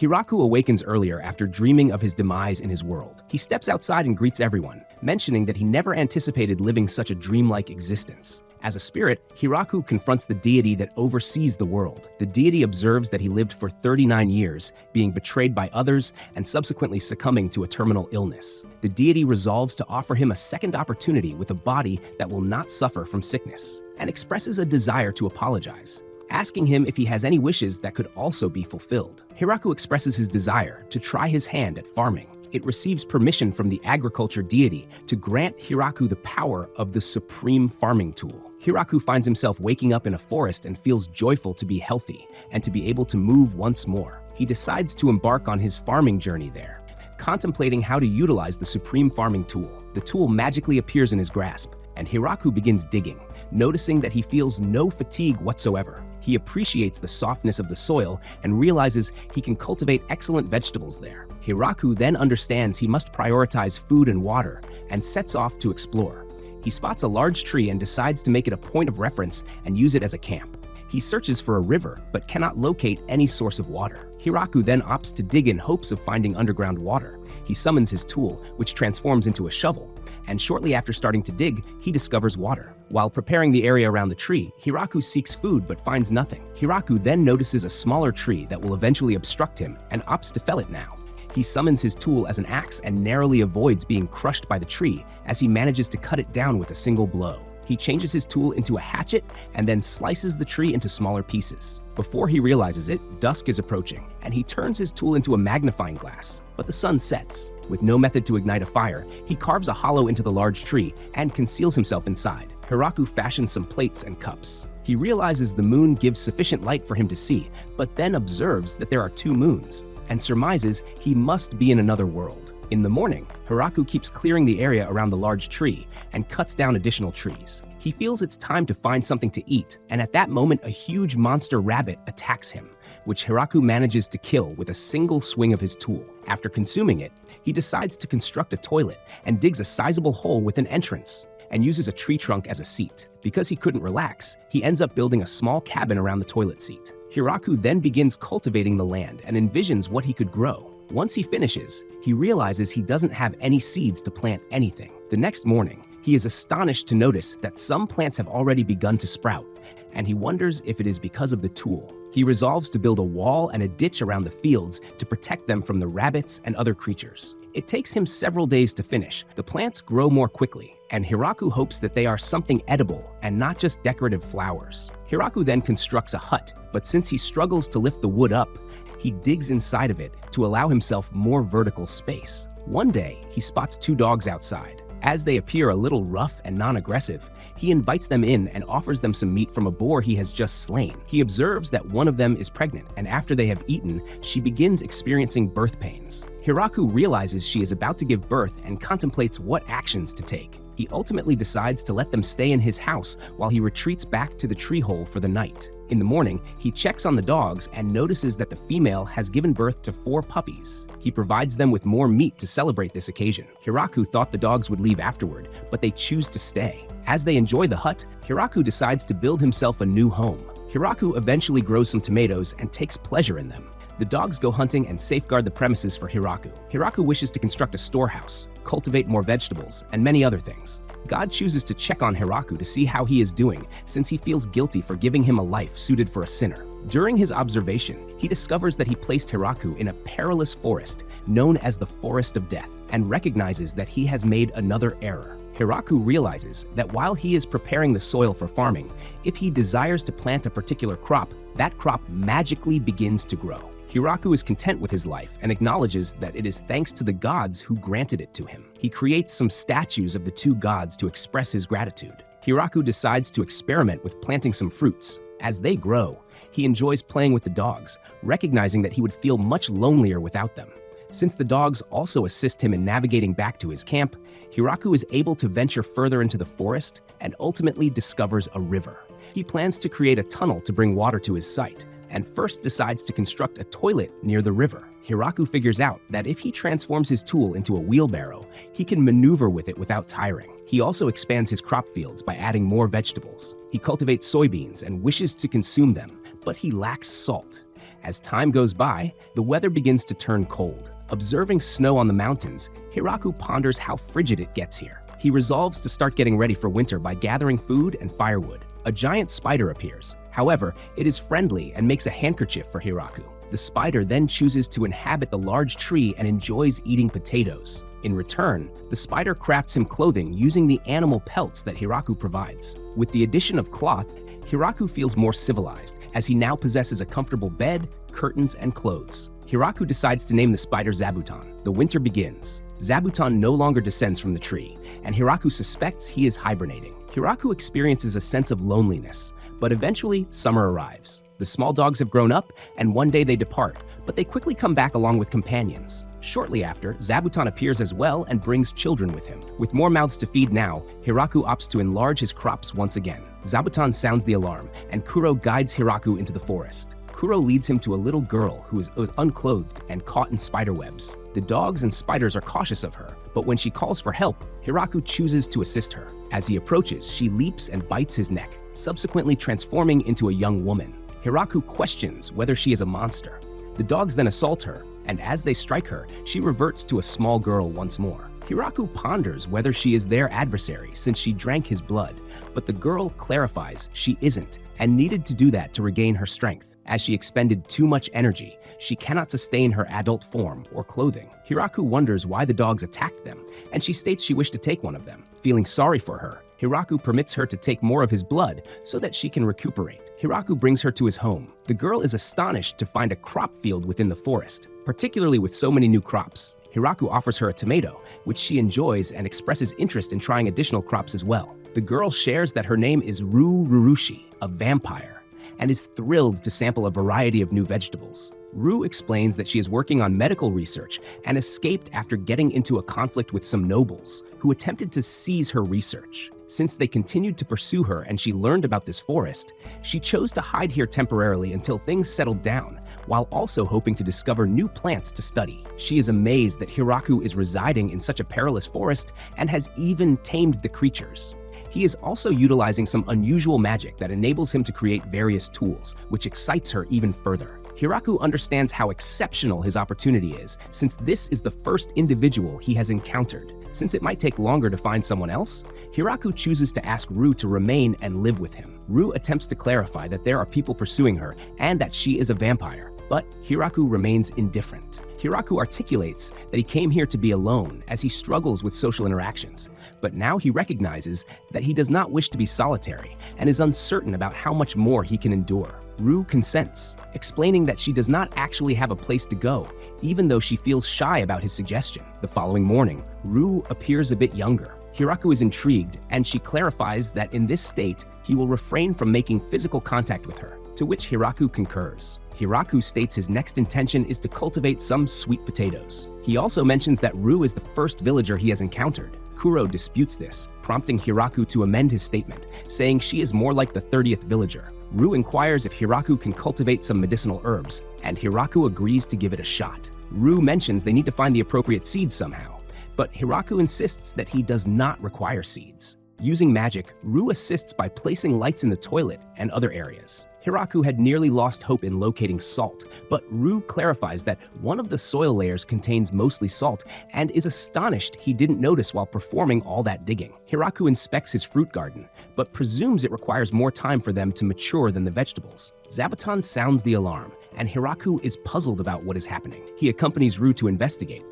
Hiraku awakens earlier after dreaming of his demise in his world. He steps outside and greets everyone, mentioning that he never anticipated living such a dreamlike existence. As a spirit, Hiraku confronts the deity that oversees the world. The deity observes that he lived for 39 years, being betrayed by others and subsequently succumbing to a terminal illness. The deity resolves to offer him a second opportunity with a body that will not suffer from sickness, and expresses a desire to apologize, asking him if he has any wishes that could also be fulfilled. Hiraku expresses his desire to try his hand at farming. It receives permission from the agriculture deity to grant Hiraku the power of the supreme farming tool. Hiraku finds himself waking up in a forest and feels joyful to be healthy and to be able to move once more. He decides to embark on his farming journey there, contemplating how to utilize the supreme farming tool. The tool magically appears in his grasp, and Hiraku begins digging, noticing that he feels no fatigue whatsoever. He appreciates the softness of the soil and realizes he can cultivate excellent vegetables there. Hiraku then understands he must prioritize food and water and sets off to explore. He spots a large tree and decides to make it a point of reference and use it as a camp. He searches for a river but cannot locate any source of water. Hiraku then opts to dig in hopes of finding underground water. He summons his tool, which transforms into a shovel, and shortly after starting to dig, he discovers water. While preparing the area around the tree, Hiraku seeks food but finds nothing. Hiraku then notices a smaller tree that will eventually obstruct him and opts to fell it now. He summons his tool as an axe and narrowly avoids being crushed by the tree as he manages to cut it down with a single blow. He changes his tool into a hatchet and then slices the tree into smaller pieces. Before he realizes it, dusk is approaching, and he turns his tool into a magnifying glass. But the sun sets. With no method to ignite a fire, he carves a hollow into the large tree and conceals himself inside. Hiraku fashions some plates and cups. He realizes the moon gives sufficient light for him to see, but then observes that there are two moons, and surmises he must be in another world. In the morning, Hiraku keeps clearing the area around the large tree and cuts down additional trees. He feels it's time to find something to eat, and at that moment a huge monster rabbit attacks him, which Hiraku manages to kill with a single swing of his tool. After consuming it, he decides to construct a toilet and digs a sizable hole with an entrance and uses a tree trunk as a seat. Because he couldn't relax, he ends up building a small cabin around the toilet seat. Hiraku then begins cultivating the land and envisions what he could grow. Once he finishes, he realizes he doesn't have any seeds to plant anything. The next morning, he is astonished to notice that some plants have already begun to sprout, and he wonders if it is because of the tool. He resolves to build a wall and a ditch around the fields to protect them from the rabbits and other creatures. It takes him several days to finish. The plants grow more quickly, and Hiraku hopes that they are something edible and not just decorative flowers. Hiraku then constructs a hut, but since he struggles to lift the wood up, he digs inside of it to allow himself more vertical space. One day, he spots two dogs outside. As they appear a little rough and non-aggressive, he invites them in and offers them some meat from a boar he has just slain. He observes that one of them is pregnant, and after they have eaten, she begins experiencing birth pains. Hiraku realizes she is about to give birth and contemplates what actions to take. He ultimately decides to let them stay in his house while he retreats back to the tree hole for the night. In the morning, he checks on the dogs and notices that the female has given birth to 4 puppies. He provides them with more meat to celebrate this occasion. Hiraku thought the dogs would leave afterward, but they choose to stay. As they enjoy the hut, Hiraku decides to build himself a new home. Hiraku eventually grows some tomatoes and takes pleasure in them. The dogs go hunting and safeguard the premises for Hiraku. Hiraku wishes to construct a storehouse, cultivate more vegetables, and many other things. God chooses to check on Hiraku to see how he is doing, since he feels guilty for giving him a life suited for a sinner. During his observation, he discovers that he placed Hiraku in a perilous forest known as the Forest of Death, and recognizes that he has made another error. Hiraku realizes that while he is preparing the soil for farming, if he desires to plant a particular crop, that crop magically begins to grow. Hiraku is content with his life and acknowledges that it is thanks to the gods who granted it to him. He creates some statues of the 2 gods to express his gratitude. Hiraku decides to experiment with planting some fruits. As they grow, he enjoys playing with the dogs, recognizing that he would feel much lonelier without them. Since the dogs also assist him in navigating back to his camp, Hiraku is able to venture further into the forest and ultimately discovers a river. He plans to create a tunnel to bring water to his site, and first decides to construct a toilet near the river. Hiraku figures out that if he transforms his tool into a wheelbarrow, he can maneuver with it without tiring. He also expands his crop fields by adding more vegetables. He cultivates soybeans and wishes to consume them, but he lacks salt. As time goes by, the weather begins to turn cold. Observing snow on the mountains, Hiraku ponders how frigid it gets here. He resolves to start getting ready for winter by gathering food and firewood. A giant spider appears. However, it is friendly and makes a handkerchief for Hiraku. The spider then chooses to inhabit the large tree and enjoys eating potatoes. In return, the spider crafts him clothing using the animal pelts that Hiraku provides. With the addition of cloth, Hiraku feels more civilized, as he now possesses a comfortable bed, curtains, and clothes. Hiraku decides to name the spider Zabuton. The winter begins. Zabuton no longer descends from the tree, and Hiraku suspects he is hibernating. Hiraku experiences a sense of loneliness, but eventually summer arrives. The small dogs have grown up, and one day they depart, but they quickly come back along with companions. Shortly after, Zabuton appears as well and brings children with him. With more mouths to feed now, Hiraku opts to enlarge his crops once again. Zabuton sounds the alarm, and Kuro guides Hiraku into the forest. Kuro leads him to a little girl who is unclothed and caught in spider webs. The dogs and spiders are cautious of her, but when she calls for help, Hiraku chooses to assist her. As he approaches, she leaps and bites his neck, subsequently transforming into a young woman. Hiraku questions whether she is a monster. The dogs then assault her, and as they strike her, she reverts to a small girl once more. Hiraku ponders whether she is their adversary since she drank his blood, but the girl clarifies she isn't and needed to do that to regain her strength. As she expended too much energy, she cannot sustain her adult form or clothing. Hiraku wonders why the dogs attacked them, and she states she wished to take one of them. Feeling sorry for her, Hiraku permits her to take more of his blood so that she can recuperate. Hiraku brings her to his home. The girl is astonished to find a crop field within the forest, particularly with so many new crops. Hiraku offers her a tomato, which she enjoys and expresses interest in trying additional crops as well. The girl shares that her name is Rurushi, a vampire, and is thrilled to sample a variety of new vegetables. Ru explains that she is working on medical research and escaped after getting into a conflict with some nobles who attempted to seize her research. Since they continued to pursue her and she learned about this forest, she chose to hide here temporarily until things settled down, while also hoping to discover new plants to study. She is amazed that Hiraku is residing in such a perilous forest and has even tamed the creatures. He is also utilizing some unusual magic that enables him to create various tools, which excites her even further. Hiraku understands how exceptional his opportunity is, since this is the first individual he has encountered. Since it might take longer to find someone else, Hiraku chooses to ask Ru to remain and live with him. Ru attempts to clarify that there are people pursuing her and that she is a vampire, but Hiraku remains indifferent. Hiraku articulates that he came here to be alone as he struggles with social interactions, but now he recognizes that he does not wish to be solitary and is uncertain about how much more he can endure. Ru consents, explaining that she does not actually have a place to go, even though she feels shy about his suggestion. The following morning, Ru appears a bit younger. Hiraku is intrigued, and she clarifies that in this state, he will refrain from making physical contact with her, to which Hiraku concurs. Hiraku states his next intention is to cultivate some sweet potatoes. He also mentions that Ru is the first villager he has encountered. Kuro disputes this, prompting Hiraku to amend his statement, saying she is more like the 30th villager. Ru inquires if Hiraku can cultivate some medicinal herbs, and Hiraku agrees to give it a shot. Ru mentions they need to find the appropriate seeds somehow, but Hiraku insists that he does not require seeds. Using magic, Ru assists by placing lights in the toilet and other areas. Hiraku had nearly lost hope in locating salt, but Ru clarifies that one of the soil layers contains mostly salt and is astonished he didn't notice while performing all that digging. Hiraku inspects his fruit garden, but presumes it requires more time for them to mature than the vegetables. Zabuton sounds the alarm, and Hiraku is puzzled about what is happening. He accompanies Ru to investigate,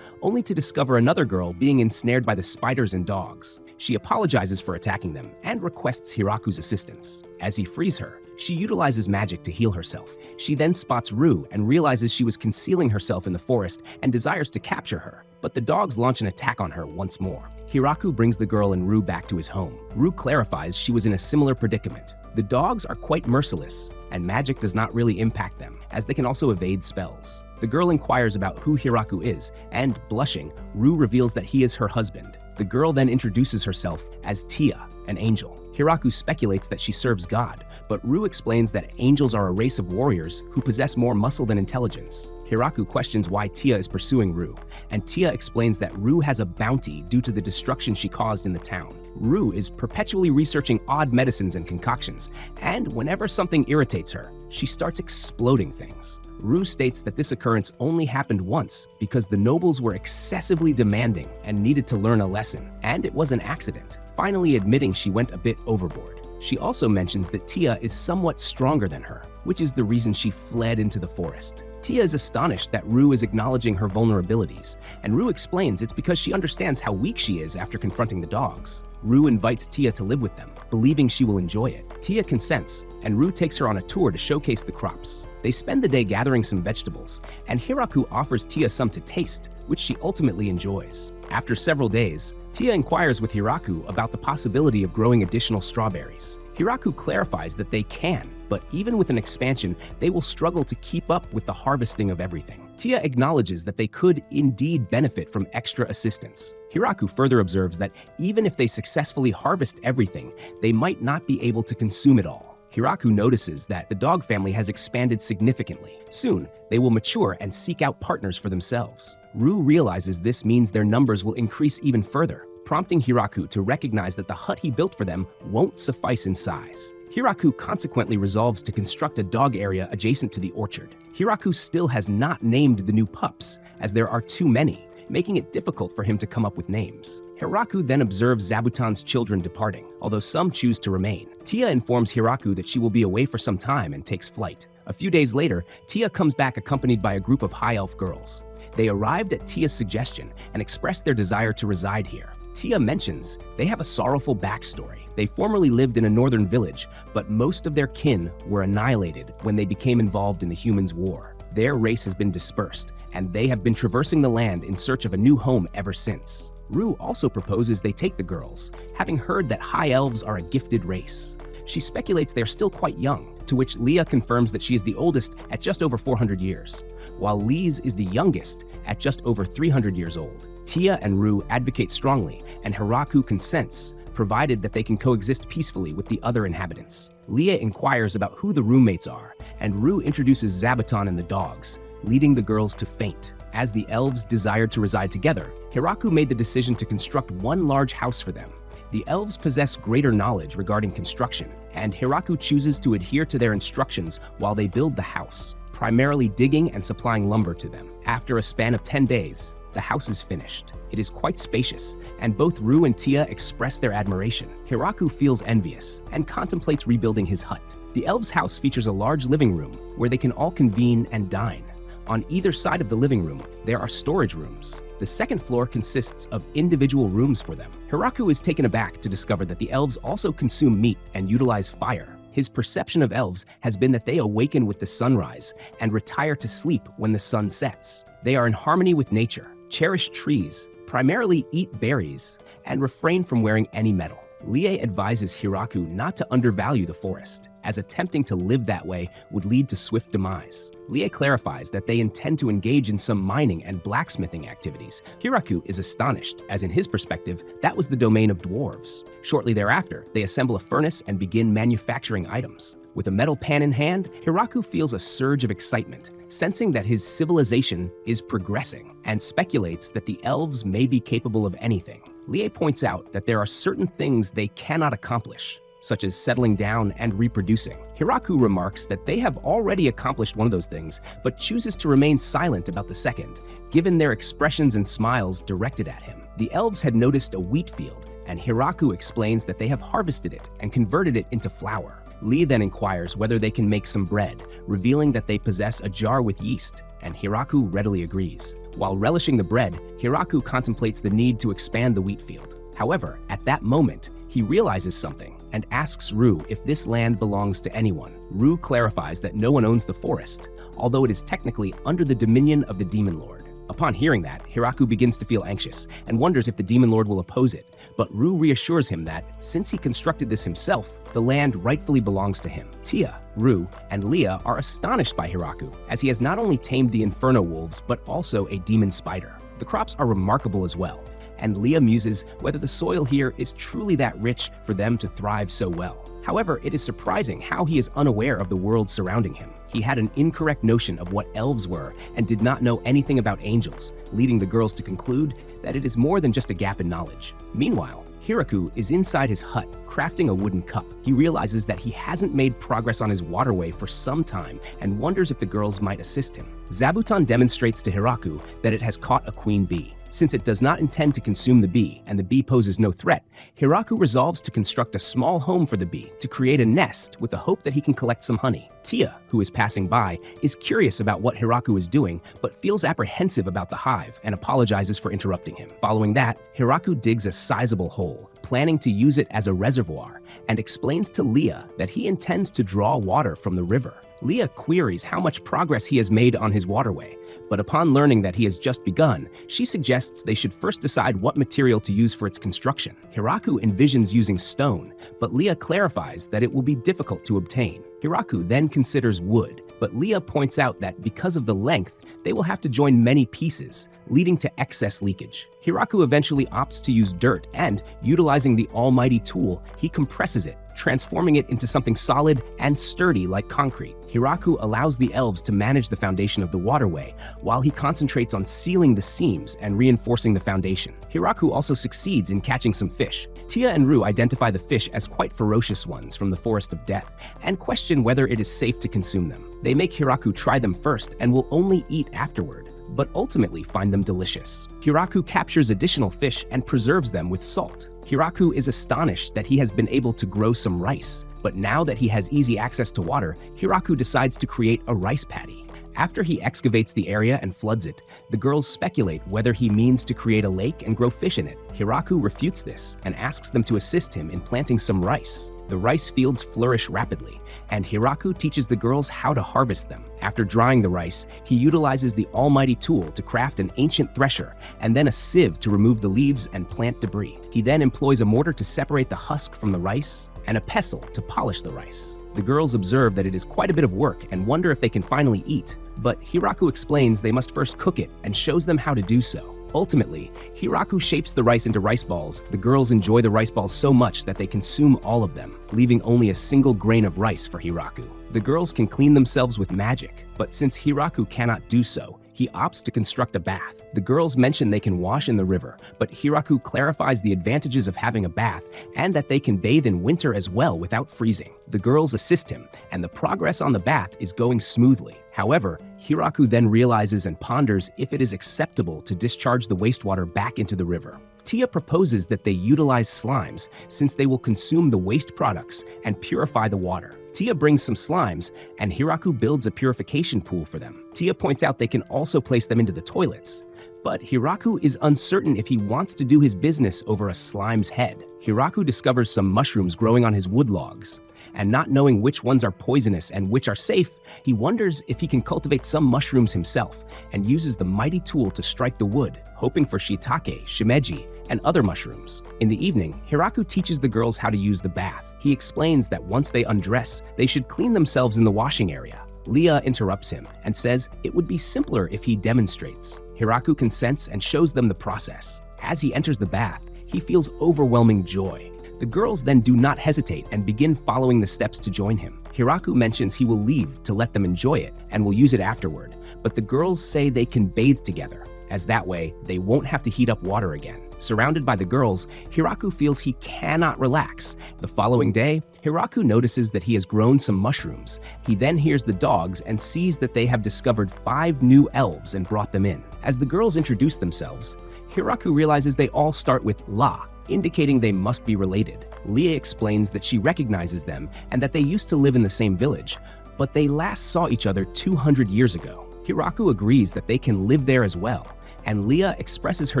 only to discover another girl being ensnared by the spiders and dogs. She apologizes for attacking them and requests Hiraku's assistance. As he frees her, she utilizes magic to heal herself. She then spots Ru and realizes she was concealing herself in the forest and desires to capture her, but the dogs launch an attack on her once more. Hiraku brings the girl and Ru back to his home. Ru clarifies she was in a similar predicament. The dogs are quite merciless, and magic does not really impact them, as they can also evade spells. The girl inquires about who Hiraku is, and, blushing, Ru reveals that he is her husband. The girl then introduces herself as Tia, an angel. Hiraku speculates that she serves God, but Ru explains that angels are a race of warriors who possess more muscle than intelligence. Hiraku questions why Tia is pursuing Ru, and Tia explains that Ru has a bounty due to the destruction she caused in the town. Ru is perpetually researching odd medicines and concoctions, and whenever something irritates her, she starts exploding things. Ru states that this occurrence only happened once because the nobles were excessively demanding and needed to learn a lesson, and it was an accident, finally admitting she went a bit overboard. She also mentions that Tia is somewhat stronger than her, which is the reason she fled into the forest. Tia is astonished that Ru is acknowledging her vulnerabilities, and Ru explains it's because she understands how weak she is after confronting the dogs. Ru invites Tia to live with them, believing she will enjoy it. Tia consents, and Ru takes her on a tour to showcase the crops. They spend the day gathering some vegetables, and Hiraku offers Tia some to taste, which she ultimately enjoys. After several days, Tia inquires with Hiraku about the possibility of growing additional strawberries. Hiraku clarifies that they can, but even with an expansion, they will struggle to keep up with the harvesting of everything. Tia acknowledges that they could indeed benefit from extra assistance. Hiraku further observes that even if they successfully harvest everything, they might not be able to consume it all. Hiraku notices that the dog family has expanded significantly. Soon, they will mature and seek out partners for themselves. Ru realizes this means their numbers will increase even further, prompting Hiraku to recognize that the hut he built for them won't suffice in size. Hiraku consequently resolves to construct a dog area adjacent to the orchard. Hiraku still has not named the new pups, as there are too many, making it difficult for him to come up with names. Hiraku then observes Zabuton's children departing, although some choose to remain. Tia informs Hiraku that she will be away for some time and takes flight. A few days later, Tia comes back accompanied by a group of high elf girls. They arrived at Tia's suggestion and expressed their desire to reside here. Tia mentions they have a sorrowful backstory. They formerly lived in a northern village, but most of their kin were annihilated when they became involved in the humans' war. Their race has been dispersed, and they have been traversing the land in search of a new home ever since. Ru also proposes they take the girls, having heard that high elves are a gifted race. She speculates they are still quite young, to which Leah confirms that she is the oldest at just over 400 years, while Lise is the youngest at just over 300 years old. Tia and Ru advocate strongly, and Hiraku consents, provided that they can coexist peacefully with the other inhabitants. Leah inquires about who the roommates are, and Ru introduces Zabuton and the dogs, leading the girls to faint. As the elves desired to reside together, Hiraku made the decision to construct one large house for them. The elves possess greater knowledge regarding construction, and Hiraku chooses to adhere to their instructions while they build the house, primarily digging and supplying lumber to them. After a span of 10 days, the house is finished. It is quite spacious, and both Ru and Tia express their admiration. Hiraku feels envious and contemplates rebuilding his hut. The elves' house features a large living room where they can all convene and dine. On either side of the living room, there are storage rooms. The second floor consists of individual rooms for them. Hiraku is taken aback to discover that the elves also consume meat and utilize fire. His perception of elves has been that they awaken with the sunrise and retire to sleep when the sun sets. They are in harmony with nature, cherish trees, primarily eat berries, and refrain from wearing any metal. Lie advises Hiraku not to undervalue the forest, as attempting to live that way would lead to swift demise. Lie clarifies that they intend to engage in some mining and blacksmithing activities. Hiraku is astonished, as in his perspective, that was the domain of dwarves. Shortly thereafter, they assemble a furnace and begin manufacturing items. With a metal pan in hand, Hiraku feels a surge of excitement, sensing that his civilization is progressing, and speculates that the elves may be capable of anything. Lie points out that there are certain things they cannot accomplish, such as settling down and reproducing. Hiraku remarks that they have already accomplished one of those things, but chooses to remain silent about the second, given their expressions and smiles directed at him. The elves had noticed a wheat field, and Hiraku explains that they have harvested it and converted it into flour. Lee then inquires whether they can make some bread, revealing that they possess a jar with yeast, and Hiraku readily agrees. While relishing the bread, Hiraku contemplates the need to expand the wheat field. However, at that moment, he realizes something and asks Ru if this land belongs to anyone. Ru clarifies that no one owns the forest, although it is technically under the dominion of the Demon Lord. Upon hearing that, Hiraku begins to feel anxious and wonders if the Demon Lord will oppose it, but Ru reassures him that, since he constructed this himself, the land rightfully belongs to him. Tia, Ru, and Leah are astonished by Hiraku, as he has not only tamed the Inferno Wolves, but also a demon spider. The crops are remarkable as well, and Leah muses whether the soil here is truly that rich for them to thrive so well. However, it is surprising how he is unaware of the world surrounding him. He had an incorrect notion of what elves were and did not know anything about angels, leading the girls to conclude that it is more than just a gap in knowledge. Meanwhile, Hiraku is inside his hut, crafting a wooden cup. He realizes that he hasn't made progress on his waterway for some time and wonders if the girls might assist him. Zabuton demonstrates to Hiraku that it has caught a queen bee. Since it does not intend to consume the bee and the bee poses no threat, Hiraku resolves to construct a small home for the bee to create a nest with the hope that he can collect some honey. Tia, who is passing by, is curious about what Hiraku is doing but feels apprehensive about the hive and apologizes for interrupting him. Following that, Hiraku digs a sizable hole, planning to use it as a reservoir, and explains to Leah that he intends to draw water from the river. Leah queries how much progress he has made on his waterway, but upon learning that he has just begun, she suggests they should first decide what material to use for its construction. Hiraku envisions using stone, but Leah clarifies that it will be difficult to obtain. Hiraku then considers wood, but Leah points out that because of the length, they will have to join many pieces, leading to excess leakage. Hiraku eventually opts to use dirt and, utilizing the almighty tool, he compresses it, transforming it into something solid and sturdy like concrete. Hiraku allows the elves to manage the foundation of the waterway, while he concentrates on sealing the seams and reinforcing the foundation. Hiraku also succeeds in catching some fish. Tia and Ru identify the fish as quite ferocious ones from the Forest of Death and question whether it is safe to consume them. They make Hiraku try them first and will only eat afterward, but ultimately find them delicious. Hiraku captures additional fish and preserves them with salt. Hiraku is astonished that he has been able to grow some rice, but now that he has easy access to water, Hiraku decides to create a rice paddy. After he excavates the area and floods it, the girls speculate whether he means to create a lake and grow fish in it. Hiraku refutes this and asks them to assist him in planting some rice. The rice fields flourish rapidly, and Hiraku teaches the girls how to harvest them. After drying the rice, he utilizes the almighty tool to craft an ancient thresher and then a sieve to remove the leaves and plant debris. He then employs a mortar to separate the husk from the rice and a pestle to polish the rice. The girls observe that it is quite a bit of work and wonder if they can finally eat, but Hiraku explains they must first cook it and shows them how to do so. Ultimately, Hiraku shapes the rice into rice balls. The girls enjoy the rice balls so much that they consume all of them, leaving only a single grain of rice for Hiraku. The girls can clean themselves with magic, but since Hiraku cannot do so, he opts to construct a bath. The girls mention they can wash in the river, but Hiraku clarifies the advantages of having a bath and that they can bathe in winter as well without freezing. The girls assist him, and the progress on the bath is going smoothly. However, Hiraku then realizes and ponders if it is acceptable to discharge the wastewater back into the river. Tia proposes that they utilize slimes since they will consume the waste products and purify the water. Tia brings some slimes, and Hiraku builds a purification pool for them. Tia points out they can also place them into the toilets, but Hiraku is uncertain if he wants to do his business over a slime's head. Hiraku discovers some mushrooms growing on his wood logs, and not knowing which ones are poisonous and which are safe, he wonders if he can cultivate some mushrooms himself and uses the mighty tool to strike the wood, hoping for shiitake, shimeji, and other mushrooms. In the evening, Hiraku teaches the girls how to use the bath. He explains that once they undress, they should clean themselves in the washing area. Leah interrupts him and says it would be simpler if he demonstrates. Hiraku consents and shows them the process. As he enters the bath, he feels overwhelming joy. The girls then do not hesitate and begin following the steps to join him. Hiraku mentions he will leave to let them enjoy it and will use it afterward, but the girls say they can bathe together, as that way they won't have to heat up water again. Surrounded by the girls, Hiraku feels he cannot relax. The following day, Hiraku notices that he has grown some mushrooms. He then hears the dogs and sees that they have discovered 5 new elves and brought them in. As the girls introduce themselves, Hiraku realizes they all start with La, indicating they must be related. Leah explains that she recognizes them and that they used to live in the same village, but they last saw each other 200 years ago. Hiraku agrees that they can live there as well, and Leah expresses her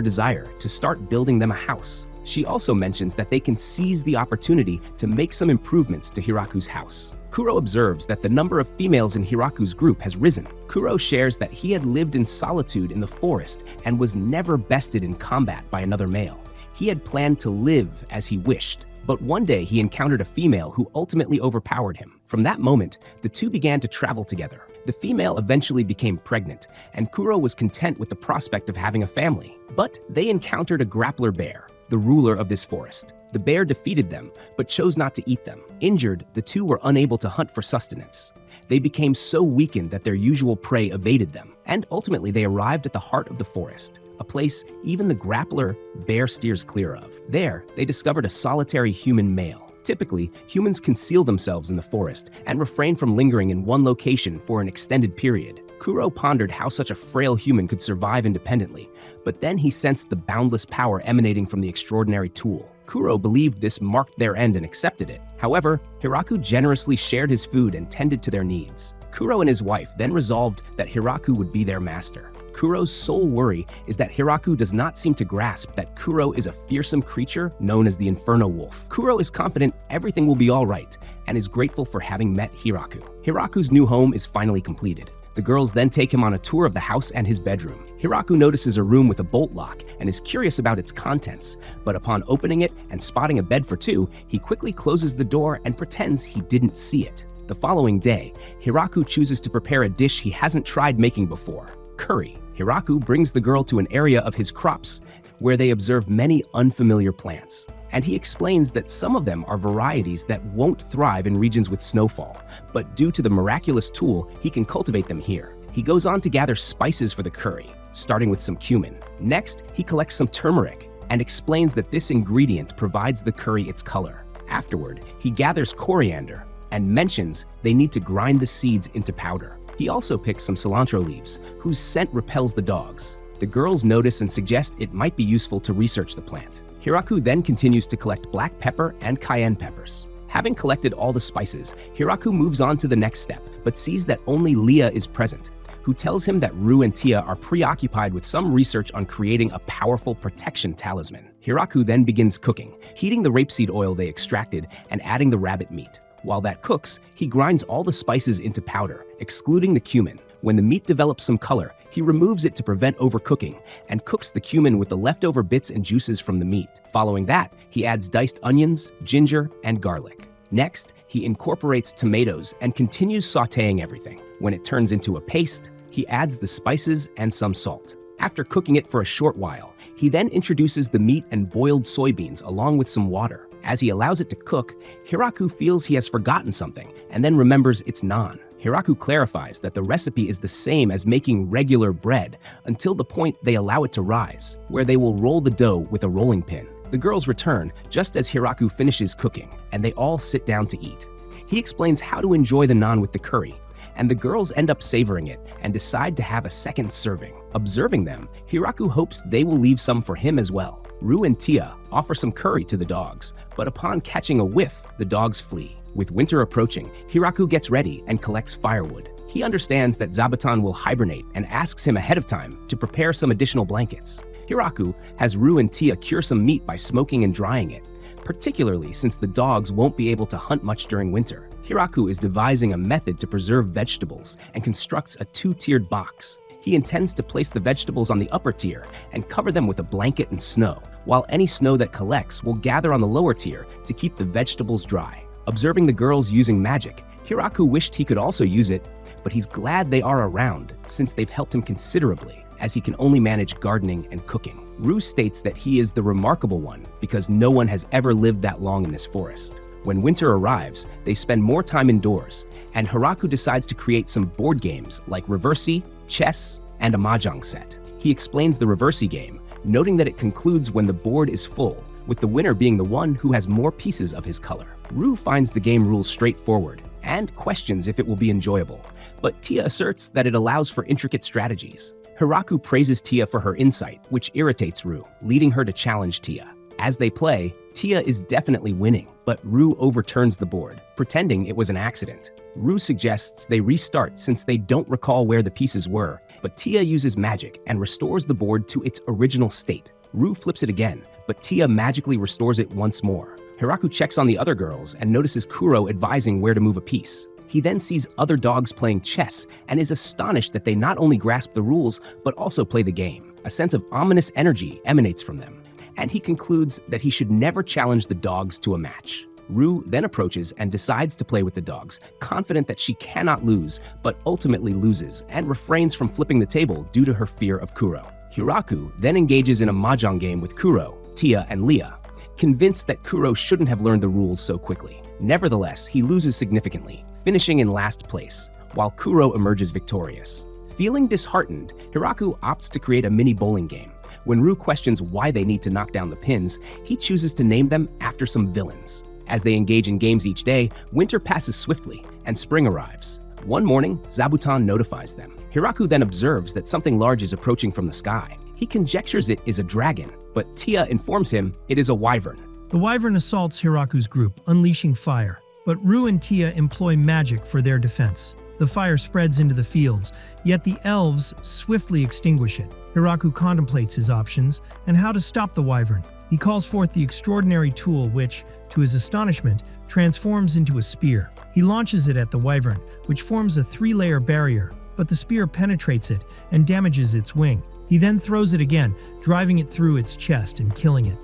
desire to start building them a house. She also mentions that they can seize the opportunity to make some improvements to Hiraku's house. Kuro observes that the number of females in Hiraku's group has risen. Kuro shares that he had lived in solitude in the forest and was never bested in combat by another male. He had planned to live as he wished, but one day he encountered a female who ultimately overpowered him. From that moment, the two began to travel together. The female eventually became pregnant, and Kuro was content with the prospect of having a family. But they encountered a grappler bear, the ruler of this forest. The bear defeated them, but chose not to eat them. Injured, the two were unable to hunt for sustenance. They became so weakened that their usual prey evaded them, and ultimately they arrived at the heart of the forest, a place even the grappler bear steers clear of. There, they discovered a solitary human male. Typically, humans conceal themselves in the forest and refrain from lingering in one location for an extended period. Kuro pondered how such a frail human could survive independently, but then he sensed the boundless power emanating from the extraordinary tool. Kuro believed this marked their end and accepted it. However, Hiraku generously shared his food and tended to their needs. Kuro and his wife then resolved that Hiraku would be their master. Kuro's sole worry is that Hiraku does not seem to grasp that Kuro is a fearsome creature known as the Inferno Wolf. Kuro is confident everything will be all right and is grateful for having met Hiraku. Hiraku's new home is finally completed. The girls then take him on a tour of the house and his bedroom. Hiraku notices a room with a bolt lock and is curious about its contents, but upon opening it and spotting a bed for two, he quickly closes the door and pretends he didn't see it. The following day, Hiraku chooses to prepare a dish he hasn't tried making before: curry. Hiraku brings the girl to an area of his crops where they observe many unfamiliar plants, and he explains that some of them are varieties that won't thrive in regions with snowfall, but due to the miraculous tool, he can cultivate them here. He goes on to gather spices for the curry, starting with some cumin. Next, he collects some turmeric and explains that this ingredient provides the curry its color. Afterward, he gathers coriander and mentions they need to grind the seeds into powder. He also picks some cilantro leaves, whose scent repels the dogs. The girls notice and suggest it might be useful to research the plant. Hiraku then continues to collect black pepper and cayenne peppers. Having collected all the spices, Hiraku moves on to the next step, but sees that only Leah is present, who tells him that Ru and Tia are preoccupied with some research on creating a powerful protection talisman. Hiraku then begins cooking, heating the rapeseed oil they extracted and adding the rabbit meat. While that cooks, he grinds all the spices into powder, excluding the cumin. When the meat develops some color, he removes it to prevent overcooking and cooks the cumin with the leftover bits and juices from the meat. Following that, he adds diced onions, ginger, and garlic. Next, he incorporates tomatoes and continues sautéing everything. When it turns into a paste, he adds the spices and some salt. After cooking it for a short while, he then introduces the meat and boiled soybeans along with some water. As he allows it to cook, Hiraku feels he has forgotten something and then remembers it's naan. Hiraku clarifies that the recipe is the same as making regular bread until the point they allow it to rise, where they will roll the dough with a rolling pin. The girls return just as Hiraku finishes cooking, and they all sit down to eat. He explains how to enjoy the naan with the curry, and the girls end up savoring it and decide to have a second serving. Observing them, Hiraku hopes they will leave some for him as well. Ru and Tia offer some curry to the dogs, but upon catching a whiff, the dogs flee. With winter approaching, Hiraku gets ready and collects firewood. He understands that Zabuton will hibernate and asks him ahead of time to prepare some additional blankets. Hiraku has Ru and Tia cure some meat by smoking and drying it, particularly since the dogs won't be able to hunt much during winter. Hiraku is devising a method to preserve vegetables and constructs a two-tiered box. He intends to place the vegetables on the upper tier and cover them with a blanket and snow, while any snow that collects will gather on the lower tier to keep the vegetables dry. Observing the girls using magic, Hiraku wished he could also use it, but he's glad they are around since they've helped him considerably, as he can only manage gardening and cooking. Ru states that he is the remarkable one because no one has ever lived that long in this forest. When winter arrives, they spend more time indoors, and Hiraku decides to create some board games like Reversi, chess, and a mahjong set. He explains the Reversi game, noting that it concludes when the board is full, with the winner being the one who has more pieces of his color. Ru finds the game rules straightforward and questions if it will be enjoyable, but Tia asserts that it allows for intricate strategies. Hiraku praises Tia for her insight, which irritates Ru, leading her to challenge Tia. As they play, Tia is definitely winning, but Ru overturns the board, pretending it was an accident. Ru suggests they restart since they don't recall where the pieces were, but Tia uses magic and restores the board to its original state. Ru flips it again, but Tia magically restores it once more. Hiraku checks on the other girls and notices Kuro advising where to move a piece. He then sees other dogs playing chess and is astonished that they not only grasp the rules, but also play the game. A sense of ominous energy emanates from them, and he concludes that he should never challenge the dogs to a match. Ru then approaches and decides to play with the dogs, confident that she cannot lose, but ultimately loses and refrains from flipping the table due to her fear of Kuro. Hiraku then engages in a mahjong game with Kuro, Tia, and Leah. convinced that Kuro shouldn't have learned the rules so quickly. Nevertheless, he loses significantly, finishing in last place, while Kuro emerges victorious. Feeling disheartened, Hiraku opts to create a mini bowling game. When Rue questions why they need to knock down the pins, he chooses to name them after some villains. As they engage in games each day, winter passes swiftly, and spring arrives. One morning, Zabuton notifies them. Hiraku then observes that something large is approaching from the sky. He conjectures it is a dragon, but Tia informs him it is a wyvern. The wyvern assaults Hiraku's group, unleashing fire, but Rue and Tia employ magic for their defense. The fire spreads into the fields, yet the elves swiftly extinguish it. Hiraku contemplates his options and how to stop the wyvern. He calls forth the extraordinary tool which, to his astonishment, transforms into a spear. He launches it at the wyvern, which forms a 3-layer barrier, but the spear penetrates it and damages its wing. He then throws it again, driving it through its chest and killing it.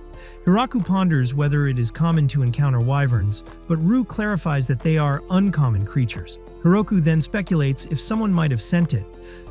Hiraku ponders whether it is common to encounter wyverns, but Rue clarifies that they are uncommon creatures. Hiraku then speculates if someone might have sent it,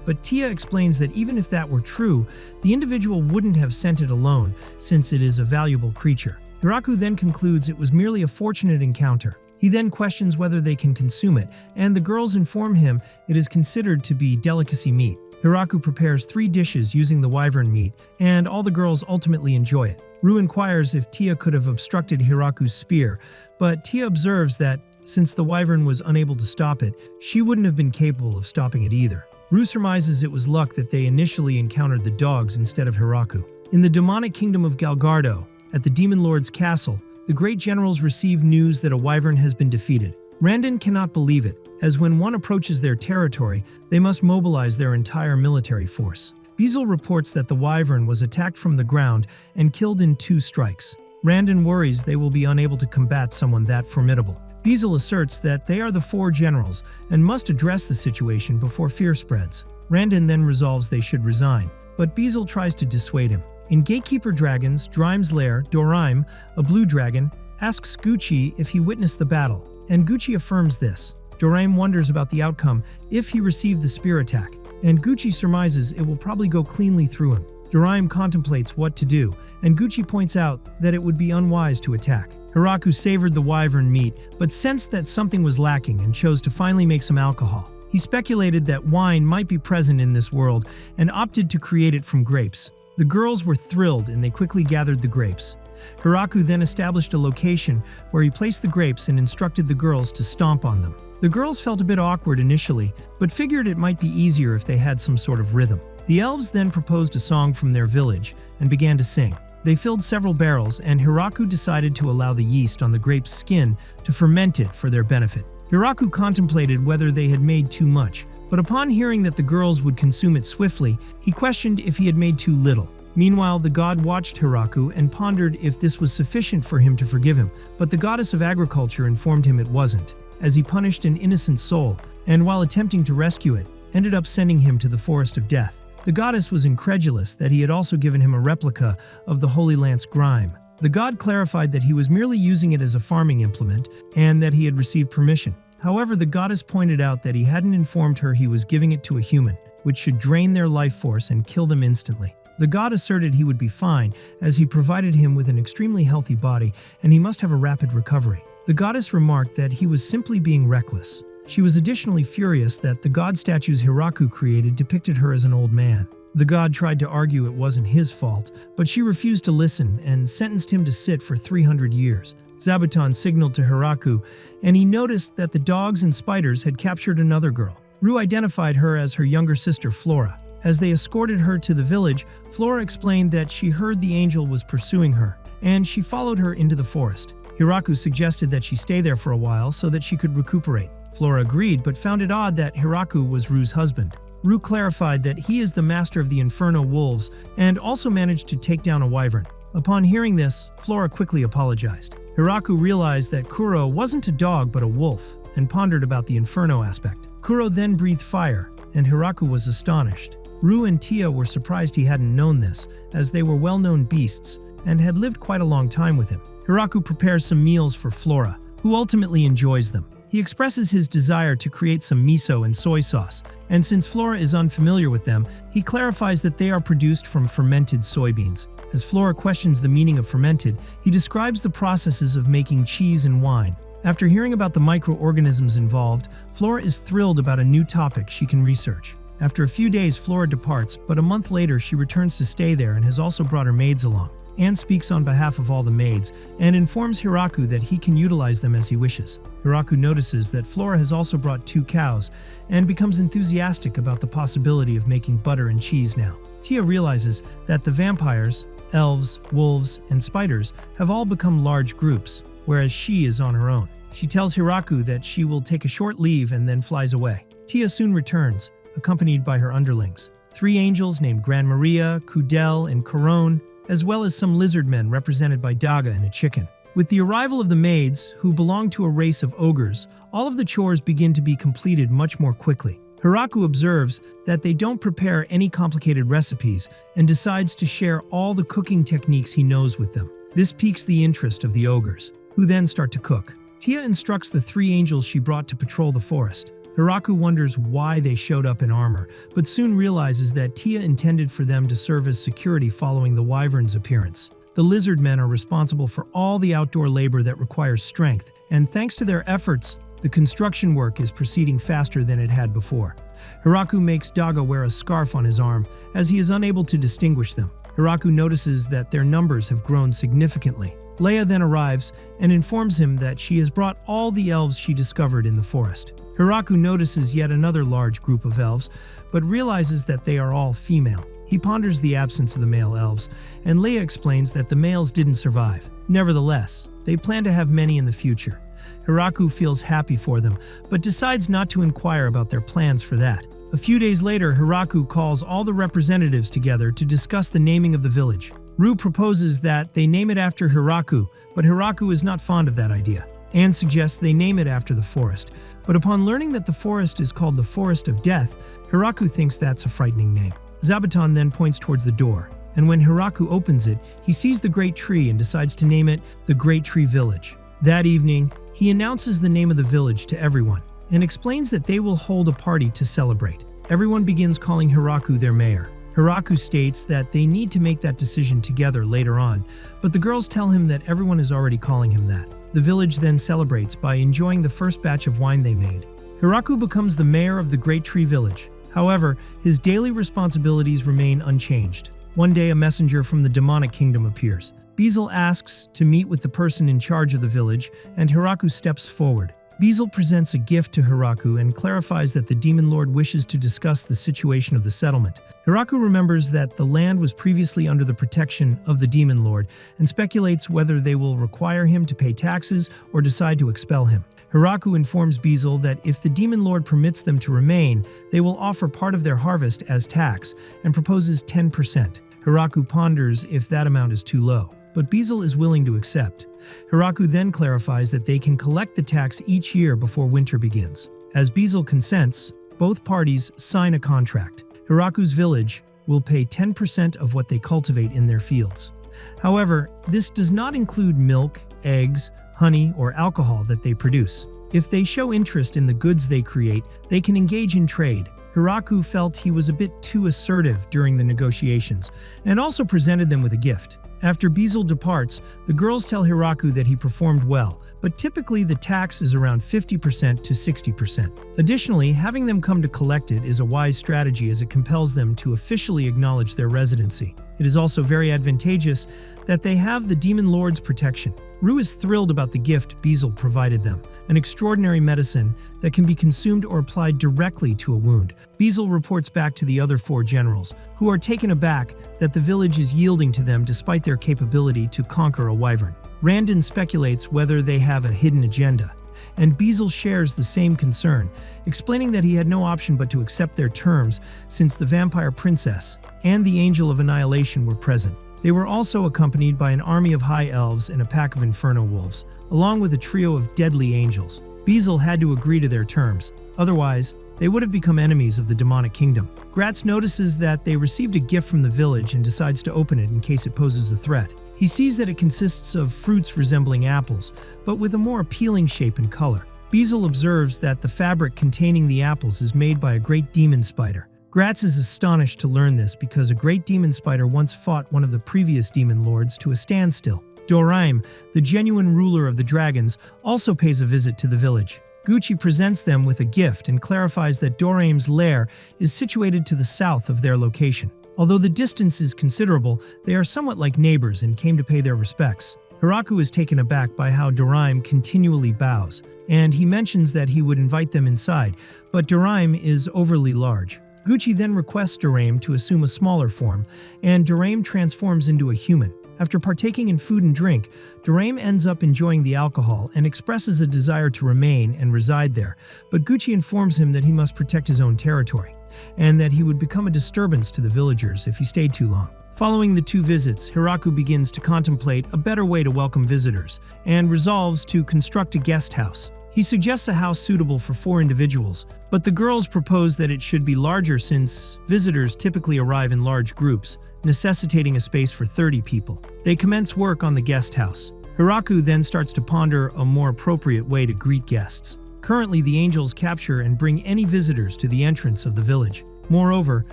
but Tia explains that even if that were true, the individual wouldn't have sent it alone, since it is a valuable creature. Hiraku then concludes it was merely a fortunate encounter. He then questions whether they can consume it, and the girls inform him it is considered to be delicacy meat. Hiraku prepares 3 dishes using the wyvern meat, and all the girls ultimately enjoy it. Rue inquires if Tia could have obstructed Hiraku's spear, but Tia observes that, since the wyvern was unable to stop it, she wouldn't have been capable of stopping it either. Rue surmises it was luck that they initially encountered the dogs instead of Hiraku. In the demonic kingdom of Galgardo, at the Demon Lord's castle, the great generals receive news that a wyvern has been defeated. Randon cannot believe it, as when one approaches their territory, they must mobilize their entire military force. Beazle reports that the wyvern was attacked from the ground and killed in 2 strikes. Randon worries they will be unable to combat someone that formidable. Beazle asserts that they are the 4 generals and must address the situation before fear spreads. Randon then resolves they should resign, but Beazle tries to dissuade him. In Gatekeeper Dragons, Drime's lair, Doraim, a blue dragon, asks Gucci if he witnessed the battle, and Gucci affirms this. Doraim wonders about the outcome if he received the spear attack, and Gucci surmises it will probably go cleanly through him. Doraim contemplates what to do, and Gucci points out that it would be unwise to attack. Hiraku savored the wyvern meat, but sensed that something was lacking and chose to finally make some alcohol. He speculated that wine might be present in this world and opted to create it from grapes. The girls were thrilled and they quickly gathered the grapes. Hiraku then established a location where he placed the grapes and instructed the girls to stomp on them. The girls felt a bit awkward initially, but figured it might be easier if they had some sort of rhythm. The elves then proposed a song from their village and began to sing. They filled several barrels, and Hiraku decided to allow the yeast on the grape's skin to ferment it for their benefit. Hiraku contemplated whether they had made too much, but upon hearing that the girls would consume it swiftly, he questioned if he had made too little. Meanwhile, the god watched Hiraku and pondered if this was sufficient for him to forgive him, but the goddess of agriculture informed him it wasn't, as he punished an innocent soul, and while attempting to rescue it, ended up sending him to the forest of death. The goddess was incredulous that he had also given him a replica of the Holy Lance Grime. The god clarified that he was merely using it as a farming implement and that he had received permission. However, the goddess pointed out that he hadn't informed her he was giving it to a human, which should drain their life force and kill them instantly. The god asserted he would be fine, as he provided him with an extremely healthy body and he must have a rapid recovery. The goddess remarked that he was simply being reckless. She was additionally furious that the god statues Hiraku created depicted her as an old man. The god tried to argue it wasn't his fault, but she refused to listen and sentenced him to sit for 300 years. Zabuton signaled to Hiraku, and he noticed that the dogs and spiders had captured another girl. Rue identified her as her younger sister Flora. As they escorted her to the village, Flora explained that she heard the angel was pursuing her, and she followed her into the forest. Hiraku suggested that she stay there for a while so that she could recuperate. Flora agreed, but found it odd that Hiraku was Rue's husband. Rue clarified that he is the master of the Inferno Wolves and also managed to take down a wyvern. Upon hearing this, Flora quickly apologized. Hiraku realized that Kuro wasn't a dog but a wolf and pondered about the Inferno aspect. Kuro then breathed fire, and Hiraku was astonished. Rue and Tia were surprised he hadn't known this, as they were well-known beasts and had lived quite a long time with him. Hiraku prepares some meals for Flora, who ultimately enjoys them. He expresses his desire to create some miso and soy sauce, and since Flora is unfamiliar with them, he clarifies that they are produced from fermented soybeans. As Flora questions the meaning of fermented, he describes the processes of making cheese and wine. After hearing about the microorganisms involved, Flora is thrilled about a new topic she can research. After a few days, Flora departs, but a month later she returns to stay there and has also brought her maids along. Anne speaks on behalf of all the maids and informs Hiraku that he can utilize them as he wishes. Hiraku notices that Flora has also brought 2 cows and becomes enthusiastic about the possibility of making butter and cheese now. Tia realizes that the vampires, elves, wolves, and spiders have all become large groups, whereas she is on her own. She tells Hiraku that she will take a short leave and then flies away. Tia soon returns, accompanied by her underlings. 3 angels named Gran Maria, Kudel, and Corone, as well as some lizard men represented by Daga and a chicken. With the arrival of the maids, who belong to a race of ogres, all of the chores begin to be completed much more quickly. Hiraku observes that they don't prepare any complicated recipes and decides to share all the cooking techniques he knows with them. This piques the interest of the ogres, who then start to cook. Tia instructs the 3 angels she brought to patrol the forest. Hiraku wonders why they showed up in armor, but soon realizes that Tia intended for them to serve as security following the wyvern's appearance. The lizard men are responsible for all the outdoor labor that requires strength, and thanks to their efforts, the construction work is proceeding faster than it had before. Hiraku makes Daga wear a scarf on his arm, as he is unable to distinguish them. Hiraku notices that their numbers have grown significantly. Leia then arrives and informs him that she has brought all the elves she discovered in the forest. Hiraku notices yet another large group of elves, but realizes that they are all female. He ponders the absence of the male elves, and Leia explains that the males didn't survive. Nevertheless, they plan to have many in the future. Hiraku feels happy for them, but decides not to inquire about their plans for that. A few days later, Hiraku calls all the representatives together to discuss the naming of the village. Rue proposes that they name it after Hiraku, but Hiraku is not fond of that idea. Anne suggests they name it after the forest, but upon learning that the forest is called the Forest of Death, Hiraku thinks that's a frightening name. Zabuton then points towards the door, and when Hiraku opens it, he sees the great tree and decides to name it the Great Tree Village. That evening, he announces the name of the village to everyone, and explains that they will hold a party to celebrate. Everyone begins calling Hiraku their mayor. Hiraku states that they need to make that decision together later on, but the girls tell him that everyone is already calling him that. The village then celebrates by enjoying the first batch of wine they made. Hiraku becomes the mayor of the Great Tree Village. However, his daily responsibilities remain unchanged. One day, a messenger from the demonic kingdom appears. Beezle asks to meet with the person in charge of the village, and Hiraku steps forward. Beezle presents a gift to Hiraku and clarifies that the Demon Lord wishes to discuss the situation of the settlement. Hiraku remembers that the land was previously under the protection of the Demon Lord and speculates whether they will require him to pay taxes or decide to expel him. Hiraku informs Beezle that if the Demon Lord permits them to remain, they will offer part of their harvest as tax and proposes 10%. Hiraku ponders if that amount is too low, but Beezle is willing to accept. Hiraku then clarifies that they can collect the tax each year before winter begins. As Beezle consents, both parties sign a contract. Hiraku's village will pay 10% of what they cultivate in their fields. However, this does not include milk, eggs, honey, or alcohol that they produce. If they show interest in the goods they create, they can engage in trade. Hiraku felt he was a bit too assertive during the negotiations, and also presented them with a gift. After Beezle departs, the girls tell Hiraku that he performed well, but typically the tax is around 50% to 60%. Additionally, having them come to collect it is a wise strategy as it compels them to officially acknowledge their residency. It is also very advantageous that they have the Demon Lord's protection. Rue is thrilled about the gift Beezle provided them, an extraordinary medicine that can be consumed or applied directly to a wound. Beezle reports back to the other 4 generals, who are taken aback that the village is yielding to them despite their capability to conquer a wyvern. Randon speculates whether they have a hidden agenda, and Beezle shares the same concern, explaining that he had no option but to accept their terms since the vampire princess and the Angel of Annihilation were present. They were also accompanied by an army of high elves and a pack of inferno wolves, along with a trio of deadly angels. Beezle had to agree to their terms, otherwise they would have become enemies of the demonic kingdom. Gratz notices that they received a gift from the village and decides to open it in case it poses a threat. He sees that it consists of fruits resembling apples, but with a more appealing shape and color. Beezle observes that the fabric containing the apples is made by a great demon spider. Gratz is astonished to learn this because a great demon spider once fought one of the previous demon lords to a standstill. Doraime, the genuine ruler of the dragons, also pays a visit to the village. Gucci presents them with a gift and clarifies that Doraime's lair is situated to the south of their location. Although the distance is considerable, they are somewhat like neighbors and came to pay their respects. Hiraku is taken aback by how Doraime continually bows, and he mentions that he would invite them inside, but Doraime is overly large. Gucci then requests Doraime to assume a smaller form, and Doraime transforms into a human. After partaking in food and drink, Doraime ends up enjoying the alcohol and expresses a desire to remain and reside there, but Gucci informs him that he must protect his own territory, and that he would become a disturbance to the villagers if he stayed too long. Following the two visits, Hiraku begins to contemplate a better way to welcome visitors, and resolves to construct a guest house. He suggests a house suitable for 4 individuals, but the girls propose that it should be larger since visitors typically arrive in large groups, necessitating a space for 30 people. They commence work on the guest house. Hiraku then starts to ponder a more appropriate way to greet guests. Currently, the angels capture and bring any visitors to the entrance of the village. Moreover,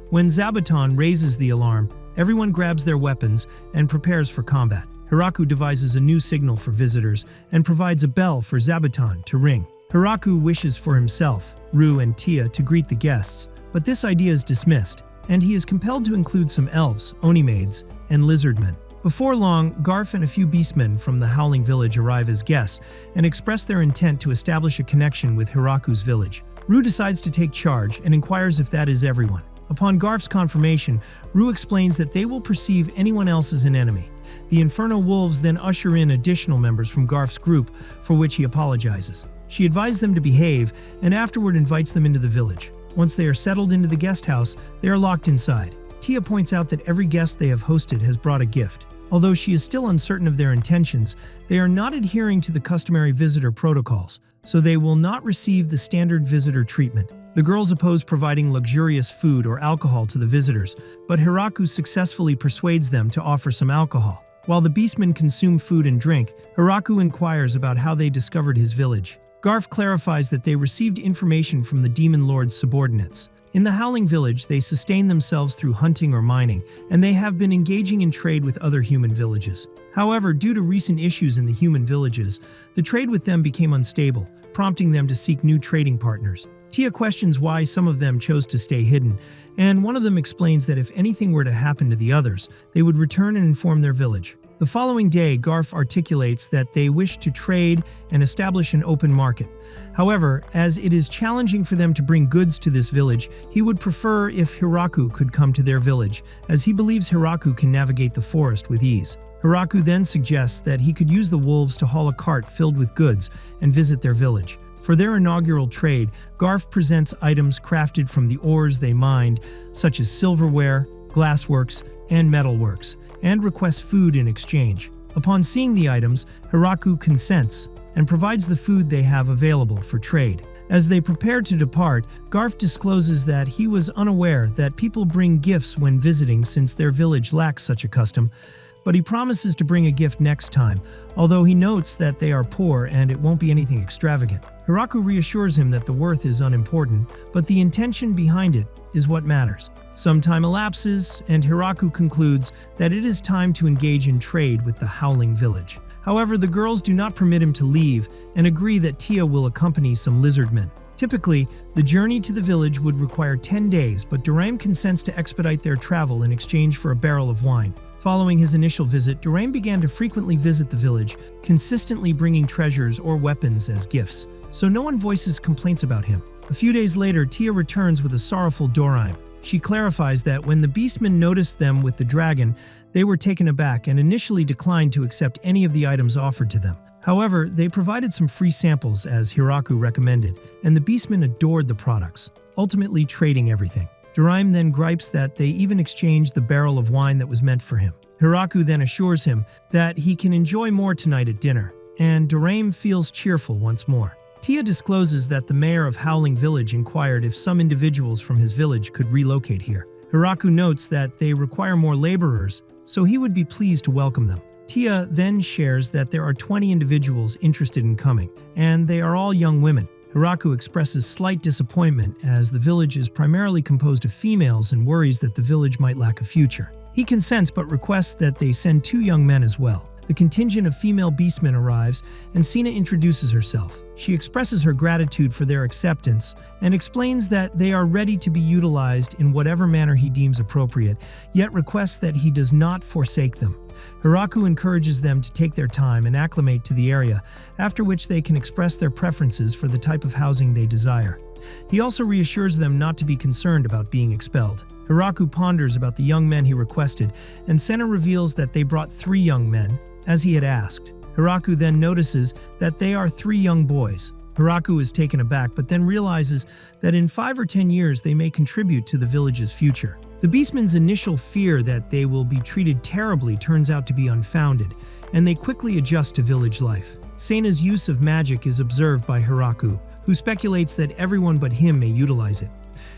when Zabuton raises the alarm, everyone grabs their weapons and prepares for combat. Hiraku devises a new signal for visitors and provides a bell for Zabuton to ring. Hiraku wishes for himself, Ru, and Tia to greet the guests, but this idea is dismissed, and he is compelled to include some elves, oni maids, and lizardmen. Before long, Garf and a few beastmen from the Howling Village arrive as guests and express their intent to establish a connection with Hiraku's village. Ru decides to take charge and inquires if that is everyone. Upon Garf's confirmation, Ru explains that they will perceive anyone else as an enemy. The Inferno Wolves then usher in additional members from Garf's group, for which he apologizes. She advises them to behave and afterward invites them into the village. Once they are settled into the guest house, they are locked inside. Tia points out that every guest they have hosted has brought a gift. Although she is still uncertain of their intentions, they are not adhering to the customary visitor protocols, so they will not receive the standard visitor treatment. The girls oppose providing luxurious food or alcohol to the visitors, but Hiraku successfully persuades them to offer some alcohol. While the beastmen consume food and drink, Hiraku inquires about how they discovered his village. Garf clarifies that they received information from the Demon Lord's subordinates. In the Howling Village, they sustain themselves through hunting or mining, and they have been engaging in trade with other human villages. However, due to recent issues in the human villages, the trade with them became unstable, prompting them to seek new trading partners. Tia questions why some of them chose to stay hidden, and one of them explains that if anything were to happen to the others, they would return and inform their village. The following day, Garf articulates that they wish to trade and establish an open market. However, as it is challenging for them to bring goods to this village, he would prefer if Hiraku could come to their village, as he believes Hiraku can navigate the forest with ease. Hiraku then suggests that he could use the wolves to haul a cart filled with goods and visit their village. For their inaugural trade, Garf presents items crafted from the ores they mined, such as silverware, glassworks, and metalworks, and requests food in exchange. Upon seeing the items, Hiraku consents and provides the food they have available for trade. As they prepare to depart, Garf discloses that he was unaware that people bring gifts when visiting since their village lacks such a custom, but he promises to bring a gift next time, although he notes that they are poor and it won't be anything extravagant. Hiraku reassures him that the worth is unimportant, but the intention behind it is what matters. Some time elapses, and Hiraku concludes that it is time to engage in trade with the Howling Village. However, the girls do not permit him to leave and agree that Tia will accompany some lizardmen. Typically, the journey to the village would require 10 days, but Doraime consents to expedite their travel in exchange for a barrel of wine. Following his initial visit, Doraime began to frequently visit the village, consistently bringing treasures or weapons as gifts, so no one voices complaints about him. A few days later, Tia returns with a sorrowful Doraime. She clarifies that when the beastmen noticed them with the dragon, they were taken aback and initially declined to accept any of the items offered to them. However, they provided some free samples as Hiraku recommended, and the beastmen adored the products, ultimately trading everything. Doraime then gripes that they even exchanged the barrel of wine that was meant for him. Hiraku then assures him that he can enjoy more tonight at dinner, and Doraime feels cheerful once more. Tia discloses that the mayor of Howling Village inquired if some individuals from his village could relocate here. Hiraku notes that they require more laborers, so he would be pleased to welcome them. Tia then shares that there are 20 individuals interested in coming, and they are all young women. Hiraku expresses slight disappointment as the village is primarily composed of females and worries that the village might lack a future. He consents but requests that they send 2 young men as well. The contingent of female beastmen arrives, and Sina introduces herself. She expresses her gratitude for their acceptance and explains that they are ready to be utilized in whatever manner he deems appropriate, yet requests that he does not forsake them. Hiraku encourages them to take their time and acclimate to the area, after which they can express their preferences for the type of housing they desire. He also reassures them not to be concerned about being expelled. Hiraku ponders about the young men he requested, and Sena reveals that they brought 3 young men, as he had asked. Hiraku then notices that they are 3 young boys. Hiraku is taken aback but then realizes that in 5 or 10 years they may contribute to the village's future. The beastmen's initial fear that they will be treated terribly turns out to be unfounded, and they quickly adjust to village life. Sena's use of magic is observed by Hiraku, who speculates that everyone but him may utilize it.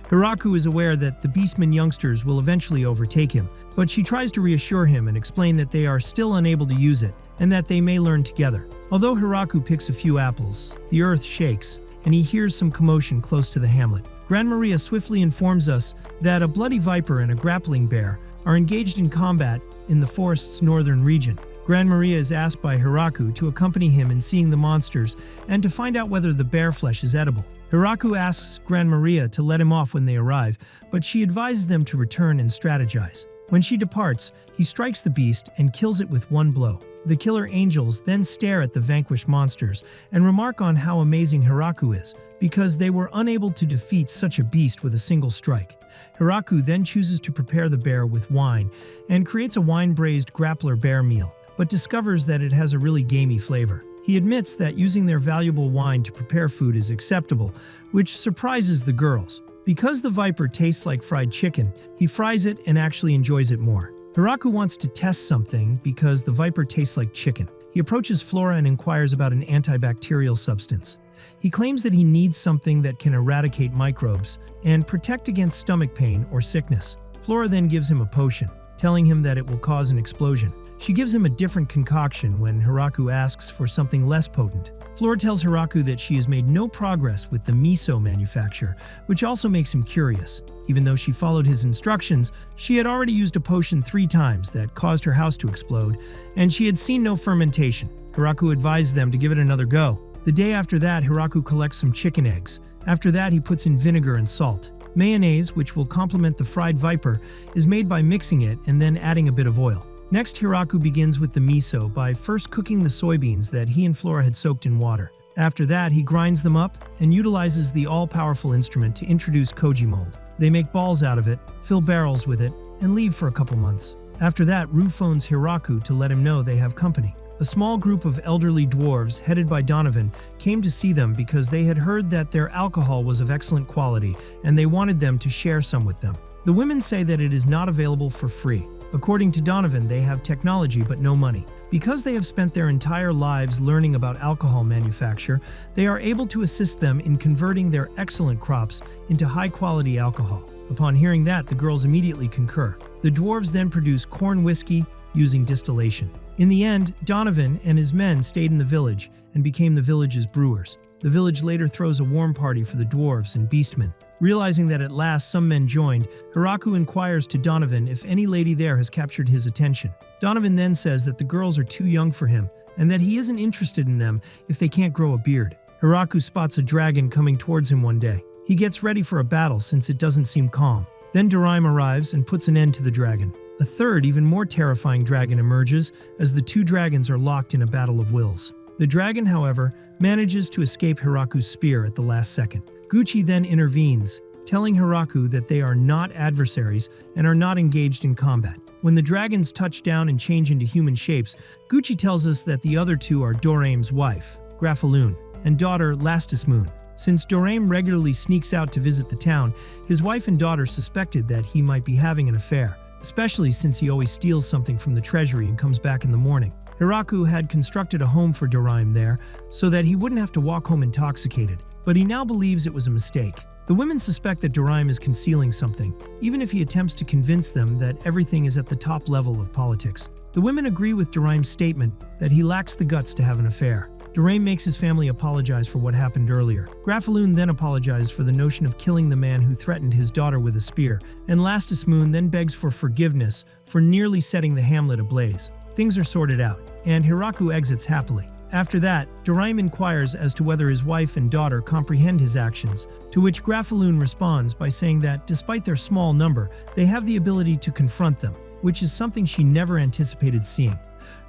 Hiraku is aware that the beastmen youngsters will eventually overtake him, but she tries to reassure him and explain that they are still unable to use it, and that they may learn together. Although Hiraku picks a few apples, the earth shakes, and he hears some commotion close to the hamlet. Gran Maria swiftly informs us that a bloody viper and a grappling bear are engaged in combat in the forest's northern region. Gran Maria is asked by Hiraku to accompany him in seeing the monsters and to find out whether the bear flesh is edible. Hiraku asks Gran Maria to let him off when they arrive, but she advises them to return and strategize. When she departs, he strikes the beast and kills it with 1 blow. The killer angels then stare at the vanquished monsters and remark on how amazing Hiraku is, because they were unable to defeat such a beast with a single strike. Hiraku then chooses to prepare the bear with wine and creates a wine-braised grappler bear meal, but discovers that it has a really gamey flavor. He admits that using their valuable wine to prepare food is acceptable, which surprises the girls. Because the viper tastes like fried chicken, he fries it and actually enjoys it more. Hiraku wants to test something because the viper tastes like chicken. He approaches Flora and inquires about an antibacterial substance. He claims that he needs something that can eradicate microbes and protect against stomach pain or sickness. Flora then gives him a potion, telling him that it will cause an explosion. She gives him a different concoction when Hiraku asks for something less potent. Flora tells Hiraku that she has made no progress with the miso manufacture, which also makes him curious. Even though she followed his instructions, she had already used a potion 3 times that caused her house to explode, and she had seen no fermentation. Hiraku advised them to give it another go. The day after that, Hiraku collects some chicken eggs. After that, he puts in vinegar and salt. Mayonnaise, which will complement the fried viper, is made by mixing it and then adding a bit of oil. Next, Hiraku begins with the miso by first cooking the soybeans that he and Flora had soaked in water. After that, he grinds them up and utilizes the all-powerful instrument to introduce koji mold. They make balls out of it, fill barrels with it, and leave for a couple months. After that, Ru phones Hiraku to let him know they have company. A small group of elderly dwarves, headed by Donovan, came to see them because they had heard that their alcohol was of excellent quality and they wanted them to share some with them. The women say that it is not available for free. According to Donovan, they have technology but no money. Because they have spent their entire lives learning about alcohol manufacture, they are able to assist them in converting their excellent crops into high-quality alcohol. Upon hearing that, the girls immediately concur. The dwarves then produce corn whiskey using distillation. In the end, Donovan and his men stayed in the village and became the village's brewers. The village later throws a warm party for the dwarves and beastmen. Realizing that at last some men joined, Hiraku inquires to Donovan if any lady there has captured his attention. Donovan then says that the girls are too young for him and that he isn't interested in them if they can't grow a beard. Hiraku spots a dragon coming towards him one day. He gets ready for a battle since it doesn't seem calm. Then Doraime arrives and puts an end to the dragon. A third, even more terrifying dragon emerges as the 2 dragons are locked in a battle of wills. The dragon, however, manages to escape Hiraku's spear at the last second. Gucci then intervenes, telling Hiraku that they are not adversaries and are not engaged in combat. When the dragons touch down and change into human shapes, Gucci tells us that the other 2 are Doraime's wife, Grafaloon, and daughter, Lastus Moon. Since Doraime regularly sneaks out to visit the town, his wife and daughter suspected that he might be having an affair, especially since he always steals something from the treasury and comes back in the morning. Hiraku had constructed a home for Doraime there so that he wouldn't have to walk home intoxicated, but he now believes it was a mistake. The women suspect that Doraime is concealing something, even if he attempts to convince them that everything is at the top level of politics. The women agree with Doraime's statement that he lacks the guts to have an affair. Doraemon makes his family apologize for what happened earlier. Grafaloon then apologizes for the notion of killing the man who threatened his daughter with a spear, and Lastus Moon then begs for forgiveness for nearly setting the hamlet ablaze. Things are sorted out, and Hiraku exits happily. After that, Doraemon inquires as to whether his wife and daughter comprehend his actions, to which Grafaloon responds by saying that despite their small number, they have the ability to confront them, which is something she never anticipated seeing.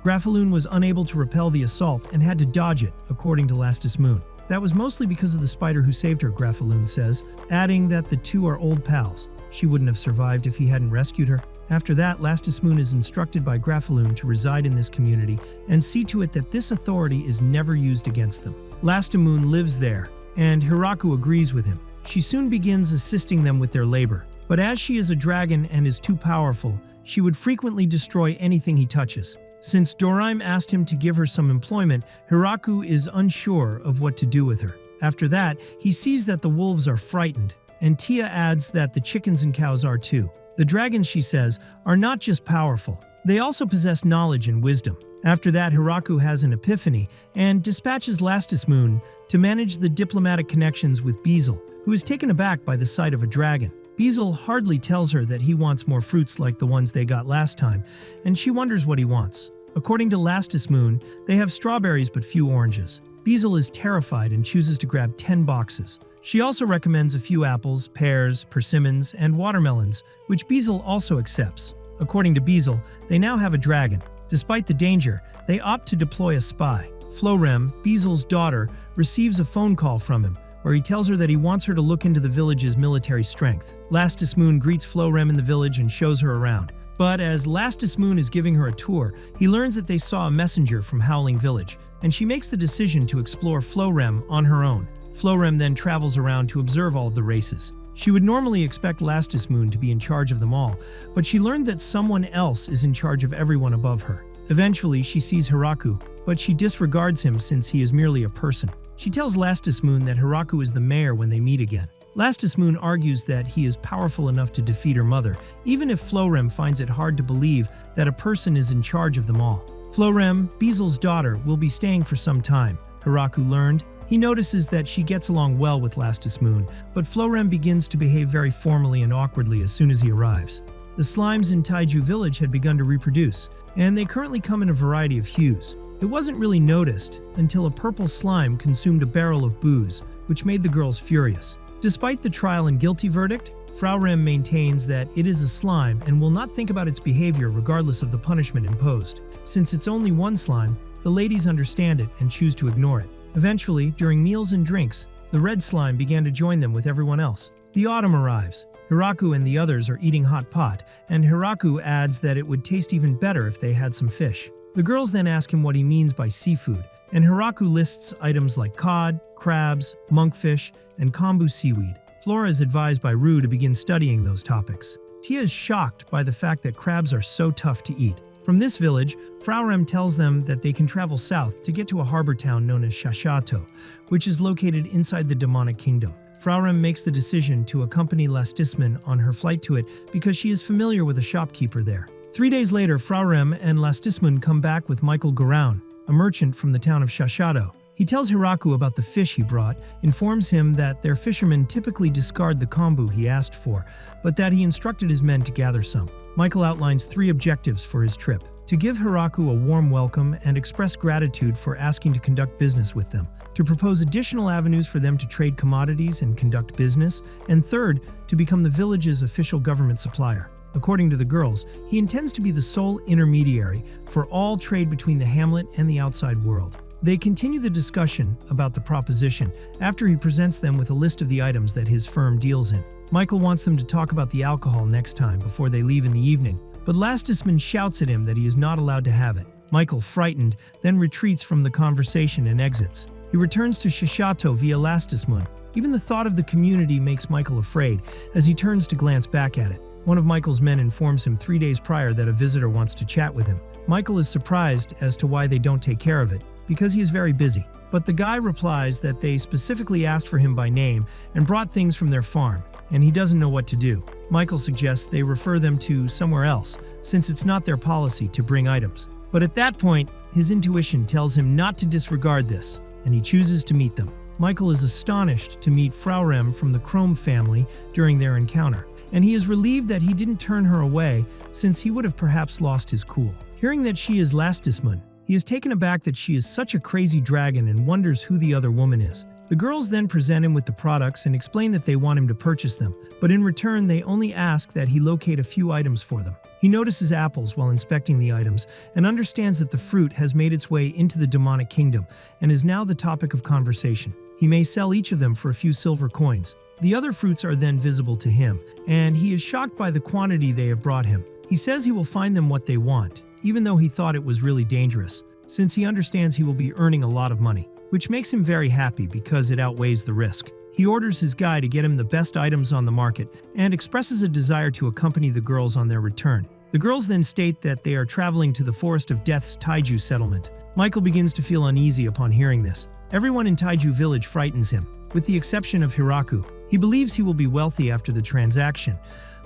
Grafaloon was unable to repel the assault and had to dodge it, according to Lastus Moon. That was mostly because of the spider who saved her, Grafaloon says, adding that the two are old pals. She wouldn't have survived if he hadn't rescued her. After that, Lastus Moon is instructed by Grafaloon to reside in this community and see to it that this authority is never used against them. Lastus Moon lives there, and Hiraku agrees with him. She soon begins assisting them with their labor, but as she is a dragon and is too powerful, she would frequently destroy anything he touches. Since Doraemon asked him to give her some employment, Hiraku is unsure of what to do with her. After that, he sees that the wolves are frightened, and Tia adds that the chickens and cows are too. The dragons, she says, are not just powerful, they also possess knowledge and wisdom. After that, Hiraku has an epiphany and dispatches Lastus Moon to manage the diplomatic connections with Beezle, who is taken aback by the sight of a dragon. Beezle hardly tells her that he wants more fruits like the ones they got last time, and she wonders what he wants. According to Lastus Moon, they have strawberries but few oranges. Beezle is terrified and chooses to grab 10 boxes. She also recommends a few apples, pears, persimmons, and watermelons, which Beezle also accepts. According to Beezle, they now have a dragon. Despite the danger, they opt to deploy a spy. Florem, Beezle's daughter, receives a phone call from him, where he tells her that he wants her to look into the village's military strength. Lastus Moon greets Florem in the village and shows her around. But as Lastus Moon is giving her a tour, he learns that they saw a messenger from Howling Village, and she makes the decision to explore Florem on her own. Florem then travels around to observe all of the races. She would normally expect Lastus Moon to be in charge of them all, but she learned that someone else is in charge of everyone above her. Eventually, she sees Hiraku, but she disregards him since he is merely a person. She tells Lastus Moon that Hiraku is the mayor when they meet again. Lastus Moon argues that he is powerful enough to defeat her mother, even if Florem finds it hard to believe that a person is in charge of them all. Florem, Beezle's daughter, will be staying for some time, Hiraku learned. He notices that she gets along well with Lastus Moon, but Florem begins to behave very formally and awkwardly as soon as he arrives. The slimes in Taiju Village had begun to reproduce, and they currently come in a variety of hues. It wasn't really noticed until a purple slime consumed a barrel of booze, which made the girls furious. Despite the trial and guilty verdict, Frau Rem maintains that it is a slime and will not think about its behavior regardless of the punishment imposed. Since it's only one slime, the ladies understand it and choose to ignore it. Eventually, during meals and drinks, the red slime began to join them with everyone else. The autumn arrives. Hiraku and the others are eating hot pot, and Hiraku adds that it would taste even better if they had some fish. The girls then ask him what he means by seafood, and Hiraku lists items like cod, crabs, monkfish, and kombu seaweed. Flora is advised by Rue to begin studying those topics. Tia is shocked by the fact that crabs are so tough to eat. From this village, Frau Rem tells them that they can travel south to get to a harbor town known as Shashato, which is located inside the demonic kingdom. Frau Rem makes the decision to accompany Lastus Moon on her flight to it because she is familiar with a shopkeeper there. 3 days later, Frau Rem and Lastus Moon come back with Michael Garaun, a merchant from the town of Shashato. He tells Hiraku about the fish he brought, informs him that their fishermen typically discard the kombu he asked for, but that he instructed his men to gather some. Michael outlines 3 objectives for his trip: to give Hiraku a warm welcome and express gratitude for asking to conduct business with them, to propose additional avenues for them to trade commodities and conduct business, and third, to become the village's official government supplier. According to the girls, he intends to be the sole intermediary for all trade between the hamlet and the outside world. They continue the discussion about the proposition after he presents them with a list of the items that his firm deals in. Michael wants them to talk about the alcohol next time before they leave in the evening, but Lastus Moon shouts at him that he is not allowed to have it. Michael, frightened, then retreats from the conversation and exits. He returns to Shashato via Lastus Moon. Even the thought of the community makes Michael afraid as he turns to glance back at it. One of Michael's men informs him 3 days prior that a visitor wants to chat with him. Michael is surprised as to why they don't take care of it, because he is very busy. But the guy replies that they specifically asked for him by name and brought things from their farm, and he doesn't know what to do. Michael suggests they refer them to somewhere else, since it's not their policy to bring items. But at that point, his intuition tells him not to disregard this, and he chooses to meet them. Michael is astonished to meet Frau Rem from the Chrome family during their encounter, and he is relieved that he didn't turn her away since he would have perhaps lost his cool. Hearing that she is Lastismun, he is taken aback that she is such a crazy dragon and wonders who the other woman is. The girls then present him with the products and explain that they want him to purchase them, but in return they only ask that he locate a few items for them. He notices apples while inspecting the items and understands that the fruit has made its way into the demonic kingdom and is now the topic of conversation. He may sell each of them for a few silver coins. The other fruits are then visible to him, and he is shocked by the quantity they have brought him. He says he will find them what they want, even though he thought it was really dangerous, since he understands he will be earning a lot of money, which makes him very happy because it outweighs the risk. He orders his guy to get him the best items on the market and expresses a desire to accompany the girls on their return. The girls then state that they are traveling to the Forest of Death's Taiju settlement. Michael begins to feel uneasy upon hearing this. Everyone in Taiju village frightens him, with the exception of Hiraku. He believes he will be wealthy after the transaction,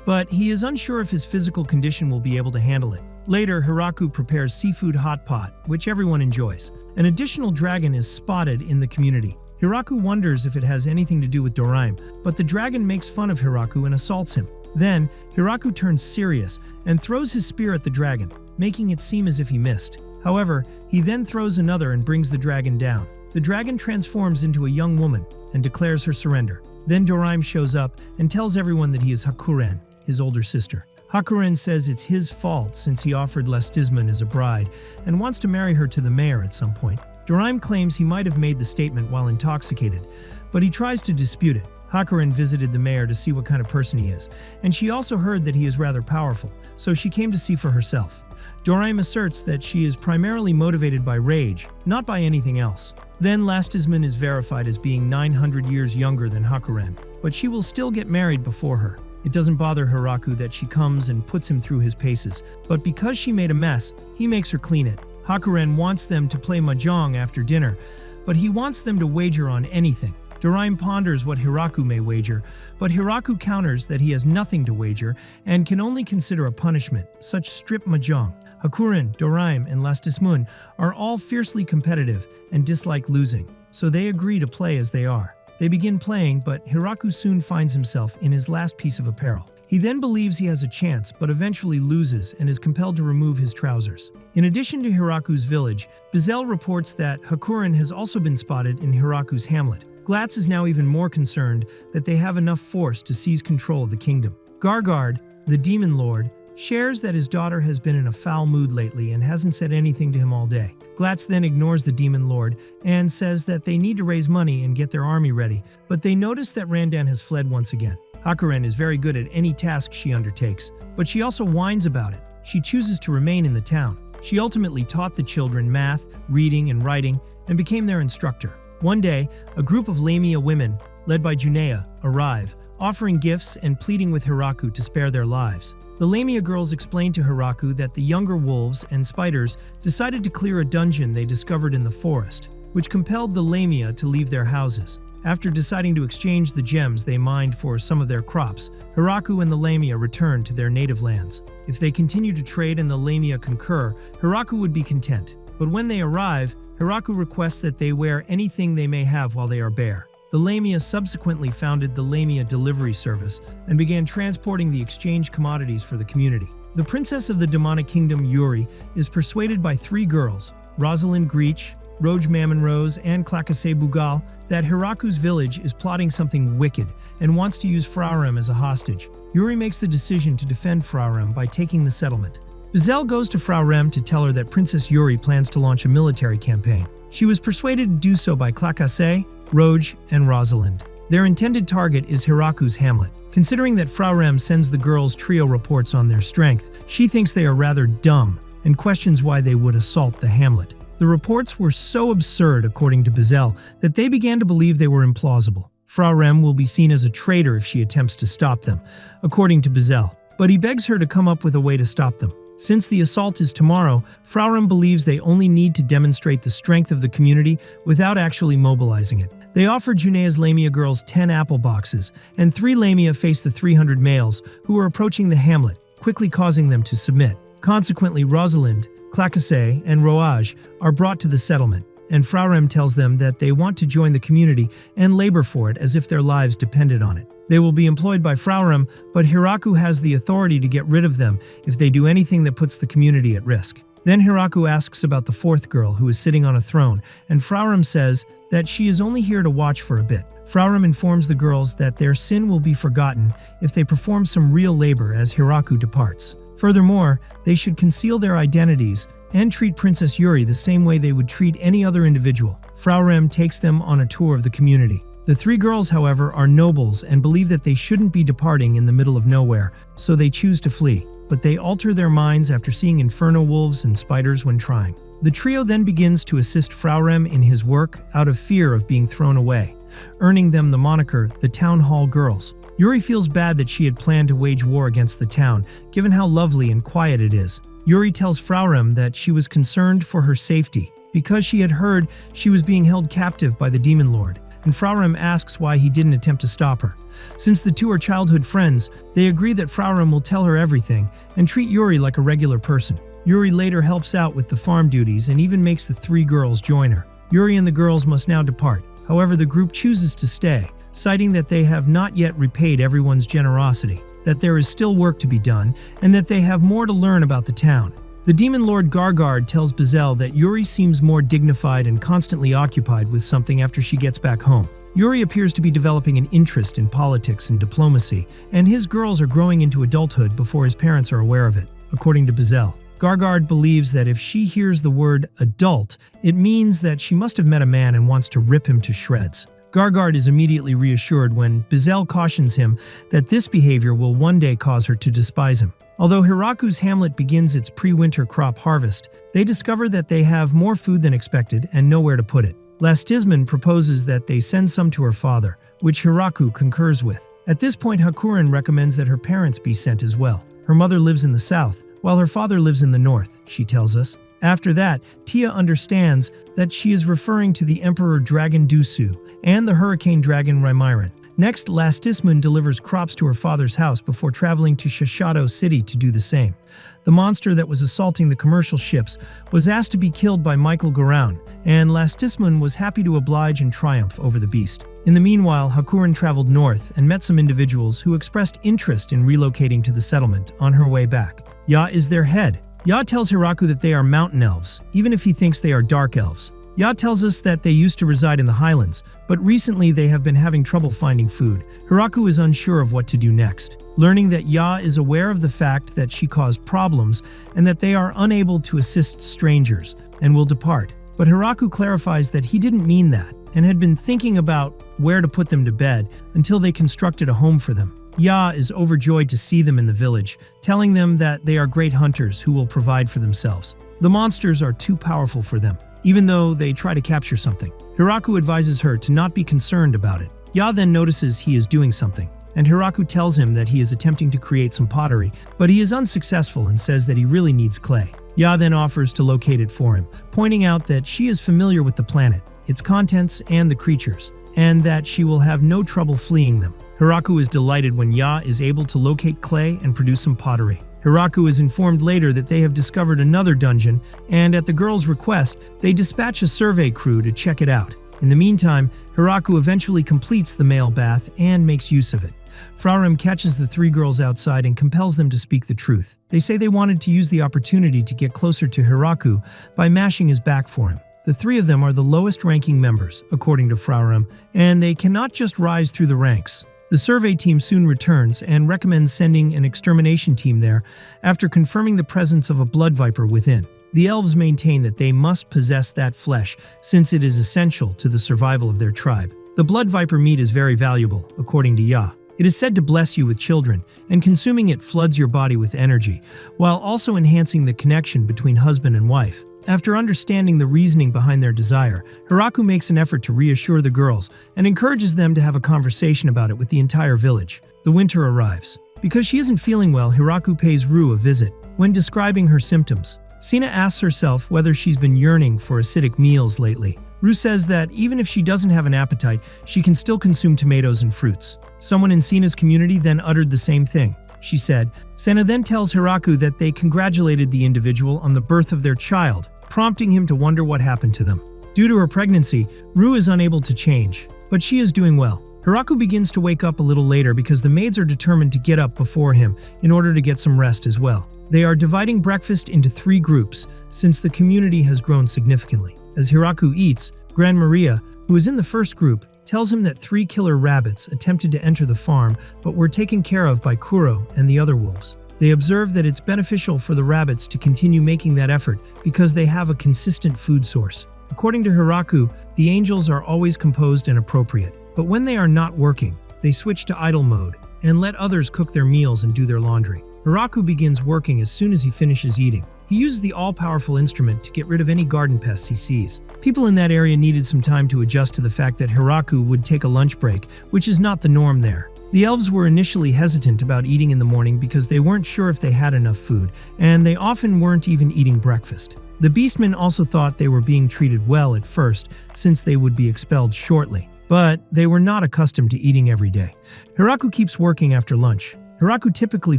but he is unsure if his physical condition will be able to handle it. Later, Hiraku prepares seafood hot pot, which everyone enjoys. An additional dragon is spotted in the community. Hiraku wonders if it has anything to do with Doraime, but the dragon makes fun of Hiraku and assaults him. Then, Hiraku turns serious and throws his spear at the dragon, making it seem as if he missed. However, he then throws another and brings the dragon down. The dragon transforms into a young woman and declares her surrender. Then Doraime shows up and tells everyone that he is Hakuren, his older sister. Hakuren says it's his fault since he offered Lastismun as a bride and wants to marry her to the mayor at some point. Doraime claims he might have made the statement while intoxicated, but he tries to dispute it. Hakuren visited the mayor to see what kind of person he is, and she also heard that he is rather powerful, so she came to see for herself. Doraime asserts that she is primarily motivated by rage, not by anything else. Then Lastismun is verified as being 900 years younger than Hakuren, but she will still get married before her. It doesn't bother Hiraku that she comes and puts him through his paces, but because she made a mess, he makes her clean it. Hakuren wants them to play mahjong after dinner, but he wants them to wager on anything. Doraime ponders what Hiraku may wager, but Hiraku counters that he has nothing to wager and can only consider a punishment, such strip mahjong. Hakuren, Doraime, and Lastismun are all fiercely competitive and dislike losing, so they agree to play as they are. They begin playing, but Hiraku soon finds himself in his last piece of apparel. He then believes he has a chance, but eventually loses and is compelled to remove his trousers. In addition to Hiraku's village, Bizel reports that Hakuren has also been spotted in Hiraku's hamlet. Glatz is now even more concerned that they have enough force to seize control of the kingdom. Gargard, the demon lord, shares that his daughter has been in a foul mood lately and hasn't said anything to him all day. Glatz then ignores the demon lord and says that they need to raise money and get their army ready, but they notice that Randan has fled once again. Hakuren is very good at any task she undertakes, but she also whines about it. She chooses to remain in the town. She ultimately taught the children math, reading, and writing, and became their instructor. One day, a group of Lamia women, led by Junea, arrive, offering gifts and pleading with Hiraku to spare their lives. The Lamia girls explain to Hiraku that the younger wolves and spiders decided to clear a dungeon they discovered in the forest, which compelled the Lamia to leave their houses. After deciding to exchange the gems they mined for some of their crops, Hiraku and the Lamia return to their native lands. If they continue to trade and the Lamia concur, Hiraku would be content. But when they arrive, Hiraku requests that they wear anything they may have while they are bare. The Lamia subsequently founded the Lamia Delivery Service and began transporting the exchange commodities for the community. The princess of the demonic kingdom, Yuri, is persuaded by three girls, Rosalind Greach, Roj Mammon Rose, and Clacase Bugal, that Hiraku's village is plotting something wicked and wants to use Frarem as a hostage. Yuri makes the decision to defend Frarem by taking the settlement. Bizel goes to Frau Rem to tell her that Princess Yuri plans to launch a military campaign. She was persuaded to do so by Clacase, Roj, and Rosalind. Their intended target is Hiraku's hamlet. Considering that Frau Rem sends the girls trio reports on their strength, she thinks they are rather dumb and questions why they would assault the hamlet. The reports were so absurd, according to Bizel, that they began to believe they were implausible. Frau Rem will be seen as a traitor if she attempts to stop them, according to Bizel, but he begs her to come up with a way to stop them. Since the assault is tomorrow, Frau Rem believes they only need to demonstrate the strength of the community without actually mobilizing it. They offer Junea's Lamia girls 10 apple boxes, and 3 Lamia face the 300 males who are approaching the hamlet, quickly causing them to submit. Consequently, Rosalind, Clacasset and Roage are brought to the settlement, and Frau Rem tells them that they want to join the community and labor for it as if their lives depended on it. They will be employed by Frau Rem, but Hiraku has the authority to get rid of them if they do anything that puts the community at risk. Then Hiraku asks about the fourth girl who is sitting on a throne, and Frau Rem says that she is only here to watch for a bit. Frau Rem informs the girls that their sin will be forgotten if they perform some real labor as Hiraku departs. Furthermore, they should conceal their identities and treat Princess Yuri the same way they would treat any other individual. Frau Rem takes them on a tour of the community. The three girls, however, are nobles and believe that they shouldn't be departing in the middle of nowhere, so they choose to flee. But they alter their minds after seeing inferno wolves and spiders when trying. The trio then begins to assist Frau Rem in his work out of fear of being thrown away, earning them the moniker the Town Hall Girls. Yuri feels bad that she had planned to wage war against the town, given how lovely and quiet it is. Yuri tells Frau Rem that she was concerned for her safety because she had heard she was being held captive by the Demon Lord, and Frau Rem asks why he didn't attempt to stop her. Since the two are childhood friends, they agree that Frau Rem will tell her everything and treat Yuri like a regular person. Yuri later helps out with the farm duties and even makes the three girls join her. Yuri and the girls must now depart. However, the group chooses to stay, citing that they have not yet repaid everyone's generosity, that there is still work to be done, and that they have more to learn about the town. The Demon Lord Gargard tells Bezel that Yuri seems more dignified and constantly occupied with something after she gets back home. Yuri appears to be developing an interest in politics and diplomacy, and his girls are growing into adulthood before his parents are aware of it, according to Bezel. Gargard believes that if she hears the word adult, it means that she must have met a man and wants to rip him to shreds. Gargard is immediately reassured when Bezel cautions him that this behavior will one day cause her to despise him. Although Hiraku's hamlet begins its pre-winter crop harvest, they discover that they have more food than expected and nowhere to put it. Lastisman proposes that they send some to her father, which Hiraku concurs with. At this point, Hakurin recommends that her parents be sent as well. Her mother lives in the south, while her father lives in the north, she tells us. After that, Tia understands that she is referring to the Emperor Dragon Dusu and the Hurricane Dragon Raimiran. Next, Lastisman delivers crops to her father's house before traveling to Shishido City to do the same. The monster that was assaulting the commercial ships was asked to be killed by Michael Garoun, and Lastisman was happy to oblige and triumph over the beast. In the meanwhile, Hakurin traveled north and met some individuals who expressed interest in relocating to the settlement on her way back. Ya is their head. Ya tells Hiraku that they are mountain elves, even if he thinks they are dark elves. Ya tells us that they used to reside in the highlands, but recently they have been having trouble finding food. Hiraku is unsure of what to do next, learning that Ya is aware of the fact that she caused problems and that they are unable to assist strangers and will depart. But Hiraku clarifies that he didn't mean that and had been thinking about where to put them to bed until they constructed a home for them. Ya is overjoyed to see them in the village, telling them that they are great hunters who will provide for themselves. The monsters are too powerful for them, even though they try to capture something. Hiraku advises her to not be concerned about it. Ya then notices he is doing something, and Hiraku tells him that he is attempting to create some pottery, but he is unsuccessful and says that he really needs clay. Ya then offers to locate it for him, pointing out that she is familiar with the planet, its contents, and the creatures, and that she will have no trouble fleeing them. Hiraku is delighted when Ya is able to locate clay and produce some pottery. Hiraku is informed later that they have discovered another dungeon, and at the girls' request, they dispatch a survey crew to check it out. In the meantime, Hiraku eventually completes the male bath and makes use of it. Frau Rem catches the three girls outside and compels them to speak the truth. They say they wanted to use the opportunity to get closer to Hiraku by mashing his back for him. The three of them are the lowest-ranking members, according to Frau Rem, and they cannot just rise through the ranks. The survey team soon returns and recommends sending an extermination team there after confirming the presence of a blood viper within. The elves maintain that they must possess that flesh since it is essential to the survival of their tribe. The blood viper meat is very valuable, according to Ya. It is said to bless you with children, and consuming it floods your body with energy, while also enhancing the connection between husband and wife. After understanding the reasoning behind their desire, Hiraku makes an effort to reassure the girls and encourages them to have a conversation about it with the entire village. The winter arrives. Because she isn't feeling well, Hiraku pays Ru a visit. When describing her symptoms, Sina asks herself whether she's been yearning for acidic meals lately. Ru says that even if she doesn't have an appetite, she can still consume tomatoes and fruits. Someone in Sina's community then uttered the same thing. she said. Sena then tells Hiraku that they congratulated the individual on the birth of their child, prompting him to wonder what happened to them. Due to her pregnancy, Ru is unable to change, but she is doing well. Hiraku begins to wake up a little later because the maids are determined to get up before him in order to get some rest as well. They are dividing breakfast into 3 groups since the community has grown significantly. As Hiraku eats, Gran Maria, who is in the first group, tells him that 3 killer rabbits attempted to enter the farm but were taken care of by Kuro and the other wolves. They observe that it's beneficial for the rabbits to continue making that effort because they have a consistent food source. According to Hiraku, the angels are always composed and appropriate, but when they are not working, they switch to idle mode and let others cook their meals and do their laundry. Hiraku begins working as soon as he finishes eating. He uses the all-powerful instrument to get rid of any garden pests he sees. People in that area needed some time to adjust to the fact that Hiraku would take a lunch break, which is not the norm there. The elves were initially hesitant about eating in the morning because they weren't sure if they had enough food, and they often weren't even eating breakfast. The beastmen also thought they were being treated well at first, since they would be expelled shortly. But they were not accustomed to eating every day. Hiraku keeps working after lunch. Hiraku typically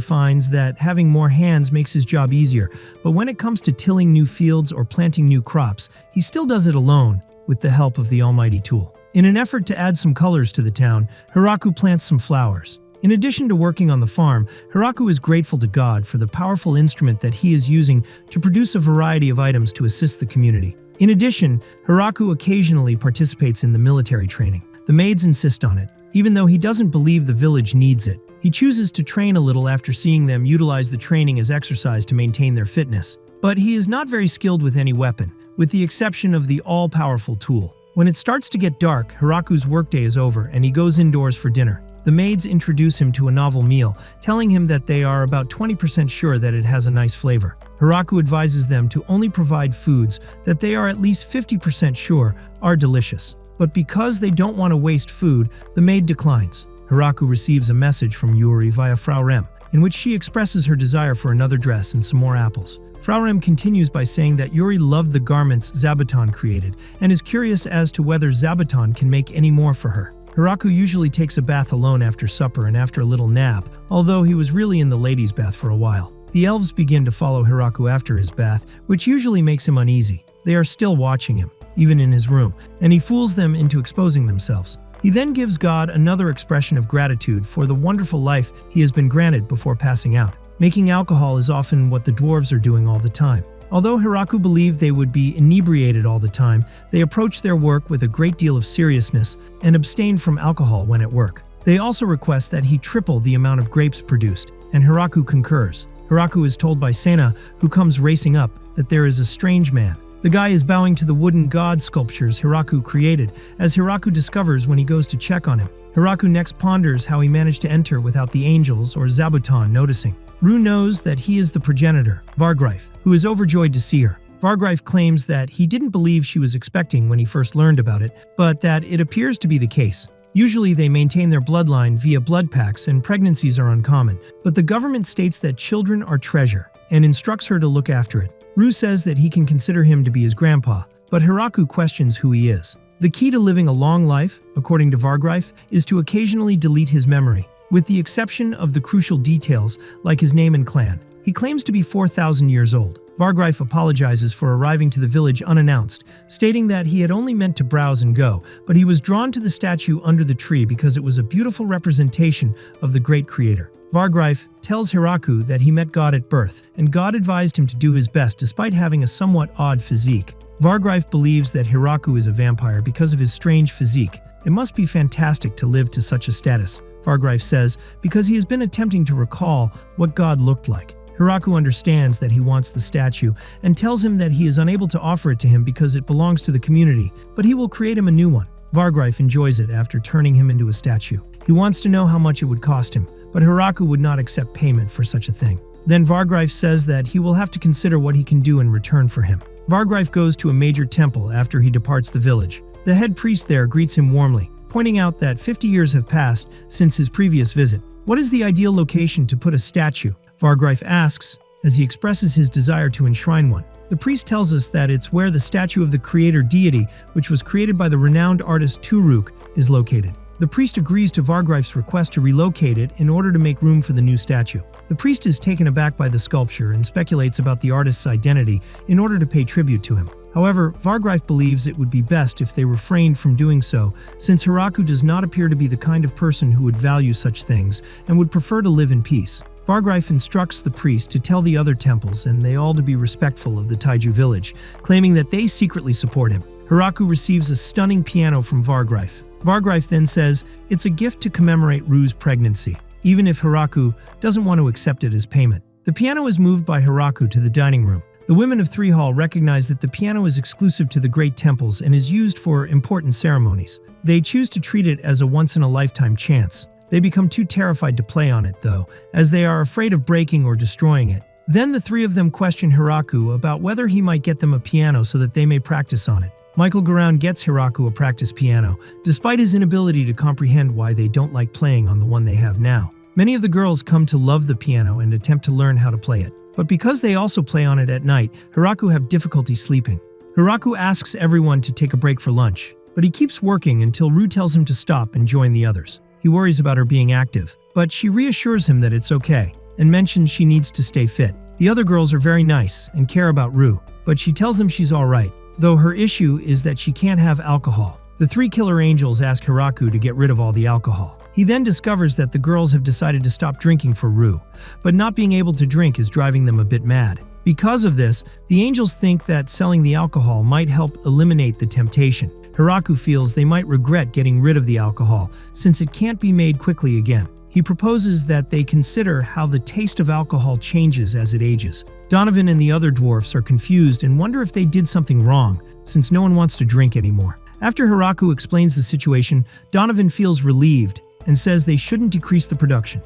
finds that having more hands makes his job easier, but when it comes to tilling new fields or planting new crops, he still does it alone with the help of the almighty tool. In an effort to add some colors to the town, Hiraku plants some flowers. In addition to working on the farm, Hiraku is grateful to God for the powerful instrument that he is using to produce a variety of items to assist the community. In addition, Hiraku occasionally participates in the military training. The maids insist on it, even though he doesn't believe the village needs it. He chooses to train a little after seeing them utilize the training as exercise to maintain their fitness. But he is not very skilled with any weapon, with the exception of the all-powerful tool. When it starts to get dark, Hiraku's workday is over and he goes indoors for dinner. The maids introduce him to a novel meal, telling him that they are about 20% sure that it has a nice flavor. Hiraku advises them to only provide foods that they are at least 50% sure are delicious. But because they don't want to waste food, the maid declines. Hiraku receives a message from Yuri via Frau Rem, in which she expresses her desire for another dress and some more apples. Frau Rem continues by saying that Yuri loved the garments Zabuton created and is curious as to whether Zabuton can make any more for her. Hiraku usually takes a bath alone after supper and after a little nap, although he was really in the ladies' bath for a while. The elves begin to follow Hiraku after his bath, which usually makes him uneasy. They are still watching him, even in his room, and he fools them into exposing themselves. He then gives God another expression of gratitude for the wonderful life he has been granted before passing out. Making alcohol is often what the dwarves are doing all the time. Although Hiraku believed they would be inebriated all the time, they approach their work with a great deal of seriousness and abstain from alcohol when at work. They also request that he triple the amount of grapes produced, and Hiraku concurs. Hiraku is told by Sena, who comes racing up, that there is a strange man. The guy is bowing to the wooden god sculptures Hiraku created, as Hiraku discovers when he goes to check on him. Hiraku next ponders how he managed to enter without the angels or Zabuton noticing. Ru knows that he is the progenitor, Vargreif, who is overjoyed to see her. Vargreif claims that he didn't believe she was expecting when he first learned about it, but that it appears to be the case. Usually they maintain their bloodline via blood packs and pregnancies are uncommon, but the government states that children are treasure and instructs her to look after it. Ru says that he can consider him to be his grandpa, but Hiraku questions who he is. The key to living a long life, according to Vargreif, is to occasionally delete his memory, with the exception of the crucial details like his name and clan. He claims to be 4,000 years old. Vargreif apologizes for arriving to the village unannounced, stating that he had only meant to browse and go, but he was drawn to the statue under the tree because it was a beautiful representation of the great creator. Vargreif tells Hiraku that he met God at birth, and God advised him to do his best despite having a somewhat odd physique. Vargreif believes that Hiraku is a vampire because of his strange physique. It must be fantastic to live to such a status, Vargreif says, because he has been attempting to recall what God looked like. Hiraku understands that he wants the statue and tells him that he is unable to offer it to him because it belongs to the community, but he will create him a new one. Vargreif enjoys it after turning him into a statue. He wants to know how much it would cost him, but Hiraku would not accept payment for such a thing. Then Vargreif says that he will have to consider what he can do in return for him. Vargreif goes to a major temple after he departs the village. The head priest there greets him warmly, pointing out that 50 years have passed since his previous visit. What is the ideal location to put a statue? Vargreif asks, as he expresses his desire to enshrine one. The priest tells us that it's where the statue of the creator deity, which was created by the renowned artist Turuk, is located. The The priest agrees to Vargreif's request to relocate it in order to make room for the new statue. The priest is taken aback by the sculpture and speculates about the artist's identity in order to pay tribute to him. However, Vargreif believes it would be best if they refrained from doing so, since Hiraku does not appear to be the kind of person who would value such things and would prefer to live in peace. Vargreif instructs the priest to tell the other temples and they all to be respectful of the Taiju village, claiming that they secretly support him. Hiraku receives a stunning piano from Vargreif. Vargreif then says it's a gift to commemorate Ru's pregnancy, even if Hiraku doesn't want to accept it as payment. The piano is moved by Hiraku to the dining room. The women of Three Hall recognize that the piano is exclusive to the great temples and is used for important ceremonies. They choose to treat it as a once-in-a-lifetime chance. They become too terrified to play on it, though, as they are afraid of breaking or destroying it. Then the three of them question Hiraku about whether he might get them a piano so that they may practice on it. Michael Garoun gets Hiraku a practice piano, despite his inability to comprehend why they don't like playing on the one they have now. Many of the girls come to love the piano and attempt to learn how to play it. But because they also play on it at night, Hiraku have difficulty sleeping. Hiraku asks everyone to take a break for lunch, but he keeps working until Ru tells him to stop and join the others. He worries about her being active, but she reassures him that it's okay, and mentions she needs to stay fit. The other girls are very nice and care about Ru, but she tells them she's alright, though her issue is that she can't have alcohol. The three killer angels ask Hiraku to get rid of all the alcohol. He then discovers that the girls have decided to stop drinking for Ru, but not being able to drink is driving them a bit mad. Because of this, the angels think that selling the alcohol might help eliminate the temptation. Hiraku feels they might regret getting rid of the alcohol, since it can't be made quickly again. He proposes that they consider how the taste of alcohol changes as it ages. Donovan and the other dwarfs are confused and wonder if they did something wrong, since no one wants to drink anymore. After Hiraku explains the situation, Donovan feels relieved and says they shouldn't decrease the production.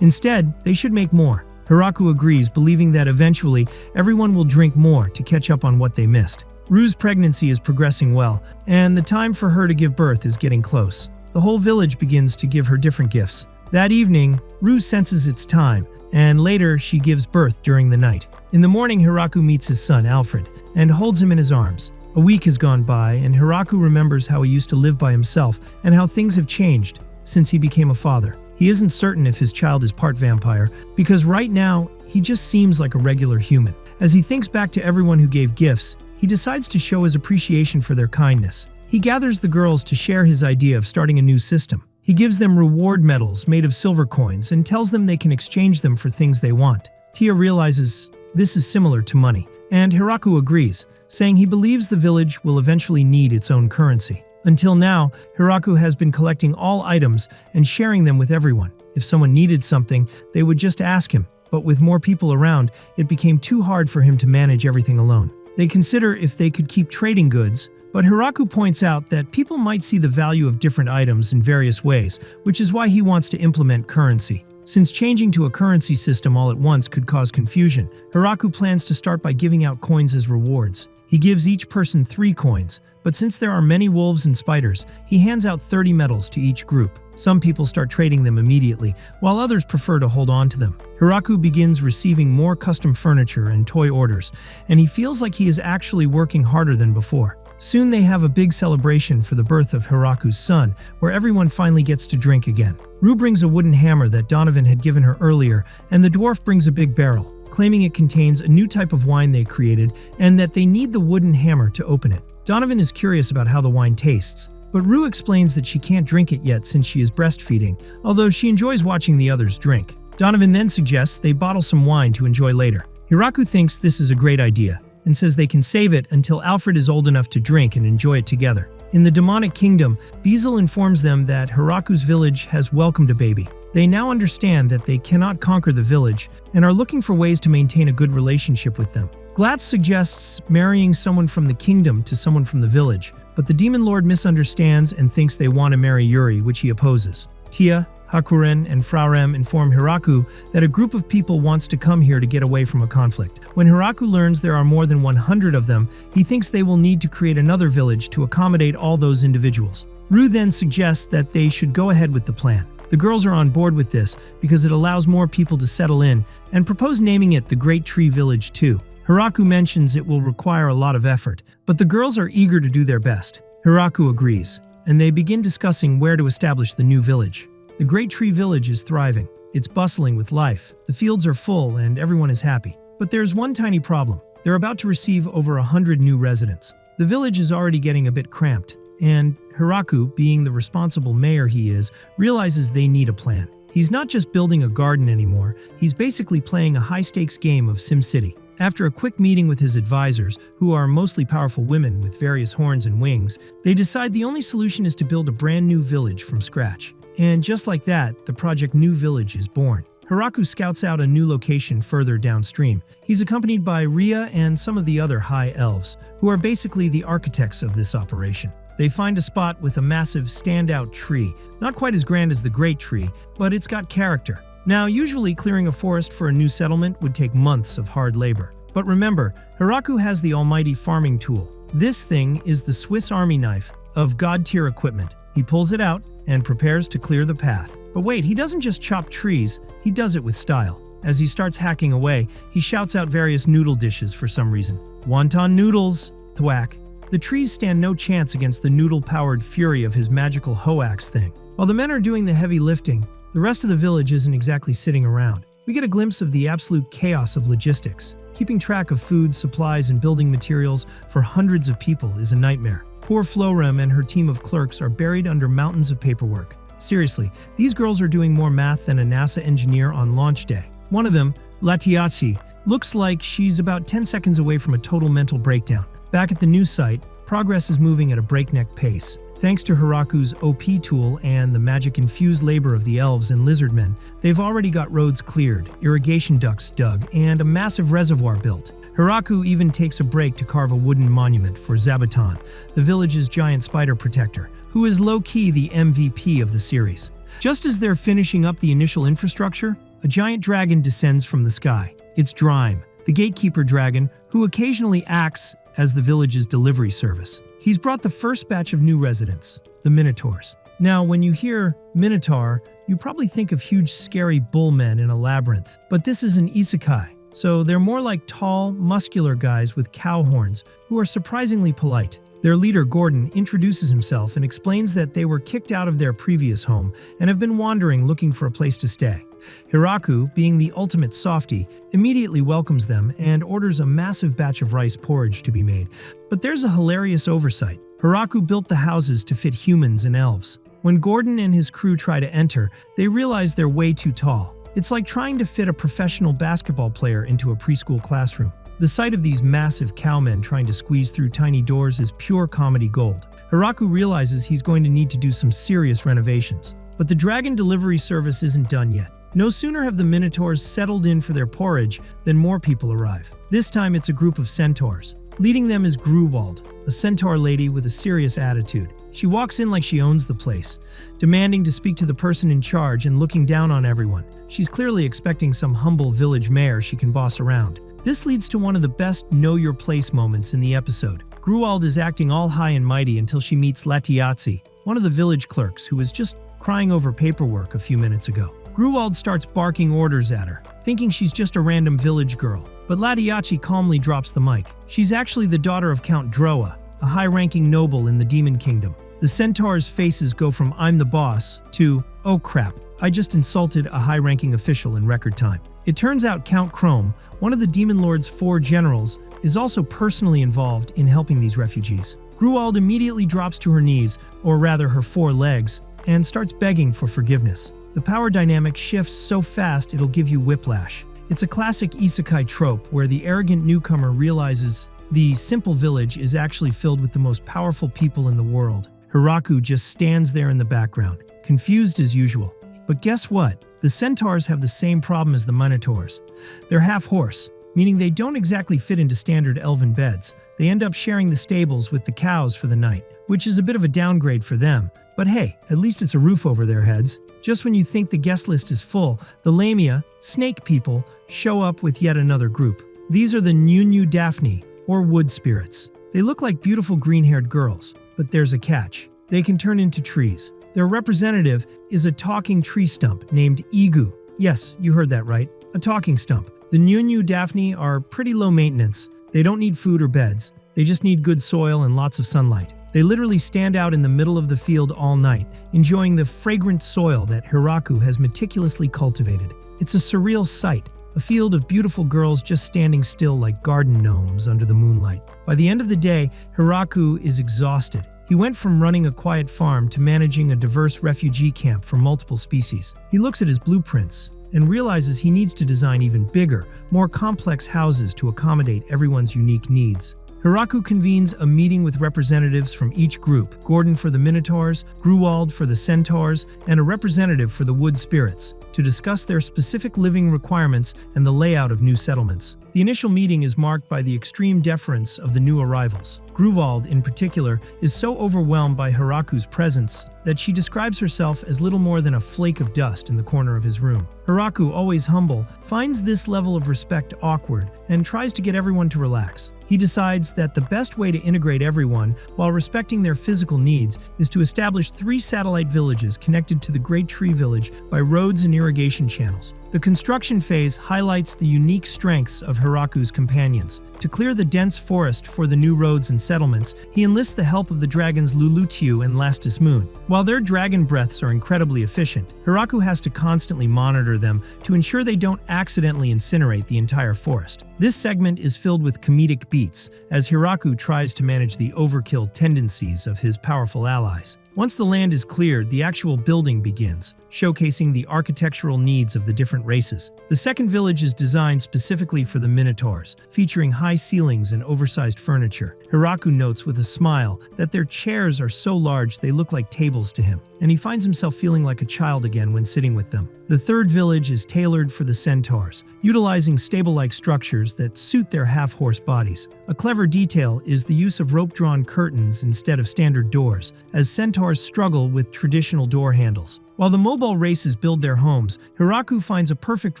Instead, they should make more. Hiraku agrees, believing that eventually everyone will drink more to catch up on what they missed. Ru's pregnancy is progressing well, and the time for her to give birth is getting close. The whole village begins to give her different gifts. That evening, Ru senses it's time, and later she gives birth during the night. In the morning, Hiraku meets his son, Alfred, and holds him in his arms. A week has gone by, and Hiraku remembers how he used to live by himself and how things have changed since he became a father. He isn't certain if his child is part vampire, because right now, he just seems like a regular human. As he thinks back to everyone who gave gifts, he decides to show his appreciation for their kindness. He gathers the girls to share his idea of starting a new system. He gives them reward medals made of silver coins and tells them they can exchange them for things they want. Tia realizes this is similar to money, and Hiraku agrees, saying he believes the village will eventually need its own currency. Until now, Hiraku has been collecting all items and sharing them with everyone. If someone needed something, they would just ask him, but with more people around, it became too hard for him to manage everything alone. They consider if they could keep trading goods, but Hiraku points out that people might see the value of different items in various ways, which is why he wants to implement currency. Since changing to a currency system all at once could cause confusion, Hiraku plans to start by giving out coins as rewards. He gives each person 3 coins, but since there are many wolves and spiders, he hands out 30 medals to each group. Some people start trading them immediately, while others prefer to hold on to them. Hiraku begins receiving more custom furniture and toy orders, and he feels like he is actually working harder than before. Soon they have a big celebration for the birth of Hiraku's son, where everyone finally gets to drink again. Ru brings a wooden hammer that Donovan had given her earlier, and the dwarf brings a big barrel, claiming it contains a new type of wine they created and that they need the wooden hammer to open it. Donovan is curious about how the wine tastes, but Ru explains that she can't drink it yet since she is breastfeeding, although she enjoys watching the others drink. Donovan then suggests they bottle some wine to enjoy later. Hiraku thinks this is a great idea, and says they can save it until Alfred is old enough to drink and enjoy it together. In the demonic kingdom, Bezel informs them that Hiraku's village has welcomed a baby. They now understand that they cannot conquer the village and are looking for ways to maintain a good relationship with them. Glatz suggests marrying someone from the kingdom to someone from the village, but the demon lord misunderstands and thinks they want to marry Yuri, which he opposes. Tia, Hakuren, and Frarem inform Hiraku that a group of people wants to come here to get away from a conflict. When Hiraku learns there are more than 100 of them, he thinks they will need to create another village to accommodate all those individuals. Ru then suggests that they should go ahead with the plan. The girls are on board with this because it allows more people to settle in and propose naming it the Great Tree Village too. Hiraku mentions it will require a lot of effort, but the girls are eager to do their best. Hiraku agrees. and they begin discussing where to establish the new village. The Great Tree Village is thriving. It's bustling with life. The fields are full and everyone is happy. But there's one tiny problem. They're about to receive over 100 new residents. The village is already getting a bit cramped, and Hiraku, being the responsible mayor he is, realizes they need a plan. He's not just building a garden anymore, he's basically playing a high-stakes game of SimCity. After a quick meeting with his advisors, who are mostly powerful women with various horns and wings, they decide the only solution is to build a brand new village from scratch. And just like that, the project New Village is born. Hiraku scouts out a new location further downstream. He's accompanied by Ria and some of the other high elves, who are basically the architects of this operation. They find a spot with a massive standout tree, not quite as grand as the Great Tree, but it's got character. Now, usually clearing a forest for a new settlement would take months of hard labor. But remember, Hiraku has the almighty farming tool. This thing is the Swiss Army knife of god-tier equipment. He pulls it out and prepares to clear the path. But wait, he doesn't just chop trees, he does it with style. As he starts hacking away, he shouts out various noodle dishes for some reason. Wonton noodles, thwack. The trees stand no chance against the noodle-powered fury of his magical hoax thing. While the men are doing the heavy lifting, the rest of the village isn't exactly sitting around. We get a glimpse of the absolute chaos of logistics. Keeping track of food, supplies, and building materials for hundreds of people is a nightmare. Poor Florem and her team of clerks are buried under mountains of paperwork. Seriously, these girls are doing more math than a NASA engineer on launch day. One of them, Latiazzi, looks like she's about 10 seconds away from a total mental breakdown. Back at the new site, progress is moving at a breakneck pace. Thanks to Hiraku's OP tool and the magic-infused labor of the elves and lizardmen, they've already got roads cleared, irrigation ducts dug, and a massive reservoir built. Hiraku even takes a break to carve a wooden monument for Zabuton, the village's giant spider protector, who is low-key the MVP of the series. Just as they're finishing up the initial infrastructure, a giant dragon descends from the sky. It's Drime, the gatekeeper dragon, who occasionally acts as the village's delivery service. He's brought the first batch of new residents, the Minotaurs. Now, when you hear Minotaur, you probably think of huge, scary bullmen in a labyrinth. But this is an isekai, so they're more like tall, muscular guys with cow horns who are surprisingly polite. Their leader, Gordon, introduces himself and explains that they were kicked out of their previous home and have been wandering looking for a place to stay. Hiraku, being the ultimate softie, immediately welcomes them and orders a massive batch of rice porridge to be made. But there's a hilarious oversight. Hiraku built the houses to fit humans and elves. When Gordon and his crew try to enter, they realize they're way too tall. It's like trying to fit a professional basketball player into a preschool classroom. The sight of these massive cowmen trying to squeeze through tiny doors is pure comedy gold. Hiraku realizes he's going to need to do some serious renovations. But the dragon delivery service isn't done yet. No sooner have the Minotaurs settled in for their porridge than more people arrive. This time it's a group of centaurs. Leading them is Gruwald, a centaur lady with a serious attitude. She walks in like she owns the place, demanding to speak to the person in charge and looking down on everyone. She's clearly expecting some humble village mayor she can boss around. This leads to one of the best know-your-place moments in the episode. Gruwald is acting all high and mighty until she meets Latiazzi, one of the village clerks who was just crying over paperwork a few minutes ago. Gruwald starts barking orders at her, thinking she's just a random village girl. But Latiazzi calmly drops the mic. She's actually the daughter of Count Droa, a high-ranking noble in the Demon Kingdom. The centaurs' faces go from "I'm the boss" to "oh crap, I just insulted a high-ranking official in record time." It turns out Count Chrome, one of the Demon Lord's 4 generals, is also personally involved in helping these refugees. Gruwald immediately drops to her knees, or rather her 4 legs, and starts begging for forgiveness. The power dynamic shifts so fast it'll give you whiplash. It's a classic isekai trope where the arrogant newcomer realizes the simple village is actually filled with the most powerful people in the world. Hiraku just stands there in the background, confused as usual. But guess what? The centaurs have the same problem as the Minotaurs. They're half horse, meaning they don't exactly fit into standard elven beds. They end up sharing the stables with the cows for the night, which is a bit of a downgrade for them. But hey, at least it's a roof over their heads. Just when you think the guest list is full, the Lamia, snake people, show up with yet another group. These are the Nunu Daphne, or wood spirits. They look like beautiful green-haired girls, but there's a catch. They can turn into trees. Their representative is a talking tree stump named Igu. Yes, you heard that right, a talking stump. The Nunu Daphne are pretty low maintenance. They don't need food or beds. They just need good soil and lots of sunlight. They literally stand out in the middle of the field all night, enjoying the fragrant soil that Hiraku has meticulously cultivated. It's a surreal sight, a field of beautiful girls just standing still like garden gnomes under the moonlight. By the end of the day, Hiraku is exhausted. He went from running a quiet farm to managing a diverse refugee camp for multiple species. He looks at his blueprints and realizes he needs to design even bigger, more complex houses to accommodate everyone's unique needs. Hiraku convenes a meeting with representatives from each group: Gordon for the Minotaurs, Gruwald for the Centaurs, and a representative for the Wood Spirits, to discuss their specific living requirements and the layout of new settlements. The initial meeting is marked by the extreme deference of the new arrivals. Gruwald, in particular, is so overwhelmed by Hiraku's presence that she describes herself as little more than a flake of dust in the corner of his room. Hiraku, always humble, finds this level of respect awkward and tries to get everyone to relax. He decides that the best way to integrate everyone while respecting their physical needs is to establish 3 satellite villages connected to the Great Tree Village by roads and irrigation channels. The construction phase highlights the unique strengths of Hiraku's companions. To clear the dense forest for the new roads and settlements, he enlists the help of the dragons Lulutiu and Lastus Moon. While their dragon breaths are incredibly efficient, Hiraku has to constantly monitor them to ensure they don't accidentally incinerate the entire forest. This segment is filled with comedic beats, as Hiraku tries to manage the overkill tendencies of his powerful allies. Once the land is cleared, the actual building begins, showcasing the architectural needs of the different races. The second village is designed specifically for the Minotaurs, featuring high ceilings and oversized furniture. Hiraku notes with a smile that their chairs are so large they look like tables to him, and he finds himself feeling like a child again when sitting with them. The third village is tailored for the Centaurs, utilizing stable-like structures that suit their half-horse bodies. A clever detail is the use of rope-drawn curtains instead of standard doors, as Centaurs struggle with traditional door handles. While the mobile races build their homes, Hiraku finds a perfect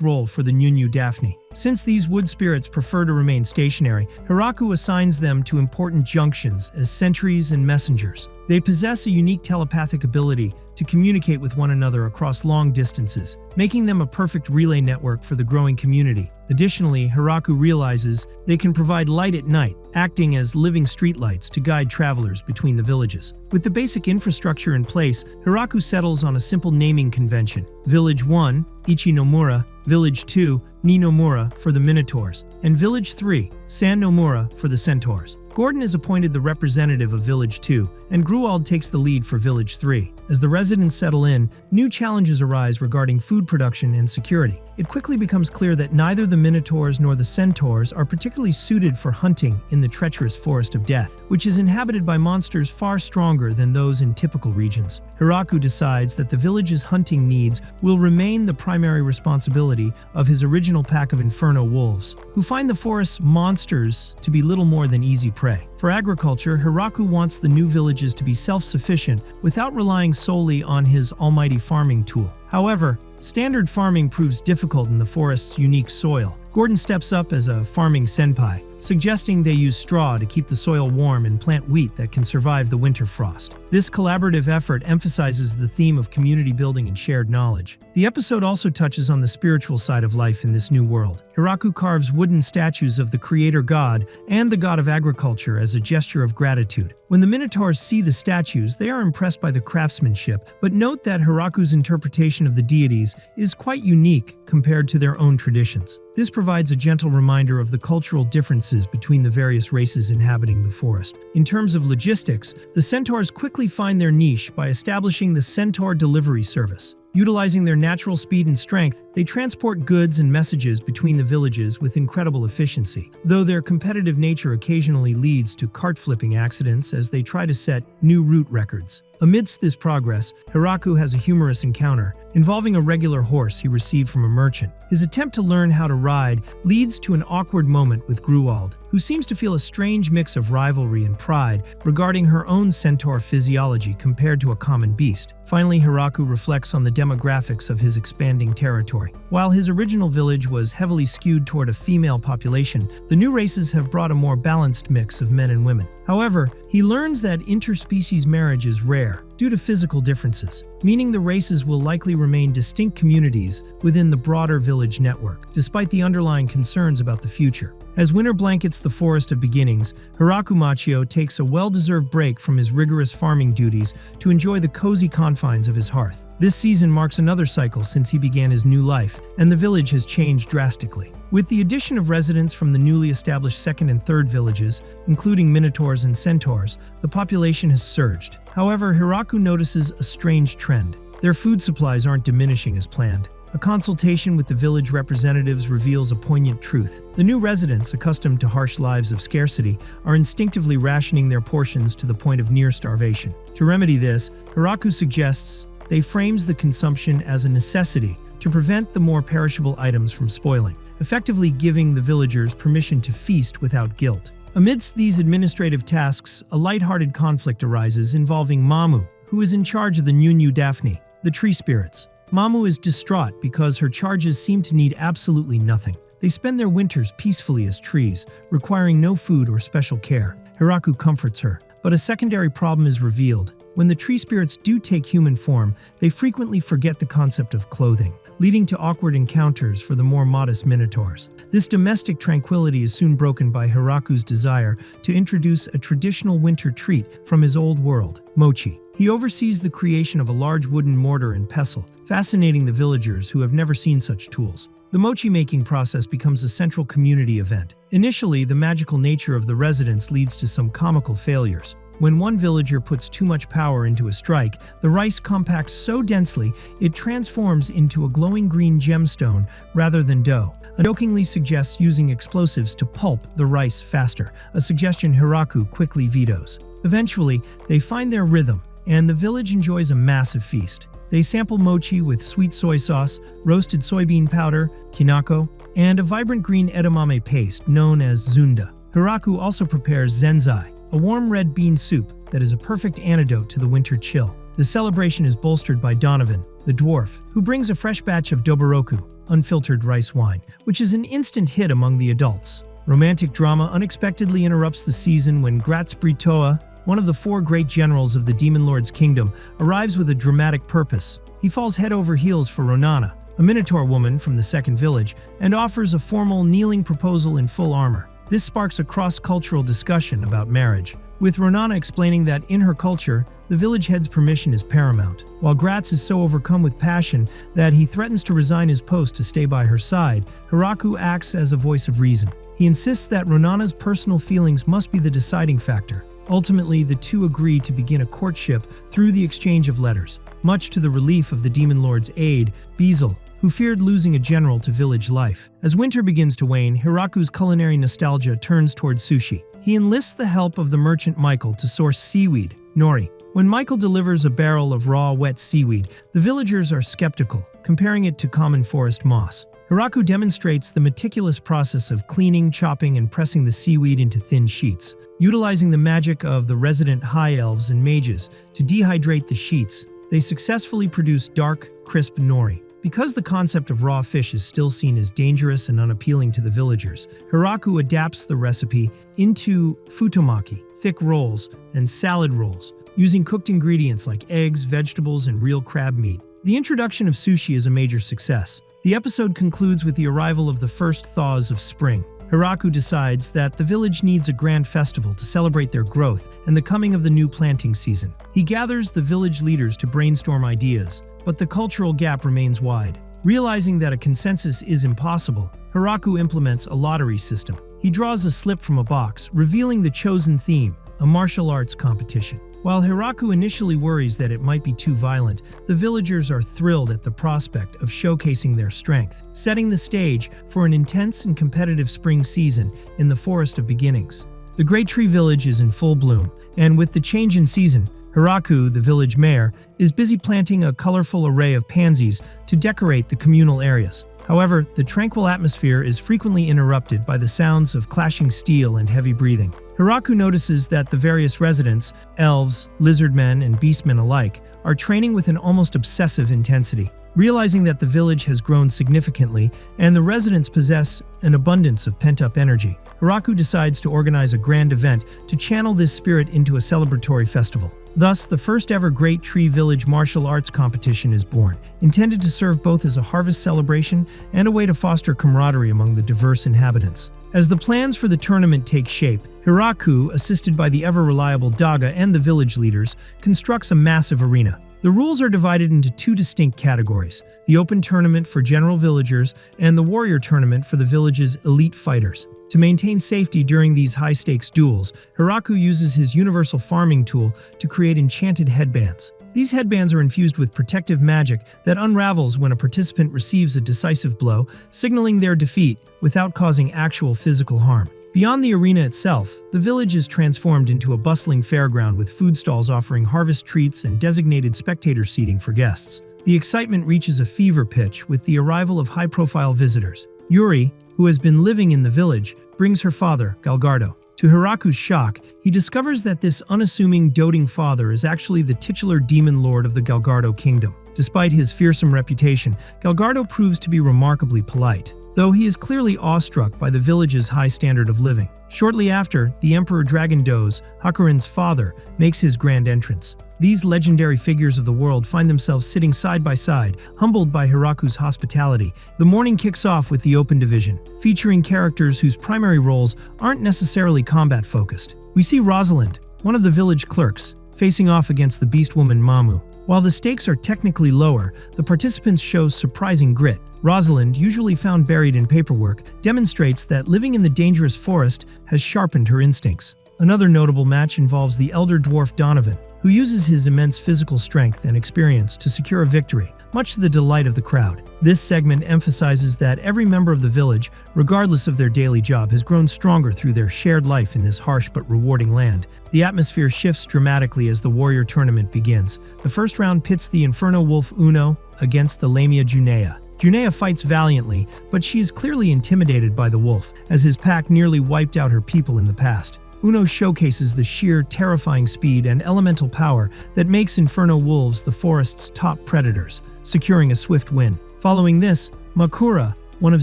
role for the Nunu Daphne. Since these wood spirits prefer to remain stationary, Hiraku assigns them to important junctions as sentries and messengers. They possess a unique telepathic ability to communicate with one another across long distances, making them a perfect relay network for the growing community. Additionally, Hiraku realizes they can provide light at night, acting as living streetlights to guide travelers between the villages. With the basic infrastructure in place, Hiraku settles on a simple naming convention: Village 1, Ichinomura; Village 2, Ninomura for the Minotaurs; and Village 3, San Nomura for the Centaurs. Gordon is appointed the representative of Village 2, and Gruwald takes the lead for Village 3. As the residents settle in, new challenges arise regarding food production and security. It quickly becomes clear that neither the Minotaurs nor the Centaurs are particularly suited for hunting in the treacherous Forest of Death, which is inhabited by monsters far stronger than those in typical regions. Hiraku decides that the village's hunting needs will remain the primary responsibility of his original pack of Inferno wolves, who find the forest's monsters to be little more than easy prey. For agriculture, Hiraku wants the new villages to be self-sufficient without relying solely on his almighty farming tool. However, standard farming proves difficult in the forest's unique soil. Gordon steps up as a farming senpai, suggesting they use straw to keep the soil warm and plant wheat that can survive the winter frost. This collaborative effort emphasizes the theme of community building and shared knowledge. The episode also touches on the spiritual side of life in this new world. Hiraku carves wooden statues of the creator god and the god of agriculture as a gesture of gratitude. When the Minotaurs see the statues, they are impressed by the craftsmanship, but note that Hiraku's interpretation of the deities is quite unique compared to their own traditions. This provides a gentle reminder of the cultural differences between the various races inhabiting the forest. In terms of logistics, the Centaurs quickly find their niche by establishing the Centaur Delivery Service. Utilizing their natural speed and strength, they transport goods and messages between the villages with incredible efficiency, though their competitive nature occasionally leads to cart-flipping accidents as they try to set new route records. Amidst this progress, Hiraku has a humorous encounter involving a regular horse he received from a merchant. His attempt to learn how to ride leads to an awkward moment with Gruwald, who seems to feel a strange mix of rivalry and pride regarding her own centaur physiology compared to a common beast. Finally, Hiraku reflects on the demographics of his expanding territory. While his original village was heavily skewed toward a female population, the new races have brought a more balanced mix of men and women. However, he learns that interspecies marriage is rare due to physical differences, meaning the races will likely remain distinct communities within the broader village network, despite the underlying concerns about the future. As winter blankets the forest of beginnings, Hiraku Machio takes a well-deserved break from his rigorous farming duties to enjoy the cozy confines of his hearth. This season marks another cycle since he began his new life, and the village has changed drastically. With the addition of residents from the newly established second and third villages, including minotaurs and centaurs, the population has surged. However, Hiraku notices a strange trend. Their food supplies aren't diminishing as planned. A consultation with the village representatives reveals a poignant truth. The new residents, accustomed to harsh lives of scarcity, are instinctively rationing their portions to the point of near starvation. To remedy this, Hiraku suggests they frames the consumption as a necessity to prevent the more perishable items from spoiling, effectively giving the villagers permission to feast without guilt. Amidst these administrative tasks, a light-hearted conflict arises involving Mamu, who is in charge of the Nyunyu Daphne, the tree spirits. Mamu is distraught because her charges seem to need absolutely nothing. They spend their winters peacefully as trees, requiring no food or special care. Hiraku comforts her, but a secondary problem is revealed. When the tree spirits do take human form, they frequently forget the concept of clothing, leading to awkward encounters for the more modest minotaurs. This domestic tranquility is soon broken by Hiraku's desire to introduce a traditional winter treat from his old world, mochi. He oversees the creation of a large wooden mortar and pestle, fascinating the villagers who have never seen such tools. The mochi-making process becomes a central community event. Initially, the magical nature of the residents leads to some comical failures. When one villager puts too much power into a strike, the rice compacts so densely it transforms into a glowing green gemstone rather than dough. Jokingly suggests using explosives to pulp the rice faster, a suggestion Hiraku quickly vetoes. Eventually, they find their rhythm, and the village enjoys a massive feast. They sample mochi with sweet soy sauce, roasted soybean powder, kinako, and a vibrant green edamame paste known as zunda. Hiraku also prepares zenzai, a warm red bean soup that is a perfect antidote to the winter chill. The celebration is bolstered by Donovan, the dwarf, who brings a fresh batch of doboroku, unfiltered rice wine, which is an instant hit among the adults. Romantic drama unexpectedly interrupts the season when Gratz Britoa, one of the four great generals of the Demon Lord's kingdom, arrives with a dramatic purpose. He falls head over heels for Ronana, a Minotaur woman from the second village, and offers a formal kneeling proposal in full armor. This sparks a cross-cultural discussion about marriage, with Ronana explaining that in her culture, the village head's permission is paramount. While Gratz is so overcome with passion that he threatens to resign his post to stay by her side, Hiraku acts as a voice of reason. He insists that Ronana's personal feelings must be the deciding factor. Ultimately, the two agree to begin a courtship through the exchange of letters, much to the relief of the Demon Lord's aide, Bezel, who feared losing a general to village life. As winter begins to wane, Hiraku's culinary nostalgia turns towards sushi. He enlists the help of the merchant Michael to source seaweed, nori. When Michael delivers a barrel of raw, wet seaweed, the villagers are skeptical, comparing it to common forest moss. Hiraku demonstrates the meticulous process of cleaning, chopping, and pressing the seaweed into thin sheets. Utilizing the magic of the resident high elves and mages to dehydrate the sheets, they successfully produce dark, crisp nori. Because the concept of raw fish is still seen as dangerous and unappealing to the villagers, Hiraku adapts the recipe into futomaki, thick rolls, and salad rolls, using cooked ingredients like eggs, vegetables, and real crab meat. The introduction of sushi is a major success. The episode concludes with the arrival of the first thaws of spring. Hiraku decides that the village needs a grand festival to celebrate their growth and the coming of the new planting season. He gathers the village leaders to brainstorm ideas, but the cultural gap remains wide. Realizing that a consensus is impossible, Hiraku implements a lottery system. He draws a slip from a box, revealing the chosen theme, a martial arts competition. While Hiraku initially worries that it might be too violent, the villagers are thrilled at the prospect of showcasing their strength, setting the stage for an intense and competitive spring season in the Forest of Beginnings. The Great Tree Village is in full bloom, and with the change in season, Hiraku, the village mayor, is busy planting a colorful array of pansies to decorate the communal areas. However, the tranquil atmosphere is frequently interrupted by the sounds of clashing steel and heavy breathing. Hiraku notices that the various residents, elves, lizardmen, and beastmen alike, are training with an almost obsessive intensity. Realizing that the village has grown significantly and the residents possess an abundance of pent-up energy, Hiraku decides to organize a grand event to channel this spirit into a celebratory festival. Thus, the first ever Great Tree Village martial arts competition is born, intended to serve both as a harvest celebration and a way to foster camaraderie among the diverse inhabitants. As the plans for the tournament take shape, Hiraku, assisted by the ever-reliable Daga and the village leaders, constructs a massive arena. The rules are divided into two distinct categories: the open tournament for general villagers and the warrior tournament for the village's elite fighters. To maintain safety during these high-stakes duels, Hiraku uses his universal farming tool to create enchanted headbands. These headbands are infused with protective magic that unravels when a participant receives a decisive blow, signaling their defeat without causing actual physical harm. Beyond the arena itself, the village is transformed into a bustling fairground with food stalls offering harvest treats and designated spectator seating for guests. The excitement reaches a fever pitch with the arrival of high-profile visitors. Yuri, who has been living in the village, brings her father, Galgardo. To Hiraku's shock, he discovers that this unassuming, doting father is actually the titular demon lord of the Galgardo kingdom. Despite his fearsome reputation, Galgardo proves to be remarkably polite, though he is clearly awestruck by the village's high standard of living. Shortly after, the Emperor Dragon Doze, Hakuren's father, makes his grand entrance. These legendary figures of the world find themselves sitting side by side, humbled by Hiraku's hospitality. The morning kicks off with the Open Division, featuring characters whose primary roles aren't necessarily combat-focused. We see Rosalind, one of the village clerks, facing off against the beast woman Mamu. While the stakes are technically lower, the participants show surprising grit. Rosalind, usually found buried in paperwork, demonstrates that living in the dangerous forest has sharpened her instincts. Another notable match involves the elder dwarf Donovan, who uses his immense physical strength and experience to secure a victory, much to the delight of the crowd. This segment emphasizes that every member of the village, regardless of their daily job, has grown stronger through their shared life in this harsh but rewarding land. The atmosphere shifts dramatically as the warrior tournament begins. The first round pits the Inferno Wolf Uno against the Lamia Junea. Junea fights valiantly, but she is clearly intimidated by the wolf, as his pack nearly wiped out her people in the past. Uno showcases the sheer, terrifying speed and elemental power that makes Inferno wolves the forest's top predators, securing a swift win. Following this, Makura, one of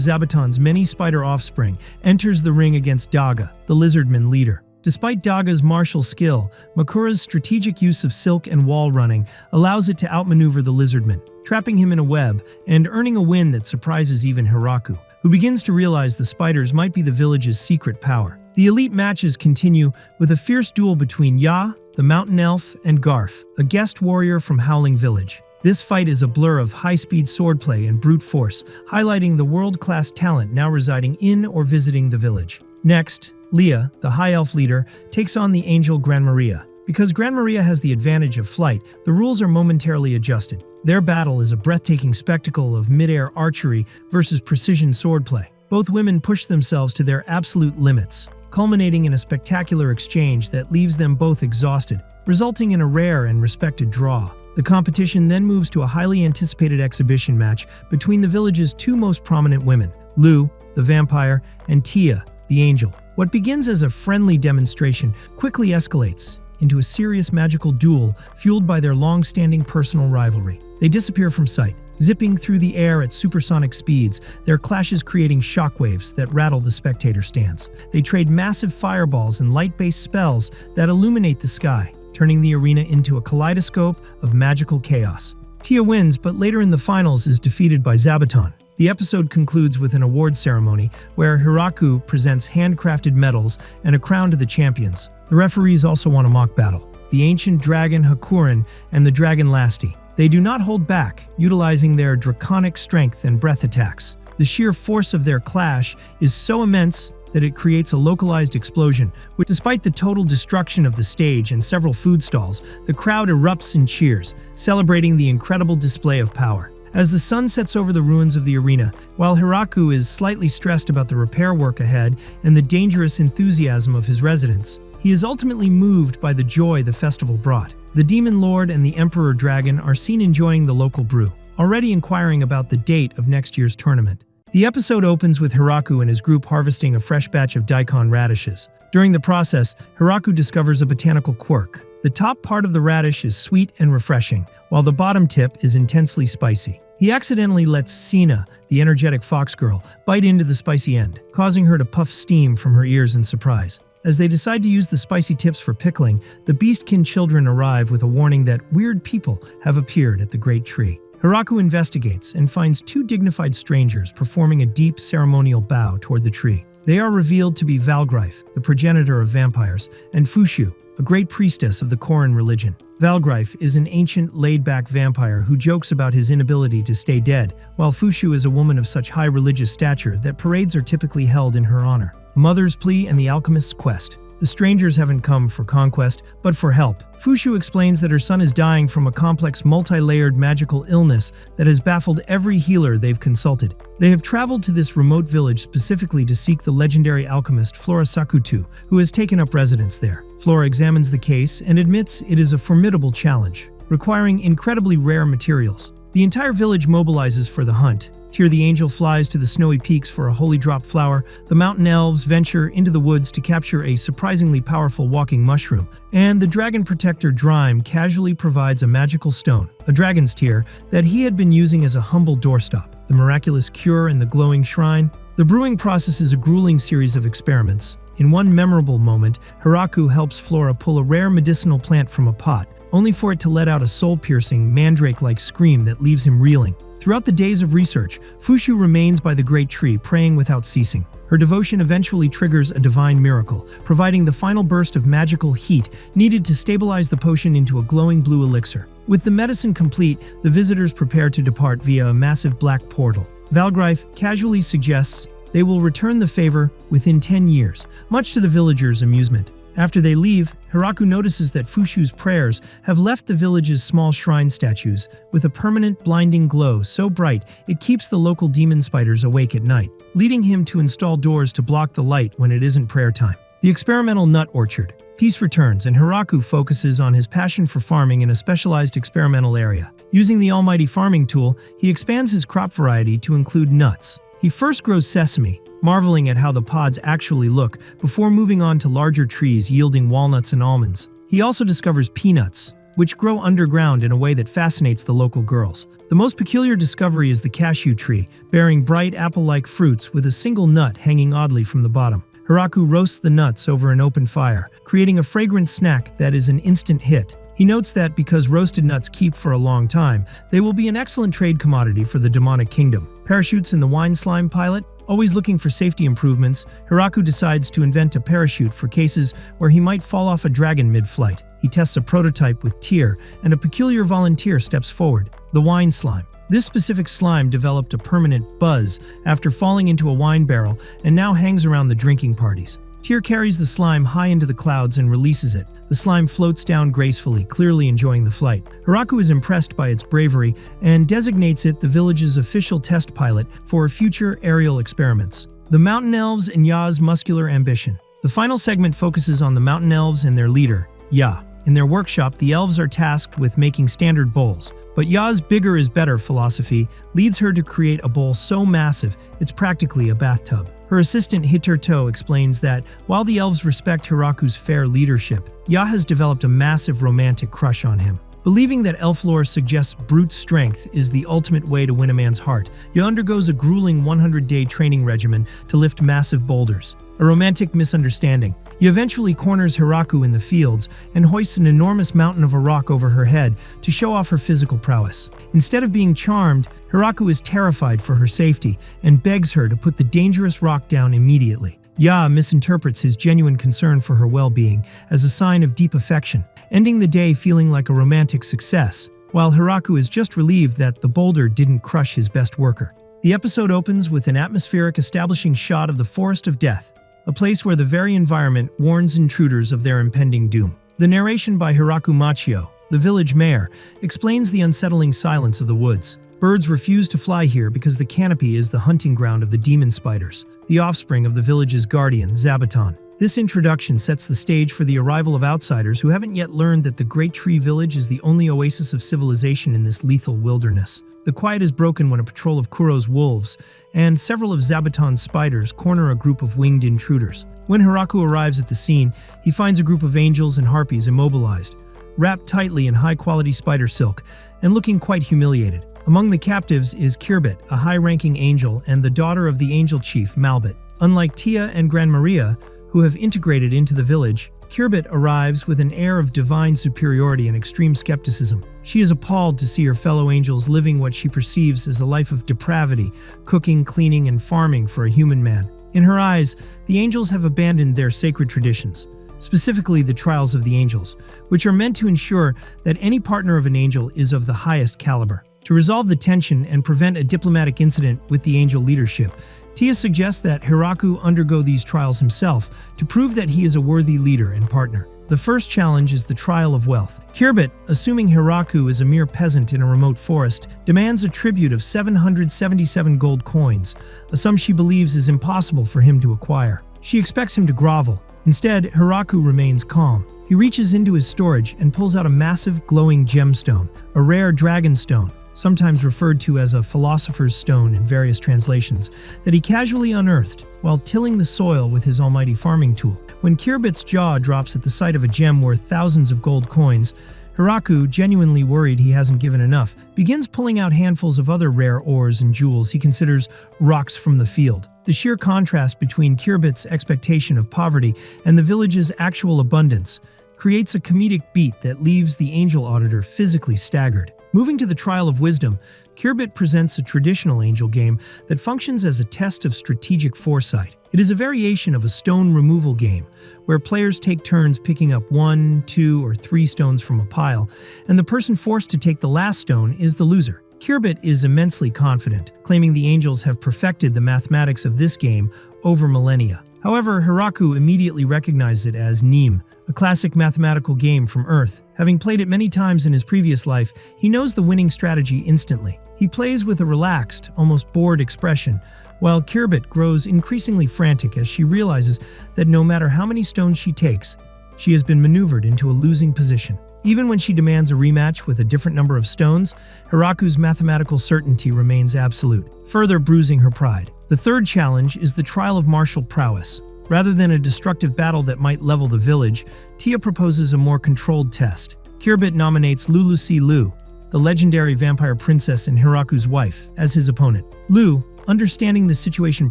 Zabuton's many spider offspring, enters the ring against Daga, the lizardman leader. Despite Daga's martial skill, Makura's strategic use of silk and wall running allows it to outmaneuver the lizardman, trapping him in a web and earning a win that surprises even Hiraku, who begins to realize the spiders might be the village's secret power. The elite matches continue with a fierce duel between Ya, the mountain elf, and Garf, a guest warrior from Howling Village. This fight is a blur of high-speed swordplay and brute force, highlighting the world-class talent now residing in or visiting the village. Next, Leah, the high elf leader, takes on the angel Gran Maria. Because Gran Maria has the advantage of flight, the rules are momentarily adjusted. Their battle is a breathtaking spectacle of mid-air archery versus precision swordplay. Both women push themselves to their absolute limits, culminating in a spectacular exchange that leaves them both exhausted, resulting in a rare and respected draw. The competition then moves to a highly anticipated exhibition match between the village's two most prominent women, Lu, the vampire, and Tia, the angel. What begins as a friendly demonstration quickly escalates into a serious magical duel fueled by their long-standing personal rivalry. They disappear from sight, zipping through the air at supersonic speeds, their clashes creating shockwaves that rattle the spectator stands. They trade massive fireballs and light-based spells that illuminate the sky, turning the arena into a kaleidoscope of magical chaos. Tia wins, but later in the finals is defeated by Zabuton. The episode concludes with an awards ceremony where Hiraku presents handcrafted medals and a crown to the champions. The referees also want a mock battle: the ancient dragon Hakuren and the dragon Lasti. They do not hold back, utilizing their draconic strength and breath attacks. The sheer force of their clash is so immense that it creates a localized explosion, which, despite the total destruction of the stage and several food stalls, the crowd erupts in cheers, celebrating the incredible display of power. As the sun sets over the ruins of the arena, while Hiraku is slightly stressed about the repair work ahead and the dangerous enthusiasm of his residents, he is ultimately moved by the joy the festival brought. The Demon Lord and the Emperor Dragon are seen enjoying the local brew, already inquiring about the date of next year's tournament. The episode opens with Hiraku and his group harvesting a fresh batch of daikon radishes. During the process, Hiraku discovers a botanical quirk. The top part of the radish is sweet and refreshing, while the bottom tip is intensely spicy. He accidentally lets Sina, the energetic fox girl, bite into the spicy end, causing her to puff steam from her ears in surprise. As they decide to use the spicy tips for pickling, the Beastkin children arrive with a warning that weird people have appeared at the great tree. Hiraku investigates and finds two dignified strangers performing a deep ceremonial bow toward the tree. They are revealed to be Valgrife, the progenitor of vampires, and Fushu, a great priestess of the Koran religion. Valgrife is an ancient, laid-back vampire who jokes about his inability to stay dead, while Fushu is a woman of such high religious stature that parades are typically held in her honor. A mother's plea and the alchemist's quest. The strangers haven't come for conquest, but for help. Fushu explains that her son is dying from a complex, multi-layered magical illness that has baffled every healer they've consulted. They have traveled to this remote village specifically to seek the legendary alchemist Flora Sakutu, who has taken up residence there. Flora examines the case and admits it is a formidable challenge, requiring incredibly rare materials. The entire village mobilizes for the hunt. Tyr the angel flies to the snowy peaks for a holy drop flower, the mountain elves venture into the woods to capture a surprisingly powerful walking mushroom, and the dragon protector Drime casually provides a magical stone, a dragon's tear, that he had been using as a humble doorstop. The miraculous cure and the glowing shrine. The brewing process is a grueling series of experiments. In one memorable moment, Hiraku helps Flora pull a rare medicinal plant from a pot, only for it to let out a soul-piercing, mandrake-like scream that leaves him reeling. Throughout the days of research, Fushu remains by the great tree, praying without ceasing. Her devotion eventually triggers a divine miracle, providing the final burst of magical heat needed to stabilize the potion into a glowing blue elixir. With the medicine complete, the visitors prepare to depart via a massive black portal. Valgrife casually suggests they will return the favor within 10 years, much to the villagers' amusement. After they leave, Hiraku notices that Fushu's prayers have left the village's small shrine statues with a permanent blinding glow so bright it keeps the local demon spiders awake at night, leading him to install doors to block the light when it isn't prayer time. The experimental nut orchard. Peace returns, and Hiraku focuses on his passion for farming in a specialized experimental area. Using the almighty farming tool, he expands his crop variety to include nuts. He first grows sesame, marveling at how the pods actually look, before moving on to larger trees yielding walnuts and almonds. He also discovers peanuts, which grow underground in a way that fascinates the local girls. The most peculiar discovery is the cashew tree, bearing bright apple-like fruits with a single nut hanging oddly from the bottom. Hiraku roasts the nuts over an open fire, creating a fragrant snack that is an instant hit. He notes that because roasted nuts keep for a long time, they will be an excellent trade commodity for the demonic kingdom. Parachutes in the wine slime pilot. Always looking for safety improvements, Hiraku decides to invent a parachute for cases where he might fall off a dragon mid-flight. He tests a prototype with Tyr, and a peculiar volunteer steps forward, the wine slime. This specific slime developed a permanent buzz after falling into a wine barrel and now hangs around the drinking parties. Tyr carries the slime high into the clouds and releases it. The slime floats down gracefully, clearly enjoying the flight. Hiraku is impressed by its bravery and designates it the village's official test pilot for future aerial experiments. The Mountain Elves and Ya's muscular ambition. The final segment focuses on the Mountain Elves and their leader, Ya. In their workshop, the elves are tasked with making standard bowls, but Ya's bigger is better philosophy leads her to create a bowl so massive it's practically a bathtub. Her assistant Hiturto explains that while the elves respect Hiraku's fair leadership, Ya has developed a massive romantic crush on him. Believing that elf lore suggests brute strength is the ultimate way to win a man's heart, Ya undergoes a grueling 100-day training regimen to lift massive boulders. A romantic misunderstanding. Ya eventually corners Hiraku in the fields and hoists an enormous mountain of a rock over her head to show off her physical prowess. Instead of being charmed, Hiraku is terrified for her safety and begs her to put the dangerous rock down immediately. Ya misinterprets his genuine concern for her well-being as a sign of deep affection, ending the day feeling like a romantic success, while Hiraku is just relieved that the boulder didn't crush his best worker. The episode opens with an atmospheric establishing shot of the Forest of Death, a place where the very environment warns intruders of their impending doom. The narration by Hiraku Machio, the village mayor, explains the unsettling silence of the woods. Birds refuse to fly here because the canopy is the hunting ground of the demon spiders, the offspring of the village's guardian, Zabaton. This introduction sets the stage for the arrival of outsiders who haven't yet learned that the Great Tree Village is the only oasis of civilization in this lethal wilderness. The quiet is broken when a patrol of Kuro's wolves and several of Zabaton's spiders corner a group of winged intruders. When Hiraku arrives at the scene, he finds a group of angels and harpies immobilized, wrapped tightly in high-quality spider silk, and looking quite humiliated. Among the captives is Kirbit, a high-ranking angel and the daughter of the angel chief, Malbit. Unlike Tia and Gran Maria, who have integrated into the village, Kirbit arrives with an air of divine superiority and extreme skepticism. She is appalled to see her fellow angels living what she perceives as a life of depravity, cooking, cleaning, and farming for a human man. In her eyes, the angels have abandoned their sacred traditions, specifically the trials of the angels, which are meant to ensure that any partner of an angel is of the highest caliber. To resolve the tension and prevent a diplomatic incident with the angel leadership, Tia suggests that Hiraku undergo these trials himself to prove that he is a worthy leader and partner. The first challenge is the trial of wealth. Kirbit, assuming Hiraku is a mere peasant in a remote forest, demands a tribute of 777 gold coins, a sum she believes is impossible for him to acquire. She expects him to grovel. Instead, Hiraku remains calm. He reaches into his storage and pulls out a massive glowing gemstone, a rare dragon stone, sometimes referred to as a philosopher's stone in various translations, that he casually unearthed while tilling the soil with his almighty farming tool. When Kirbit's jaw drops at the sight of a gem worth thousands of gold coins, Hiraku, genuinely worried he hasn't given enough, begins pulling out handfuls of other rare ores and jewels he considers rocks from the field. The sheer contrast between Kirbit's expectation of poverty and the village's actual abundance creates a comedic beat that leaves the angel auditor physically staggered. Moving to the Trial of Wisdom, Kirbit presents a traditional angel game that functions as a test of strategic foresight. It is a variation of a stone removal game, where players take turns picking up 1, 2, or 3 stones from a pile, and the person forced to take the last stone is the loser. Kirbit is immensely confident, claiming the angels have perfected the mathematics of this game over millennia. However, Hiraku immediately recognizes it as Neem, a classic mathematical game from Earth. Having played it many times in his previous life, he knows the winning strategy instantly. He plays with a relaxed, almost bored expression, while Kirbit grows increasingly frantic as she realizes that no matter how many stones she takes, she has been maneuvered into a losing position. Even when she demands a rematch with a different number of stones, Hiraku's mathematical certainty remains absolute, further bruising her pride. The third challenge is the trial of martial prowess. Rather than a destructive battle that might level the village, Tia proposes a more controlled test. Kirbit nominates Lulusi Lu, the legendary vampire princess and Hiraku's wife, as his opponent. Lu, understanding the situation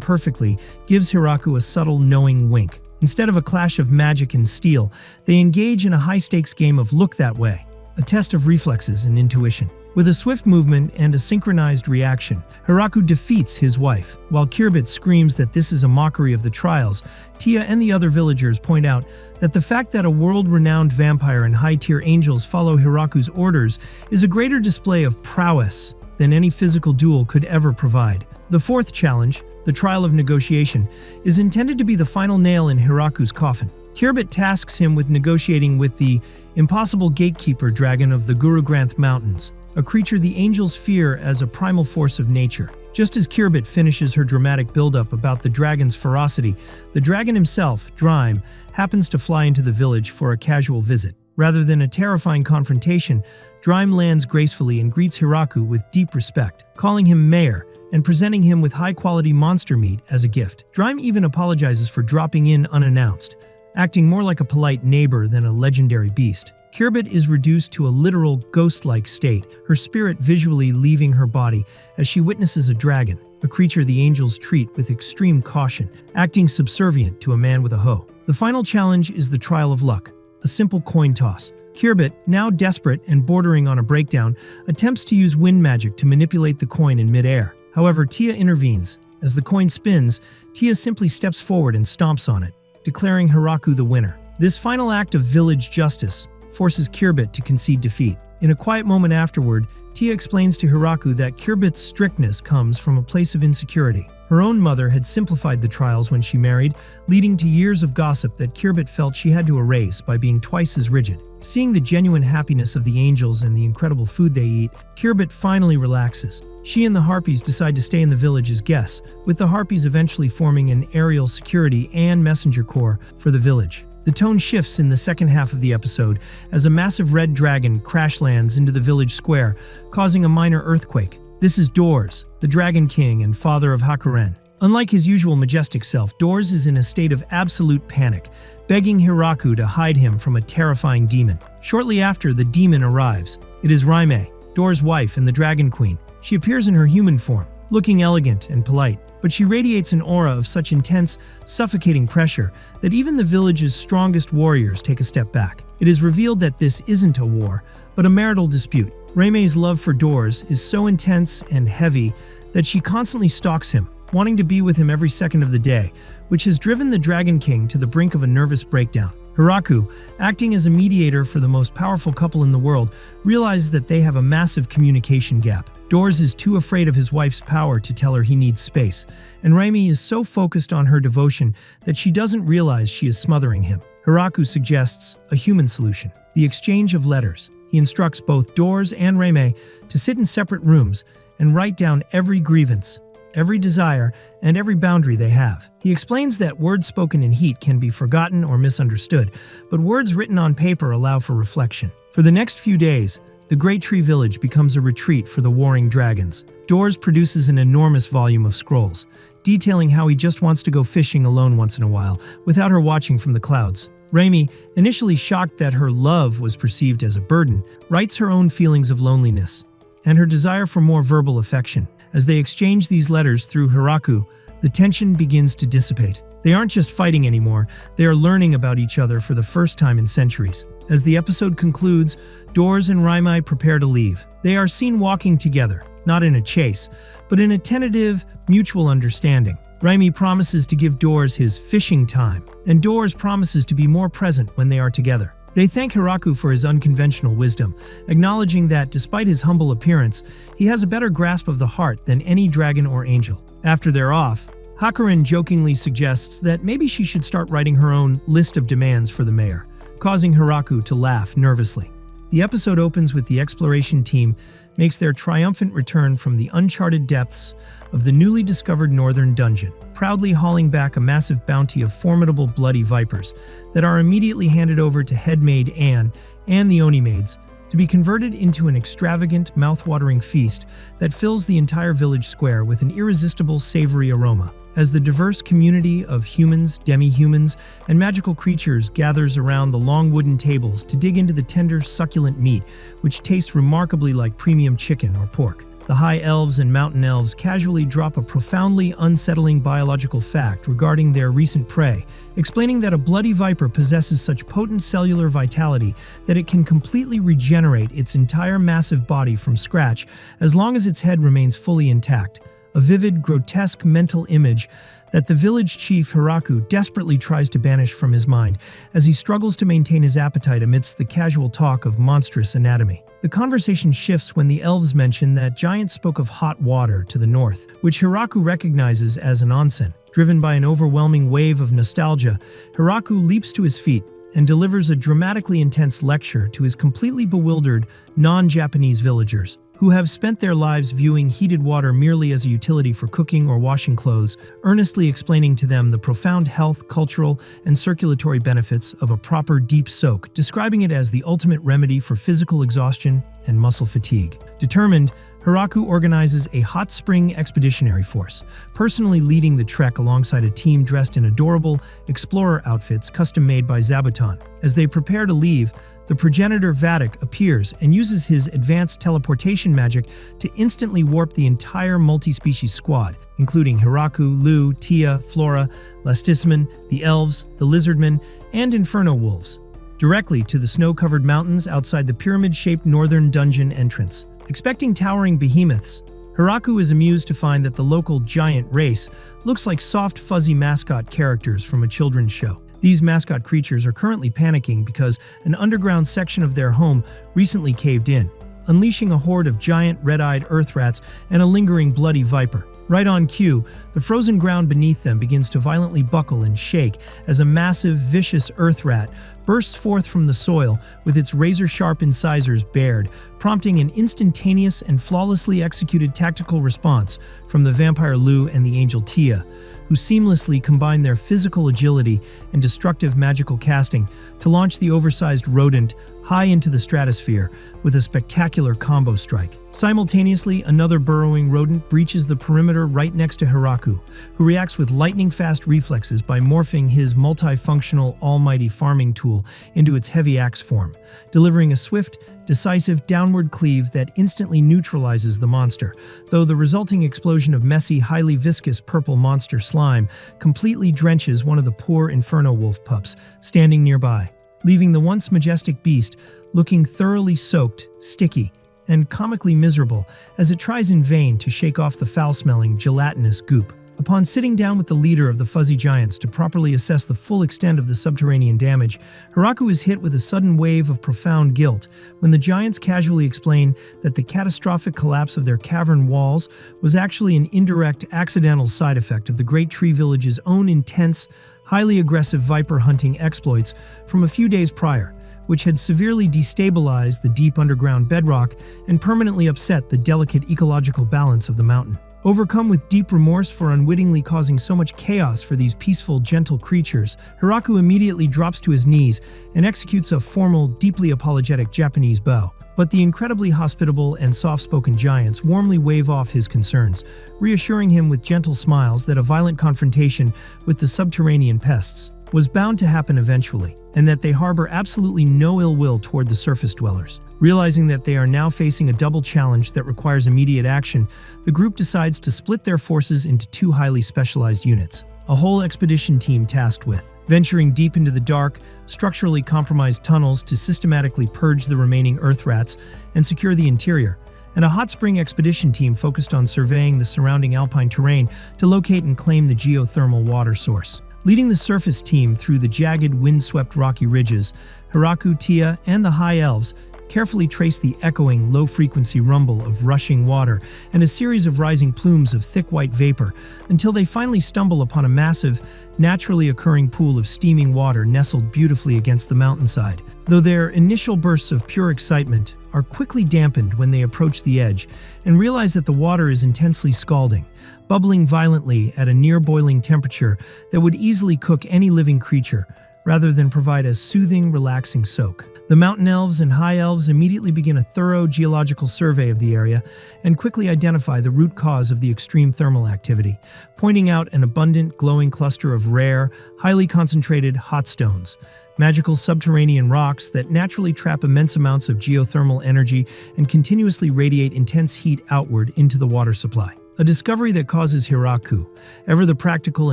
perfectly, gives Hiraku a subtle, knowing wink. Instead of a clash of magic and steel, they engage in a high-stakes game of look that way, a test of reflexes and intuition. With a swift movement and a synchronized reaction, Hiraku defeats his wife. While Kirbit screams that this is a mockery of the trials, Tia and the other villagers point out that the fact that a world-renowned vampire and high-tier angels follow Hiraku's orders is a greater display of prowess than any physical duel could ever provide. The fourth challenge, the Trial of Negotiation, is intended to be the final nail in Hiraku's coffin. Kirbit tasks him with negotiating with the impossible gatekeeper dragon of the Guru Granth Mountains, a creature the angels fear as a primal force of nature. Just as Kirbit finishes her dramatic buildup about the dragon's ferocity, the dragon himself, Drime, happens to fly into the village for a casual visit. Rather than a terrifying confrontation, Drime lands gracefully and greets Hiraku with deep respect, calling him mayor and presenting him with high-quality monster meat as a gift. Drime even apologizes for dropping in unannounced, acting more like a polite neighbor than a legendary beast. Kirbit is reduced to a literal ghost-like state, her spirit visually leaving her body as she witnesses a dragon, a creature the angels treat with extreme caution, acting subservient to a man with a hoe. The final challenge is the Trial of Luck, a simple coin toss. Kirbit, now desperate and bordering on a breakdown, attempts to use wind magic to manipulate the coin in midair. However, Tia intervenes. As the coin spins, Tia simply steps forward and stomps on it, declaring Hiraku the winner. This final act of village justice forces Kirbit to concede defeat. In a quiet moment afterward, Tia explains to Hiraku that Kirbit's strictness comes from a place of insecurity. Her own mother had simplified the trials when she married, leading to years of gossip that Kirbit felt she had to erase by being twice as rigid. Seeing the genuine happiness of the angels and the incredible food they eat, Kirbit finally relaxes. She and the Harpies decide to stay in the village as guests, with the Harpies eventually forming an aerial security and messenger corps for the village. The tone shifts in the second half of the episode as a massive red dragon crash lands into the village square, causing a minor earthquake. This is Doors, the Dragon King and father of Hakuren. Unlike his usual majestic self, Doors is in a state of absolute panic, begging Hiraku to hide him from a terrifying demon. Shortly after, the demon arrives. It is Raime, Doors' wife and the Dragon Queen. She appears in her human form, looking elegant and polite, but she radiates an aura of such intense, suffocating pressure that even the village's strongest warriors take a step back. It is revealed that this isn't a war, but a marital dispute. Raime's love for Doors is so intense and heavy that she constantly stalks him, wanting to be with him every second of the day, which has driven the Dragon King to the brink of a nervous breakdown. Hiraku, acting as a mediator for the most powerful couple in the world, realizes that they have a massive communication gap. Doors is too afraid of his wife's power to tell her he needs space, and Raimi is so focused on her devotion that she doesn't realize she is smothering him. Hiraku suggests a human solution: the exchange of letters. He instructs both Doors and Raimi to sit in separate rooms and write down every grievance, every desire, and every boundary they have. He explains that words spoken in heat can be forgotten or misunderstood, but words written on paper allow for reflection. For the next few days, the Great Tree Village becomes a retreat for the warring dragons. Doors produces an enormous volume of scrolls, detailing how he just wants to go fishing alone once in a while, without her watching from the clouds. Raimi, initially shocked that her love was perceived as a burden, writes her own feelings of loneliness and her desire for more verbal affection. As they exchange these letters through Hiraku, the tension begins to dissipate. They aren't just fighting anymore, they are learning about each other for the first time in centuries. As the episode concludes, Doors and Raimi prepare to leave. They are seen walking together, not in a chase, but in a tentative, mutual understanding. Raimi promises to give Doors his fishing time, and Doors promises to be more present when they are together. They thank Hiraku for his unconventional wisdom, acknowledging that despite his humble appearance, he has a better grasp of the heart than any dragon or angel. After they're off, Hakurin jokingly suggests that maybe she should start writing her own list of demands for the mayor, causing Hiraku to laugh nervously. The episode opens with the exploration team makes their triumphant return from the uncharted depths of the newly discovered northern dungeon, proudly hauling back a massive bounty of formidable bloody vipers that are immediately handed over to headmaid Anne and the Oni maids to be converted into an extravagant, mouth-watering feast that fills the entire village square with an irresistible savory aroma. As the diverse community of humans, demi-humans, and magical creatures gathers around the long wooden tables to dig into the tender, succulent meat, which tastes remarkably like premium chicken or pork. The high elves and mountain elves casually drop a profoundly unsettling biological fact regarding their recent prey, explaining that a bloody viper possesses such potent cellular vitality that it can completely regenerate its entire massive body from scratch as long as its head remains fully intact. A vivid, grotesque mental image that the village chief Hiraku desperately tries to banish from his mind as he struggles to maintain his appetite amidst the casual talk of monstrous anatomy. The conversation shifts when the elves mention that giants spoke of hot water to the north, which Hiraku recognizes as an onsen. Driven by an overwhelming wave of nostalgia, Hiraku leaps to his feet and delivers a dramatically intense lecture to his completely bewildered, non-Japanese villagers, who have spent their lives viewing heated water merely as a utility for cooking or washing clothes, earnestly explaining to them the profound health, cultural, and circulatory benefits of a proper deep soak, describing it as the ultimate remedy for physical exhaustion and muscle fatigue. Determined, Hiraku organizes a hot spring expeditionary force, personally leading the trek alongside a team dressed in adorable explorer outfits custom-made by Zabuton. As they prepare to leave, the progenitor Vatic appears and uses his advanced teleportation magic to instantly warp the entire multi-species squad, including Hiraku, Lu, Tia, Flora, Lastisman, the elves, the lizardmen, and inferno wolves, directly to the snow-covered mountains outside the pyramid-shaped northern dungeon entrance. Expecting towering behemoths, Hiraku is amused to find that the local giant race looks like soft, fuzzy mascot characters from a children's show. These mascot creatures are currently panicking because an underground section of their home recently caved in, unleashing a horde of giant red-eyed earth rats and a lingering bloody viper. Right on cue, the frozen ground beneath them begins to violently buckle and shake as a massive, vicious earth rat bursts forth from the soil with its razor-sharp incisors bared, prompting an instantaneous and flawlessly executed tactical response from the vampire Lu and the angel Tia, who seamlessly combine their physical agility and destructive magical casting to launch the oversized rodent high into the stratosphere with a spectacular combo strike. Simultaneously, another burrowing rodent breaches the perimeter right next to Hiraku, who reacts with lightning-fast reflexes by morphing his multifunctional almighty farming tool into its heavy axe form, delivering a swift, decisive downward cleave that instantly neutralizes the monster, though the resulting explosion of messy, highly viscous purple monster slime completely drenches one of the poor inferno wolf pups standing nearby, leaving the once majestic beast looking thoroughly soaked, sticky, and comically miserable as it tries in vain to shake off the foul-smelling, gelatinous goop. Upon sitting down with the leader of the Fuzzy Giants to properly assess the full extent of the subterranean damage, Hiraku is hit with a sudden wave of profound guilt when the Giants casually explain that the catastrophic collapse of their cavern walls was actually an indirect, accidental side effect of the Great Tree Village's own intense, highly aggressive viper hunting exploits from a few days prior, which had severely destabilized the deep underground bedrock and permanently upset the delicate ecological balance of the mountain. Overcome with deep remorse for unwittingly causing so much chaos for these peaceful, gentle creatures, Hiraku immediately drops to his knees and executes a formal, deeply apologetic Japanese bow. But the incredibly hospitable and soft-spoken giants warmly wave off his concerns, reassuring him with gentle smiles that a violent confrontation with the subterranean pests was bound to happen eventually, and that they harbor absolutely no ill will toward the surface dwellers. Realizing that they are now facing a double challenge that requires immediate action, the group decides to split their forces into two highly specialized units. A whole expedition team tasked with venturing deep into the dark, structurally compromised tunnels to systematically purge the remaining earth rats and secure the interior, and a hot spring expedition team focused on surveying the surrounding alpine terrain to locate and claim the geothermal water source. Leading the surface team through the jagged, windswept rocky ridges, Hiraku, Tia, and the High Elves carefully trace the echoing, low-frequency rumble of rushing water and a series of rising plumes of thick white vapor until they finally stumble upon a massive, naturally occurring pool of steaming water nestled beautifully against the mountainside. Though their initial bursts of pure excitement are quickly dampened when they approach the edge and realize that the water is intensely scalding, bubbling violently at a near-boiling temperature that would easily cook any living creature, rather than provide a soothing, relaxing soak. The mountain elves and high elves immediately begin a thorough geological survey of the area and quickly identify the root cause of the extreme thermal activity, pointing out an abundant, glowing cluster of rare, highly concentrated hot stones, magical subterranean rocks that naturally trap immense amounts of geothermal energy and continuously radiate intense heat outward into the water supply. A discovery that causes Hiraku, ever the practical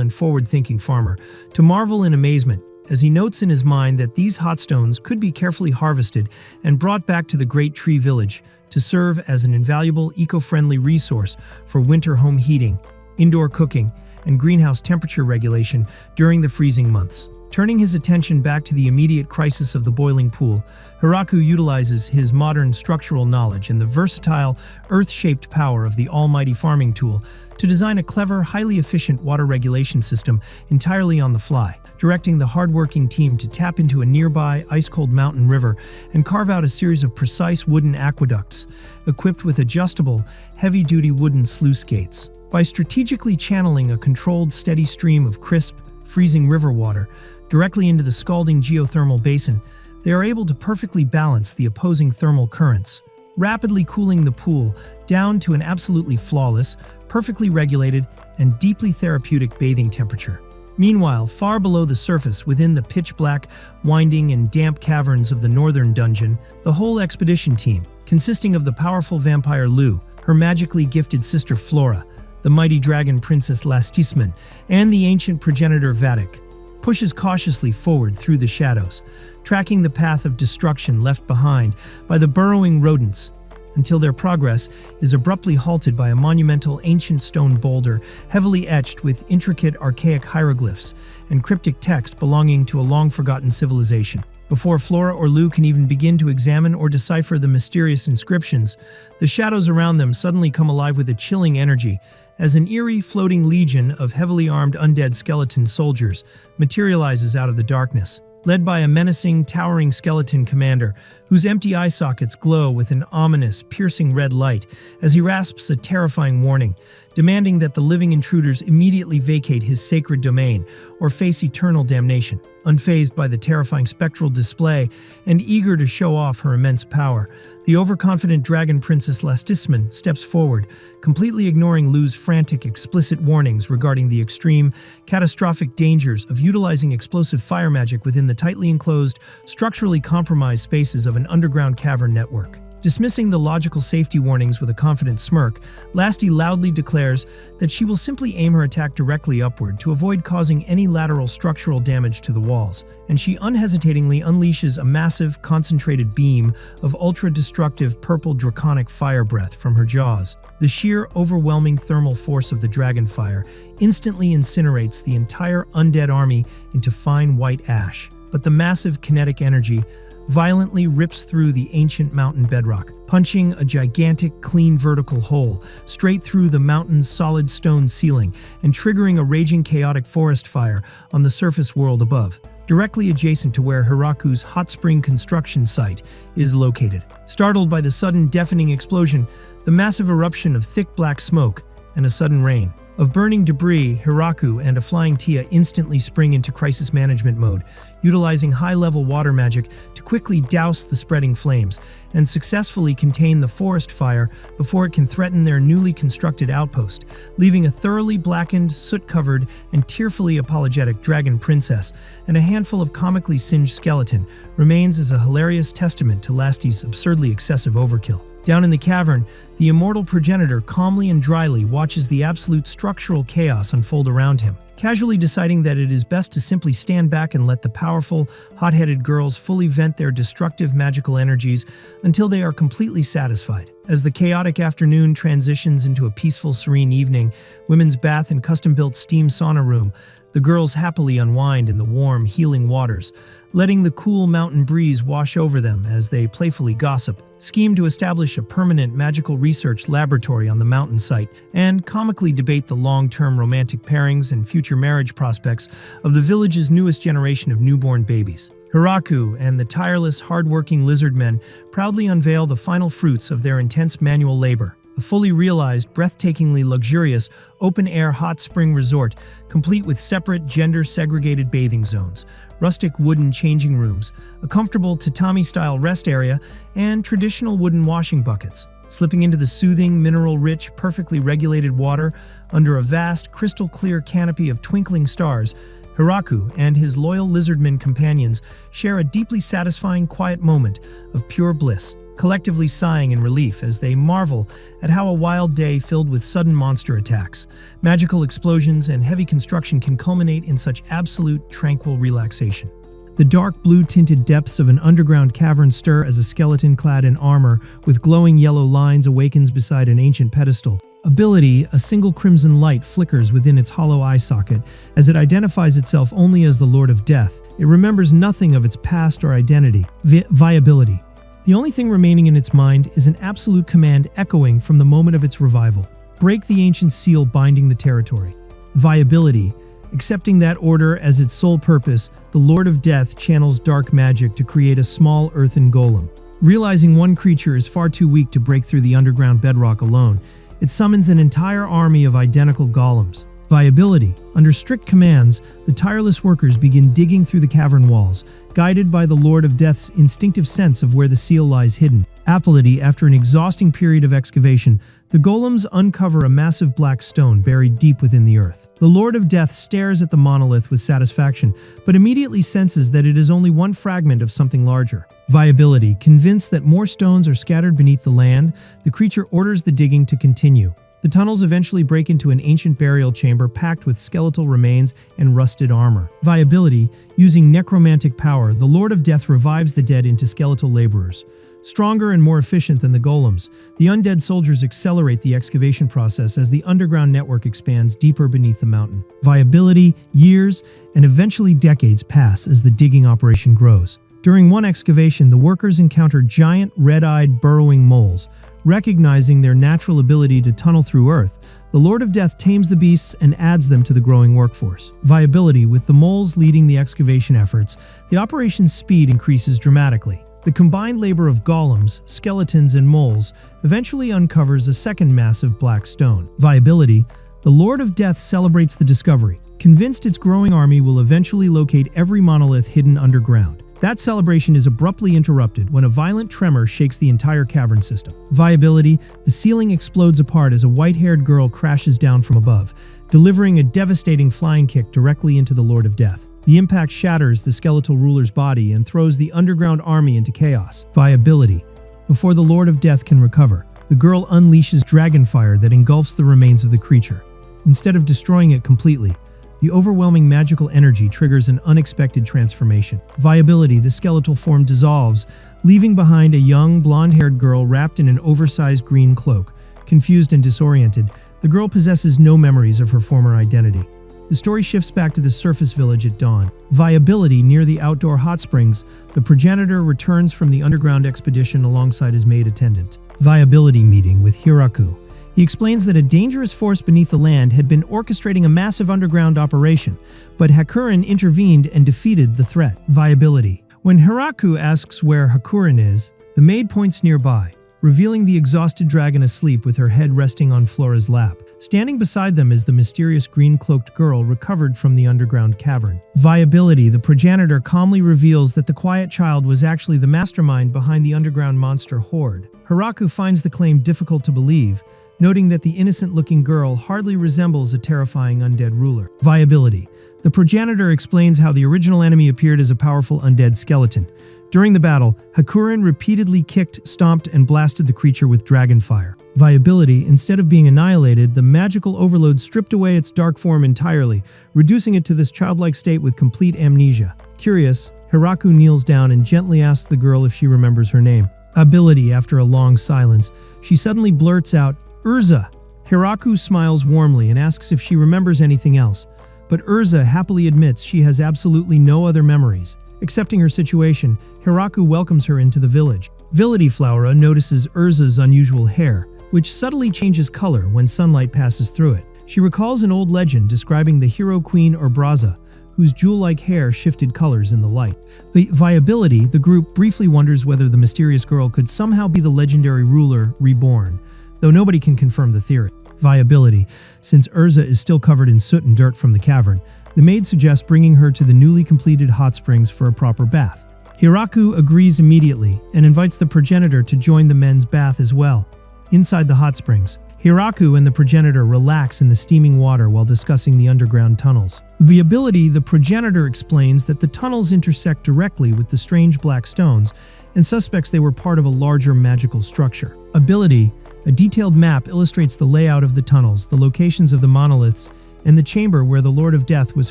and forward-thinking farmer, to marvel in amazement as he notes in his mind that these hot stones could be carefully harvested and brought back to the Great Tree Village to serve as an invaluable eco-friendly resource for winter home heating, indoor cooking, and greenhouse temperature regulation during the freezing months. Turning his attention back to the immediate crisis of the boiling pool, Hiraku utilizes his modern structural knowledge and the versatile, earth-shaped power of the almighty farming tool to design a clever, highly efficient water regulation system entirely on the fly, directing the hardworking team to tap into a nearby ice-cold mountain river and carve out a series of precise wooden aqueducts, equipped with adjustable, heavy-duty wooden sluice gates. By strategically channeling a controlled, steady stream of crisp, freezing river water directly into the scalding geothermal basin, they are able to perfectly balance the opposing thermal currents, rapidly cooling the pool down to an absolutely flawless, perfectly regulated, and deeply therapeutic bathing temperature. Meanwhile, far below the surface, within the pitch-black, winding, and damp caverns of the northern dungeon, the whole expedition team, consisting of the powerful vampire Lu, her magically gifted sister Flora, the mighty dragon princess Lastisman, and the ancient progenitor Vatic, pushes cautiously forward through the shadows, tracking the path of destruction left behind by the burrowing rodents, until their progress is abruptly halted by a monumental ancient stone boulder heavily etched with intricate archaic hieroglyphs and cryptic text belonging to a long-forgotten civilization. Before Flora or Lu can even begin to examine or decipher the mysterious inscriptions, the shadows around them suddenly come alive with a chilling energy as an eerie, floating legion of heavily armed undead skeleton soldiers materializes out of the darkness, led by a menacing, towering skeleton commander whose empty eye sockets glow with an ominous, piercing red light as he rasps a terrifying warning, demanding that the living intruders immediately vacate his sacred domain or face eternal damnation. Unfazed by the terrifying spectral display and eager to show off her immense power, the overconfident dragon princess Lastisman steps forward, completely ignoring Lu's frantic, explicit warnings regarding the extreme, catastrophic dangers of utilizing explosive fire magic within the tightly enclosed, structurally compromised spaces of an underground cavern network. Dismissing the logical safety warnings with a confident smirk, Lasti loudly declares that she will simply aim her attack directly upward to avoid causing any lateral structural damage to the walls, and she unhesitatingly unleashes a massive, concentrated beam of ultra-destructive purple draconic fire breath from her jaws. The sheer, overwhelming thermal force of the dragonfire instantly incinerates the entire undead army into fine white ash, but the massive kinetic energy violently rips through the ancient mountain bedrock, punching a gigantic, clean vertical hole straight through the mountain's solid stone ceiling and triggering a raging chaotic forest fire on the surface world above, directly adjacent to where Hiraku's hot spring construction site is located. Startled by the sudden deafening explosion, the massive eruption of thick black smoke, and a sudden rain of burning debris, Hiraku and a flying Tia instantly spring into crisis management mode, utilizing high-level water magic to quickly douse the spreading flames and successfully contain the forest fire before it can threaten their newly constructed outpost, leaving a thoroughly blackened, soot-covered, and tearfully apologetic dragon princess and a handful of comically singed skeleton remains as a hilarious testament to Lasti's absurdly excessive overkill. Down in the cavern, the immortal progenitor calmly and dryly watches the absolute structural chaos unfold around him, casually deciding that it is best to simply stand back and let the powerful, hot-headed girls fully vent their destructive magical energies until they are completely satisfied. As the chaotic afternoon transitions into a peaceful, serene evening, women's bath and custom-built steam sauna room, the girls happily unwind in the warm, healing waters, letting the cool mountain breeze wash over them as they playfully gossip, scheme to establish a permanent magical research laboratory on the mountain site, and comically debate the long-term romantic pairings and future marriage prospects of the village's newest generation of newborn babies. Hiraku and the tireless, hard-working lizardmen proudly unveil the final fruits of their intense manual labor. A fully realized, breathtakingly luxurious, open-air hot spring resort, complete with separate, gender-segregated bathing zones, rustic wooden changing rooms, a comfortable tatami-style rest area, and traditional wooden washing buckets. Slipping into the soothing, mineral-rich, perfectly regulated water under a vast, crystal-clear canopy of twinkling stars, Hiraku and his loyal lizardmen companions share a deeply satisfying, quiet moment of pure bliss, collectively sighing in relief as they marvel at how a wild day filled with sudden monster attacks, magical explosions, and heavy construction can culminate in such absolute, tranquil relaxation. The dark blue-tinted depths of an underground cavern stir as a skeleton clad in armor with glowing yellow lines awakens beside an ancient pedestal. Ability, a single crimson light flickers within its hollow eye socket as it identifies itself only as the Lord of Death. It remembers nothing of its past or identity. Viability. The only thing remaining in its mind is an absolute command echoing from the moment of its revival. Break the ancient seal binding the territory. Viability. Accepting that order as its sole purpose, the Lord of Death channels dark magic to create a small earthen golem. Realizing one creature is far too weak to break through the underground bedrock alone, it summons an entire army of identical golems. Viability. Under strict commands, the tireless workers begin digging through the cavern walls, guided by the Lord of Death's instinctive sense of where the seal lies hidden. Ability. After an exhausting period of excavation, the golems uncover a massive black stone buried deep within the earth. The Lord of Death stares at the monolith with satisfaction, but immediately senses that it is only one fragment of something larger. Viability. Convinced that more stones are scattered beneath the land, the creature orders the digging to continue. The tunnels eventually break into an ancient burial chamber packed with skeletal remains and rusted armor. Viability. Using necromantic power, the Lord of Death revives the dead into skeletal laborers. Stronger and more efficient than the golems, the undead soldiers accelerate the excavation process as the underground network expands deeper beneath the mountain. Viability. Years, and eventually decades pass as the digging operation grows. During one excavation, the workers encounter giant, red-eyed, burrowing moles. Recognizing their natural ability to tunnel through earth, the Lord of Death tames the beasts and adds them to the growing workforce. Viability. With the moles leading the excavation efforts, the operation's speed increases dramatically. The combined labor of golems, skeletons, and moles eventually uncovers a second massive black stone. Viability. The Lord of Death celebrates the discovery, convinced its growing army will eventually locate every monolith hidden underground. That celebration is abruptly interrupted when a violent tremor shakes the entire cavern system. Viability. The ceiling explodes apart as a white-haired girl crashes down from above, delivering a devastating flying kick directly into the Lord of Death. The impact shatters the skeletal ruler's body and throws the underground army into chaos. Viability. Before the Lord of Death can recover, the girl unleashes dragon fire that engulfs the remains of the creature. Instead of destroying it completely, the overwhelming magical energy triggers an unexpected transformation. Viability, the skeletal form dissolves, leaving behind a young, blonde-haired girl wrapped in an oversized green cloak. Confused and disoriented, the girl possesses no memories of her former identity. The story shifts back to the surface village at dawn. Viability, near the outdoor hot springs, the progenitor returns from the underground expedition alongside his maid attendant. Viability meeting with Hiraku. He explains that a dangerous force beneath the land had been orchestrating a massive underground operation, but Hakuren intervened and defeated the threat. Viability. When Hiraku asks where Hakuren is, the maid points nearby, revealing the exhausted dragon asleep with her head resting on Flora's lap. Standing beside them is the mysterious green-cloaked girl recovered from the underground cavern. Viability, the progenitor calmly reveals that the quiet child was actually the mastermind behind the underground monster horde. Hiraku finds the claim difficult to believe, noting that the innocent-looking girl hardly resembles a terrifying undead ruler. Viability. The progenitor explains how the original enemy appeared as a powerful undead skeleton. During the battle, Hakuren repeatedly kicked, stomped, and blasted the creature with dragon fire. Viability. Instead of being annihilated, the magical overload stripped away its dark form entirely, reducing it to this childlike state with complete amnesia. Curious, Hiraku kneels down and gently asks the girl if she remembers her name. Ability. After a long silence, she suddenly blurts out, "Urza." Hiraku smiles warmly and asks if she remembers anything else, but Urza happily admits she has absolutely no other memories. Accepting her situation, Hiraku welcomes her into the village. Ability Flora notices Urza's unusual hair, which subtly changes color when sunlight passes through it. She recalls an old legend describing the hero queen Urbraza, whose jewel-like hair shifted colors in the light. Viability, the group briefly wonders whether the mysterious girl could somehow be the legendary ruler reborn, though nobody can confirm the theory. Viability. Since Urza is still covered in soot and dirt from the cavern, the maid suggests bringing her to the newly completed hot springs for a proper bath. Hiraku agrees immediately and invites the progenitor to join the men's bath as well. Inside the hot springs, Hiraku and the progenitor relax in the steaming water while discussing the underground tunnels. Viability, the progenitor explains that the tunnels intersect directly with the strange black stones and suspects they were part of a larger magical structure. Ability, a detailed map illustrates the layout of the tunnels, the locations of the monoliths, and the chamber where the Lord of Death was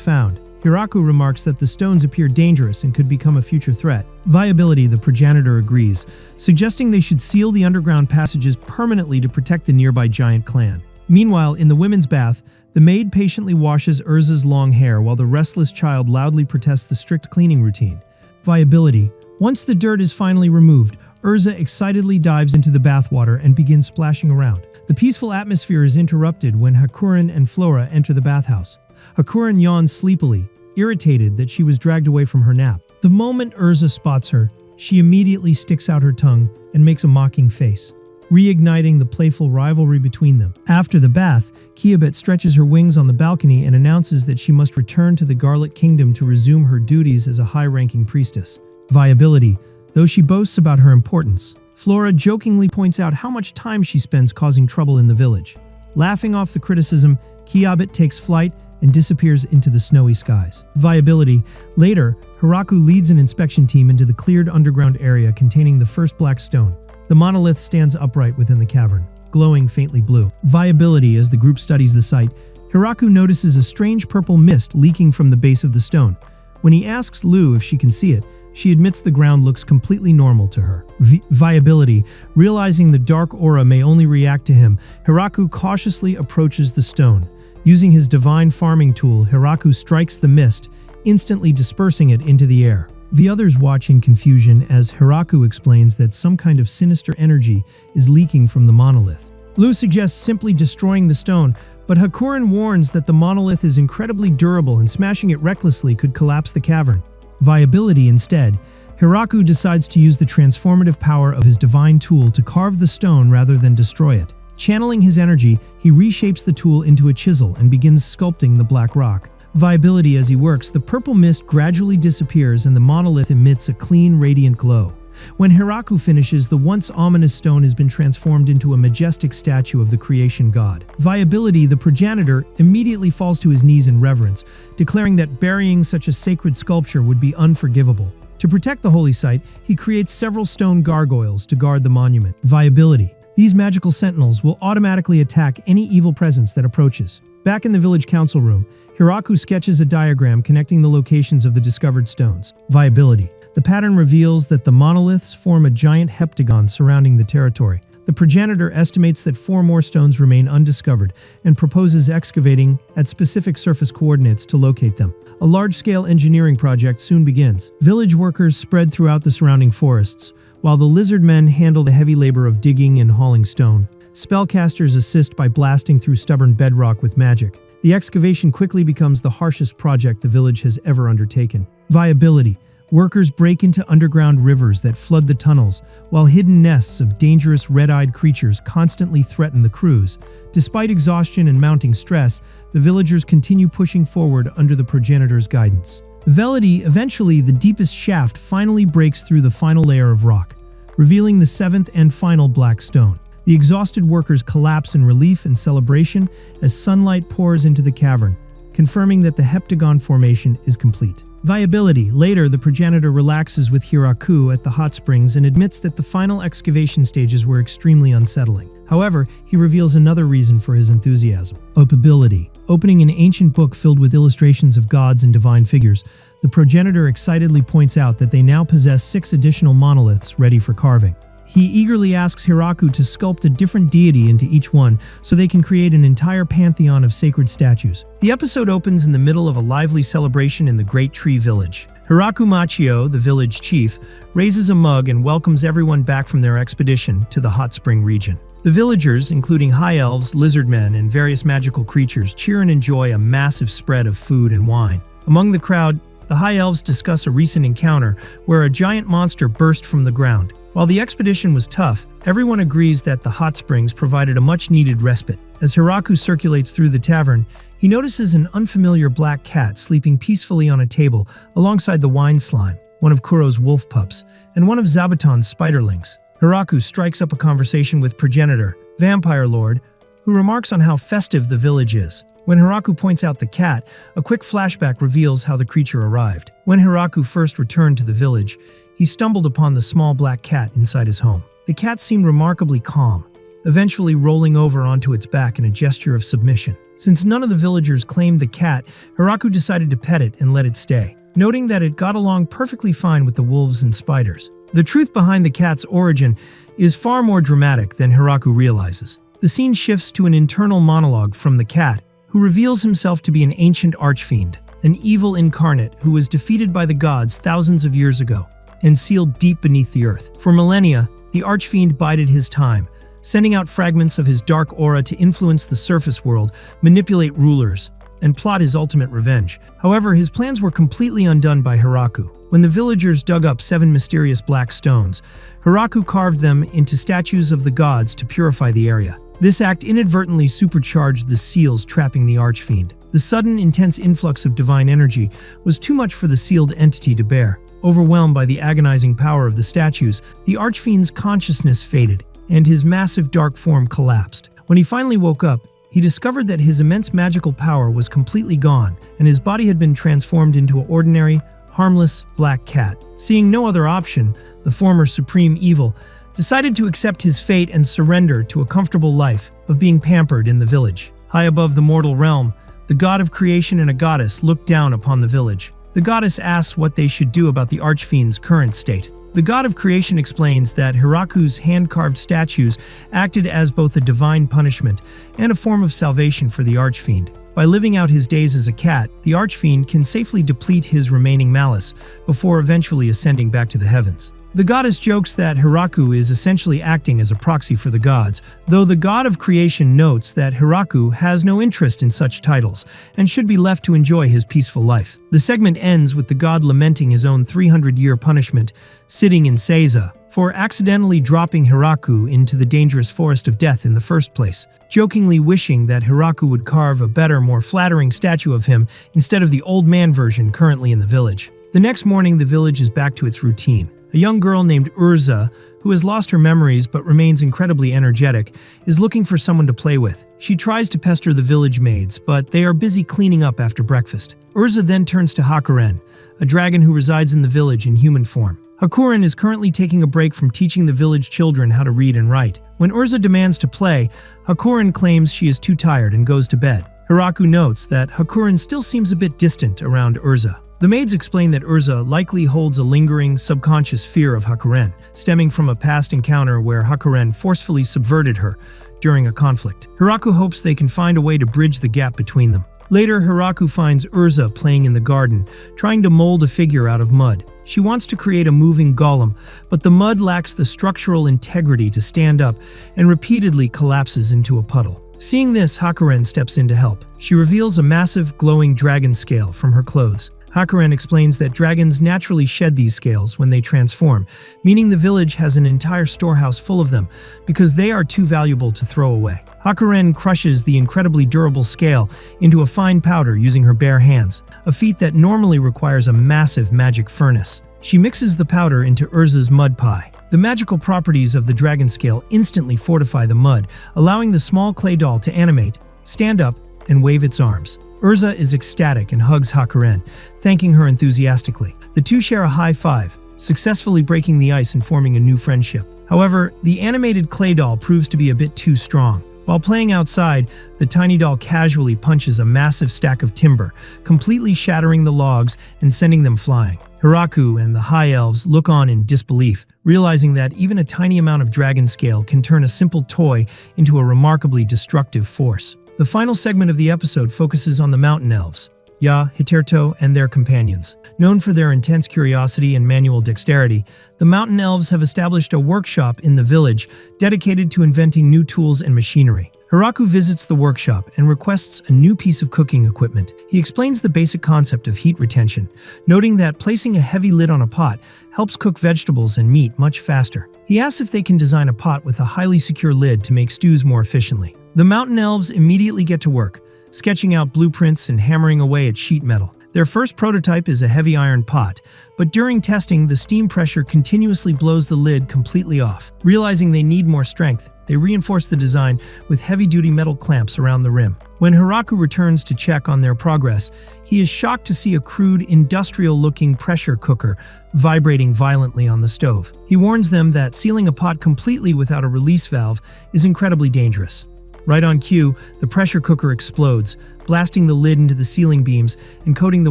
found. Hiraku remarks that the stones appear dangerous and could become a future threat. Viability, the progenitor agrees, suggesting they should seal the underground passages permanently to protect the nearby giant clan. Meanwhile, in the women's bath, the maid patiently washes Urza's long hair while the restless child loudly protests the strict cleaning routine. Viability. Once the dirt is finally removed, Urza excitedly dives into the bathwater and begins splashing around. The peaceful atmosphere is interrupted when Hakuren and Flora enter the bathhouse. Hakuren yawns sleepily, irritated that she was dragged away from her nap. The moment Urza spots her, she immediately sticks out her tongue and makes a mocking face, reigniting the playful rivalry between them. After the bath, Kiabet stretches her wings on the balcony and announces that she must return to the Garlic Kingdom to resume her duties as a high-ranking priestess. Viability. Though she boasts about her importance, Flora jokingly points out how much time she spends causing trouble in the village. Laughing off the criticism, Kiabet takes flight and disappears into the snowy skies. Viability. Later, Hiraku leads an inspection team into the cleared underground area containing the first black stone. The monolith stands upright within the cavern, glowing faintly blue. Viability. As the group studies the site, Hiraku notices a strange purple mist leaking from the base of the stone. When he asks Lu if she can see it, she admits the ground looks completely normal to her. Viability. Realizing the dark aura may only react to him, Hiraku cautiously approaches the stone. Using his divine farming tool, Hiraku strikes the mist, instantly dispersing it into the air. The others watch in confusion as Hiraku explains that some kind of sinister energy is leaking from the monolith. Lu suggests simply destroying the stone, but Hakuren warns that the monolith is incredibly durable and smashing it recklessly could collapse the cavern. Viability. Instead, Hiraku decides to use the transformative power of his divine tool to carve the stone rather than destroy it. Channeling his energy, he reshapes the tool into a chisel and begins sculpting the black rock. Viability. As he works, the purple mist gradually disappears and the monolith emits a clean, radiant glow. When Hiraku finishes, the once ominous stone has been transformed into a majestic statue of the creation god. Viability. The progenitor immediately falls to his knees in reverence, declaring that burying such a sacred sculpture would be unforgivable. To To protect the holy site, he creates several stone gargoyles to guard the monument. Viability. These magical sentinels will automatically attack any evil presence that approaches. Back in the village council room, Hiraku sketches a diagram connecting the locations of the discovered stones. Viability. The pattern reveals that the monoliths form a giant heptagon surrounding the territory. The progenitor estimates that 4 more stones remain undiscovered and proposes excavating at specific surface coordinates to locate them. A large-scale engineering project soon begins. Village workers spread throughout the surrounding forests, while the lizard men handle the heavy labor of digging and hauling stone. Spellcasters assist by blasting through stubborn bedrock with magic. The excavation quickly becomes the harshest project the village has ever undertaken. Viability. Workers break into underground rivers that flood the tunnels, while hidden nests of dangerous red-eyed creatures constantly threaten the crews. Despite exhaustion and mounting stress, the villagers continue pushing forward under the progenitor's guidance. Eventually, the deepest shaft finally breaks through the final layer of rock, revealing the 7th and final black stone. The exhausted workers collapse in relief and celebration as sunlight pours into the cavern, confirming that the heptagon formation is complete. Viability. Later, the progenitor relaxes with Hiraku at the hot springs and admits that the final excavation stages were extremely unsettling. However, he reveals another reason for his enthusiasm. Opability. Opening an ancient book filled with illustrations of gods and divine figures, the progenitor excitedly points out that they now possess 6 additional monoliths ready for carving. He eagerly asks Hiraku to sculpt a different deity into each one so they can create an entire pantheon of sacred statues. The episode opens in the middle of a lively celebration in the Great Tree Village. Hiraku Machio, the village chief, raises a mug and welcomes everyone back from their expedition to the hot spring region. The villagers, including high elves, lizard men, and various magical creatures, cheer and enjoy a massive spread of food and wine. Among the crowd, the high elves discuss a recent encounter where a giant monster burst from the ground. While the expedition was tough, everyone agrees that the hot springs provided a much-needed respite. As Hiraku circulates through the tavern, he notices an unfamiliar black cat sleeping peacefully on a table alongside the wine slime, one of Kuro's wolf pups, and one of Zabuton's spiderlings. Hiraku strikes up a conversation with progenitor, Vampire Lord, who remarks on how festive the village is. When Hiraku points out the cat, a quick flashback reveals how the creature arrived. When Hiraku first returned to the village, he stumbled upon the small black cat inside his home. The cat seemed remarkably calm, eventually rolling over onto its back in a gesture of submission. Since none of the villagers claimed the cat, Hiraku decided to pet it and let it stay, noting that it got along perfectly fine with the wolves and spiders. The truth behind the cat's origin is far more dramatic than Hiraku realizes. The scene shifts to an internal monologue from the cat, who reveals himself to be an ancient archfiend, an evil incarnate who was defeated by the gods thousands of years ago and sealed deep beneath the earth. For millennia, the archfiend bided his time, sending out fragments of his dark aura to influence the surface world, manipulate rulers, and plot his ultimate revenge. However, his plans were completely undone by Hiraku. When the villagers dug up 7 mysterious black stones, Hiraku carved them into statues of the gods to purify the area. This act inadvertently supercharged the seals trapping the archfiend. The sudden, intense influx of divine energy was too much for the sealed entity to bear. Overwhelmed by the agonizing power of the statues, the archfiend's consciousness faded, and his massive dark form collapsed. When he finally woke up, he discovered that his immense magical power was completely gone, and his body had been transformed into an ordinary, harmless black cat. Seeing no other option, the former supreme evil decided to accept his fate and surrender to a comfortable life of being pampered in the village. High above the mortal realm, the god of creation and a goddess looked down upon the village. The goddess asks what they should do about the archfiend's current state. The god of creation explains that Hiraku's hand-carved statues acted as both a divine punishment and a form of salvation for the archfiend. By living out his days as a cat, the archfiend can safely deplete his remaining malice before eventually ascending back to the heavens. The goddess jokes that Hiraku is essentially acting as a proxy for the gods, though the god of creation notes that Hiraku has no interest in such titles and should be left to enjoy his peaceful life. The segment ends with the god lamenting his own 300-year punishment, sitting in Seiza, for accidentally dropping Hiraku into the dangerous forest of death in the first place, jokingly wishing that Hiraku would carve a better, more flattering statue of him instead of the old man version currently in the village. The next morning, the village is back to its routine. A young girl named Urza, who who has lost her memories but remains incredibly energetic, is looking for someone to play with. She tries to pester the village maids, but they are busy cleaning up after breakfast. Urza then turns to Hakuren, a dragon who resides in the village in human form. Hakuren is currently taking a break from teaching the village children how to read and write. When Urza demands to play, Hakuren claims she is too tired and goes to bed. Hiraku notes that Hakuren still seems a bit distant around Urza. The maids explain that Urza likely holds a lingering, subconscious fear of Hakuren, stemming from a past encounter where Hakuren forcefully subverted her during a conflict. Hiraku hopes they can find a way to bridge the gap between them. Later, Hiraku finds Urza playing in the garden, trying to mold a figure out of mud. She wants to create a moving golem, but the mud lacks the structural integrity to stand up and repeatedly collapses into a puddle. Seeing this, Hakuren steps in to help. She reveals a massive, glowing dragon scale from her clothes. Hakuren explains that dragons naturally shed these scales when they transform, meaning the village has an entire storehouse full of them because they are too valuable to throw away. Hakuren crushes the incredibly durable scale into a fine powder using her bare hands, a feat that normally requires a massive magic furnace. She mixes the powder into Urza's mud pie. The magical properties of the dragon scale instantly fortify the mud, allowing the small clay doll to animate, stand up, and wave its arms. Urza is ecstatic and hugs Hakuren, thanking her enthusiastically. The two share a high five, successfully breaking the ice and forming a new friendship. However, the animated clay doll proves to be a bit too strong. While playing outside, the tiny doll casually punches a massive stack of timber, completely shattering the logs and sending them flying. Hiraku and the High Elves look on in disbelief, realizing that even a tiny amount of dragon scale can turn a simple toy into a remarkably destructive force. The final segment of the episode focuses on the Mountain Elves, Ya, Hiterto, and their companions. Known for their intense curiosity and manual dexterity, the Mountain Elves have established a workshop in the village dedicated to inventing new tools and machinery. Hiraku visits the workshop and requests a new piece of cooking equipment. He explains the basic concept of heat retention, noting that placing a heavy lid on a pot helps cook vegetables and meat much faster. He asks if they can design a pot with a highly secure lid to make stews more efficiently. The Mountain Elves immediately get to work, sketching out blueprints and hammering away at sheet metal. Their first prototype is a heavy iron pot, but during testing, the steam pressure continuously blows the lid completely off. Realizing they need more strength, they reinforce the design with heavy-duty metal clamps around the rim. When Hiraku returns to check on their progress, he is shocked to see a crude, industrial-looking pressure cooker vibrating violently on the stove. He warns them that sealing a pot completely without a release valve is incredibly dangerous. Right on cue, the pressure cooker explodes, blasting the lid into the ceiling beams and coating the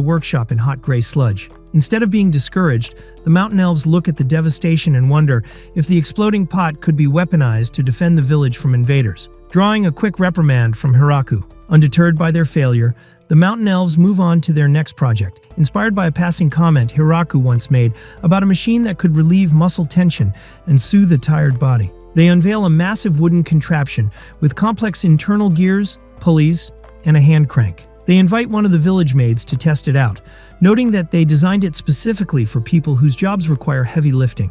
workshop in hot gray sludge. Instead of being discouraged, the Mountain Elves look at the devastation and wonder if the exploding pot could be weaponized to defend the village from invaders. Drawing a quick reprimand from Hiraku. Undeterred by their failure, the Mountain Elves move on to their next project, inspired by a passing comment Hiraku once made about a machine that could relieve muscle tension and soothe a tired body. They unveil a massive wooden contraption with complex internal gears, pulleys, and a hand crank. They invite one of the village maids to test it out, noting that they designed it specifically for people whose jobs require heavy lifting.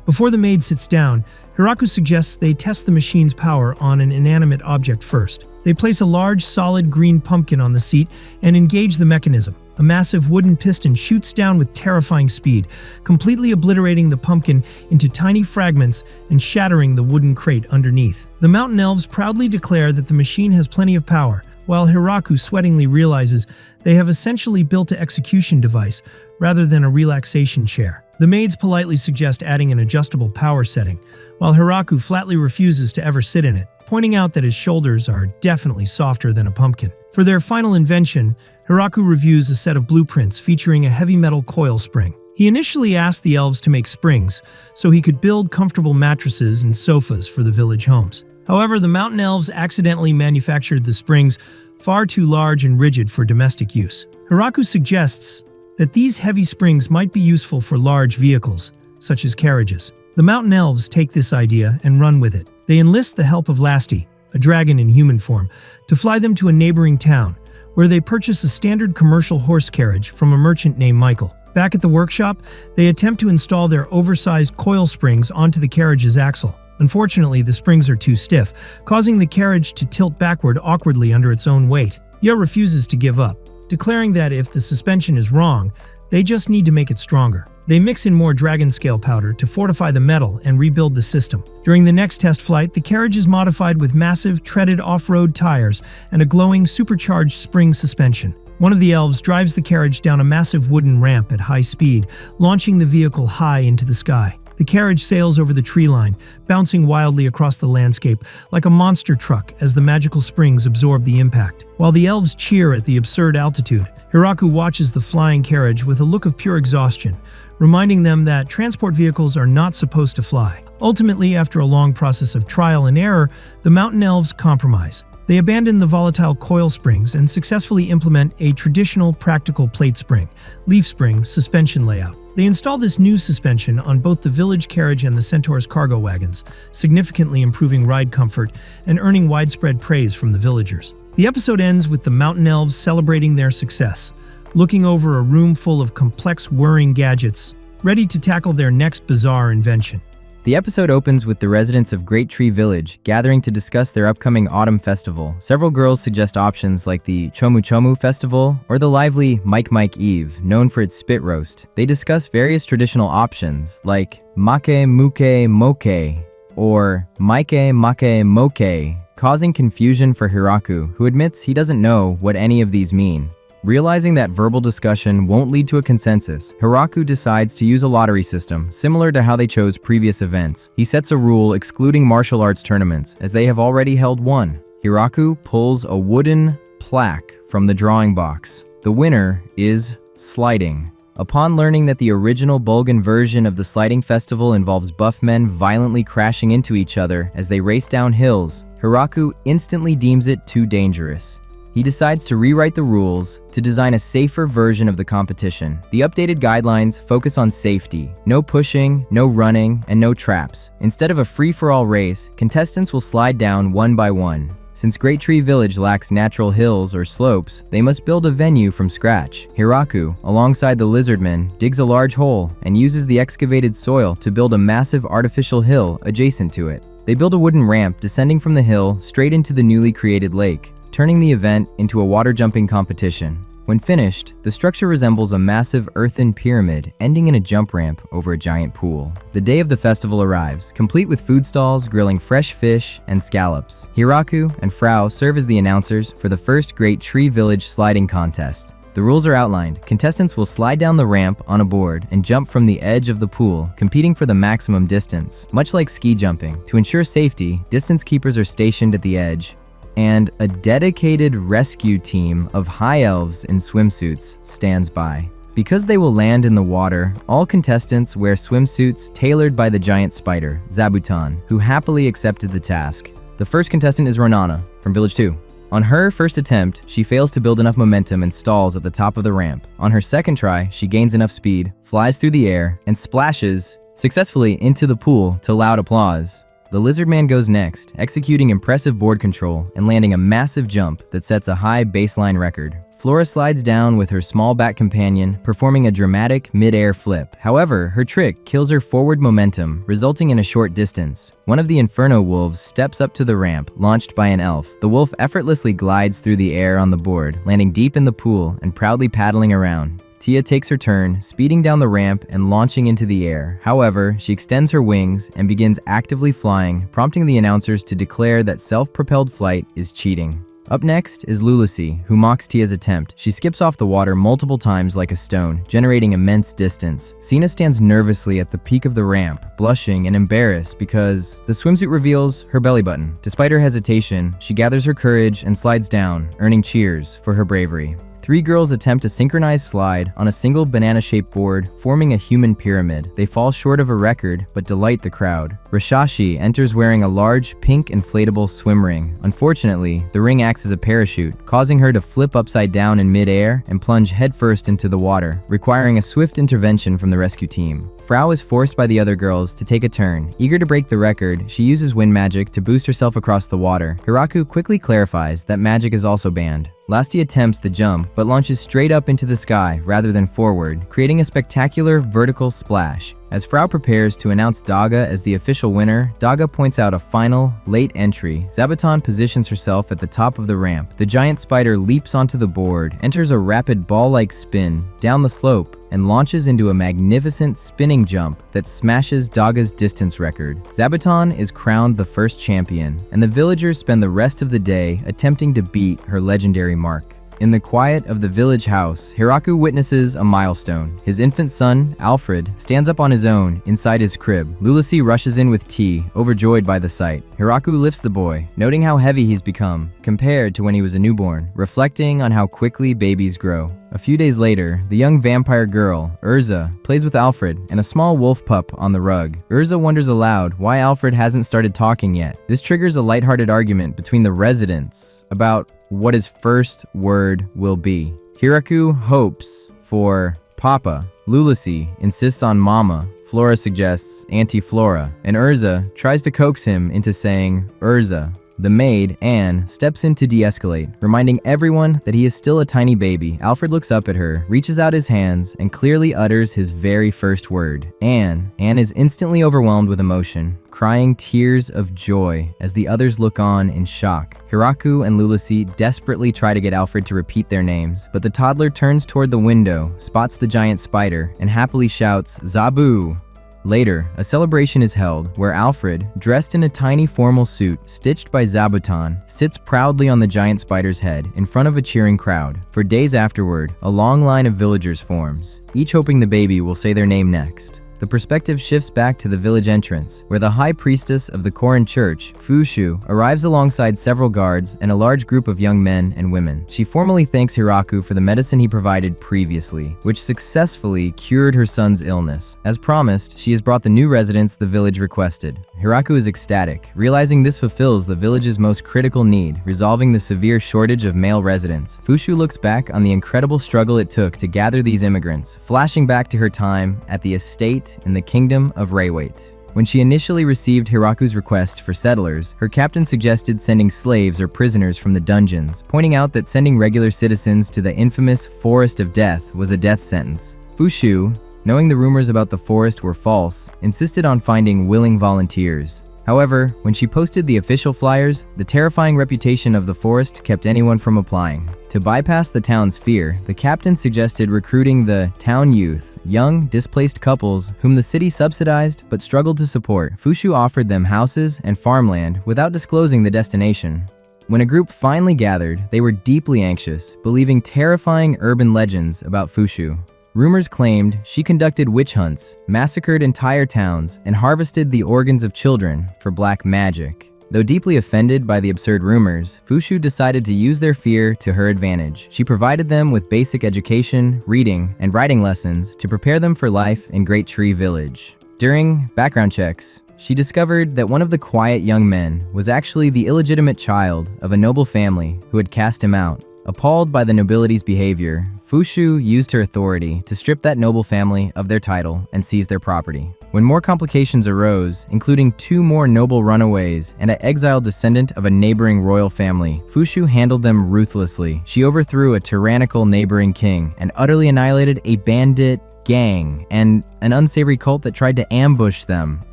Before the maid sits down, Hiraku suggests they test the machine's power on an inanimate object first. They place a large, solid green pumpkin on the seat and engage the mechanism. A massive wooden piston shoots down with terrifying speed, completely obliterating the pumpkin into tiny fragments and shattering the wooden crate underneath. The Mountain Elves proudly declare that the machine has plenty of power, while Hiraku sweatingly realizes they have essentially built an execution device rather than a relaxation chair. The maids politely suggest adding an adjustable power setting, while Hiraku flatly refuses to ever sit in it, pointing out that his shoulders are definitely softer than a pumpkin. For their final invention, Hiraku reviews a set of blueprints featuring a heavy metal coil spring. He initially asked the elves to make springs so he could build comfortable mattresses and sofas for the village homes. However, the Mountain Elves accidentally manufactured the springs far too large and rigid for domestic use. Hiraku suggests that these heavy springs might be useful for large vehicles, such as carriages. The Mountain Elves take this idea and run with it. They enlist the help of Lasti, a dragon in human form, to fly them to a neighboring town, where they purchase a standard commercial horse carriage from a merchant named Michael. Back at the workshop, they attempt to install their oversized coil springs onto the carriage's axle. Unfortunately, the springs are too stiff, causing the carriage to tilt backward awkwardly under its own weight. Ya refuses to give up, declaring that if the suspension is wrong, they just need to make it stronger. They mix in more dragon scale powder to fortify the metal and rebuild the system. During the next test flight, the carriage is modified with massive, treaded off-road tires and a glowing, supercharged spring suspension. One of the elves drives the carriage down a massive wooden ramp at high speed, launching the vehicle high into the sky. The carriage sails over the tree line, bouncing wildly across the landscape like a monster truck as the magical springs absorb the impact. While the elves cheer at the absurd altitude, Hiraku watches the flying carriage with a look of pure exhaustion, reminding them that transport vehicles are not supposed to fly. Ultimately, after a long process of trial and error, the mountain elves compromise. They abandon the volatile coil springs and successfully implement a traditional practical plate spring, leaf spring suspension layout. They install this new suspension on both the village carriage and the Centaur's cargo wagons, significantly improving ride comfort and earning widespread praise from the villagers. The episode ends with the mountain elves celebrating their success, looking over a room full of complex whirring gadgets, ready to tackle their next bizarre invention. The episode opens with the residents of Great Tree Village gathering to discuss their upcoming autumn festival. Several girls suggest options like the Chomu Chomu Festival or the lively Mike Mike Eve, known for its spit roast. They discuss various traditional options like Make Muke Moke or Maike Make Moke, causing confusion for Hiraku, who admits he doesn't know what any of these mean. Realizing that verbal discussion won't lead to a consensus, Hiraku decides to use a lottery system, similar to how they chose previous events. He sets a rule excluding martial arts tournaments, as they have already held one. Hiraku pulls a wooden plaque from the drawing box. The winner is sliding. Upon learning that the original Bulgan version of the sliding festival involves buff men violently crashing into each other as they race down hills, Hiraku instantly deems it too dangerous. He decides to rewrite the rules to design a safer version of the competition. The updated guidelines focus on safety. No pushing, no running, and no traps. Instead of a free-for-all race, contestants will slide down one by one. Since Great Tree Village lacks natural hills or slopes, they must build a venue from scratch. Hiraku, alongside the lizardmen, digs a large hole and uses the excavated soil to build a massive artificial hill adjacent to it. They build a wooden ramp descending from the hill straight into the newly created lake, turning the event into a water jumping competition. When finished, the structure resembles a massive earthen pyramid ending in a jump ramp over a giant pool. The day of the festival arrives, complete with food stalls grilling fresh fish and scallops. Hiraku and Frau serve as the announcers for the first Great Tree Village sliding contest. The rules are outlined. Contestants will slide down the ramp on a board and jump from the edge of the pool, competing for the maximum distance. Much like ski jumping, to ensure safety, distance keepers are stationed at the edge, and a dedicated rescue team of high elves in swimsuits stands by. Because they will land in the water, all contestants wear swimsuits tailored by the giant spider, Zabuton, who happily accepted the task. The first contestant is Ronana, from Village 2. On her first attempt, she fails to build enough momentum and stalls at the top of the ramp. On her second try, she gains enough speed, flies through the air, and splashes successfully into the pool to loud applause. The lizard man goes next, executing impressive board control and landing a massive jump that sets a high baseline record. Flora slides down with her small bat companion, performing a dramatic mid-air flip. However, her trick kills her forward momentum, resulting in a short distance. One of the Inferno wolves steps up to the ramp, launched by an elf. The wolf effortlessly glides through the air on the board, landing deep in the pool and proudly paddling around. Tia takes her turn, speeding down the ramp and launching into the air. However, she extends her wings and begins actively flying, prompting the announcers to declare that self-propelled flight is cheating. Up next is Lulacy, who mocks Tia's attempt. She skips off the water multiple times like a stone, generating immense distance. Sina stands nervously at the peak of the ramp, blushing and embarrassed because the swimsuit reveals her belly button. Despite her hesitation, she gathers her courage and slides down, earning cheers for her bravery. Three girls attempt a synchronized slide on a single banana-shaped board, forming a human pyramid. They fall short of a record, but delight the crowd. Rashashi enters wearing a large, pink inflatable swim ring. Unfortunately, the ring acts as a parachute, causing her to flip upside down in mid-air and plunge headfirst into the water, requiring a swift intervention from the rescue team. Frau is forced by the other girls to take a turn. Eager to break the record, she uses wind magic to boost herself across the water. Hiraku quickly clarifies that magic is also banned. Lasty attempts the jump, but launches straight up into the sky rather than forward, creating a spectacular vertical splash. As Frau prepares to announce Daga as the official winner, Daga points out a final, late entry. Zabuton positions herself at the top of the ramp. The giant spider leaps onto the board, enters a rapid ball-like spin down the slope, and launches into a magnificent spinning jump that smashes Daga's distance record. Zabuton is crowned the first champion, and the villagers spend the rest of the day attempting to beat her legendary mark. In the quiet of the village house, Hiraku witnesses a milestone. His infant son, Alfred, stands up on his own inside his crib. Lulacy rushes in with tea, overjoyed by the sight. Hiraku lifts the boy, noting how heavy he's become compared to when he was a newborn, reflecting on how quickly babies grow. A few days later, the young vampire girl, Urza, plays with Alfred and a small wolf pup on the rug. Urza wonders aloud why Alfred hasn't started talking yet. This triggers a lighthearted argument between the residents about what his first word will be. Hiraku hopes for Papa. Lulacy insists on Mama. Flora suggests Auntie Flora, and Urza tries to coax him into saying Urza. The maid, Anne, steps in to de-escalate, reminding everyone that he is still a tiny baby. Alfred looks up at her, reaches out his hands, and clearly utters his very first word, Anne. Anne is instantly overwhelmed with emotion, crying tears of joy as the others look on in shock. Hiraku and Lulacy desperately try to get Alfred to repeat their names, but the toddler turns toward the window, spots the giant spider, and happily shouts, Zabu! Later, a celebration is held where Alfred, dressed in a tiny formal suit stitched by Zabuton, sits proudly on the giant spider's head in front of a cheering crowd. For days afterward, a long line of villagers forms, each hoping the baby will say their name next. The perspective shifts back to the village entrance, where the high priestess of the Korin church, Fushu, arrives alongside several guards and a large group of young men and women. She formally thanks Hiraku for the medicine he provided previously, which successfully cured her son's illness. As promised, she has brought the new residents the village requested. Hiraku is ecstatic, realizing this fulfills the village's most critical need, resolving the severe shortage of male residents. Fushu looks back on the incredible struggle it took to gather these immigrants, flashing back to her time at the estate in the kingdom of Raywait. When she initially received Hiraku's request for settlers, her captain suggested sending slaves or prisoners from the dungeons, pointing out that sending regular citizens to the infamous Forest of Death was a death sentence. Fushu, knowing the rumors about the forest were false, insisted on finding willing volunteers. However, when she posted the official flyers, the terrifying reputation of the forest kept anyone from applying. To bypass the town's fear, the captain suggested recruiting the town youth, young, displaced couples whom the city subsidized but struggled to support. Fushu offered them houses and farmland without disclosing the destination. When a group finally gathered, they were deeply anxious, believing terrifying urban legends about Fushu. Rumors claimed she conducted witch hunts, massacred entire towns, and harvested the organs of children for black magic. Though deeply offended by the absurd rumors, Fushu decided to use their fear to her advantage. She provided them with basic education, reading, and writing lessons to prepare them for life in Great Tree Village. During background checks, she discovered that one of the quiet young men was actually the illegitimate child of a noble family who had cast him out. Appalled by the nobility's behavior, Fushu used her authority to strip that noble family of their title and seize their property. When more complications arose, including 2 more noble runaways and an exiled descendant of a neighboring royal family, Fushu handled them ruthlessly. She overthrew a tyrannical neighboring king and utterly annihilated a bandit gang and an unsavory cult that tried to ambush them.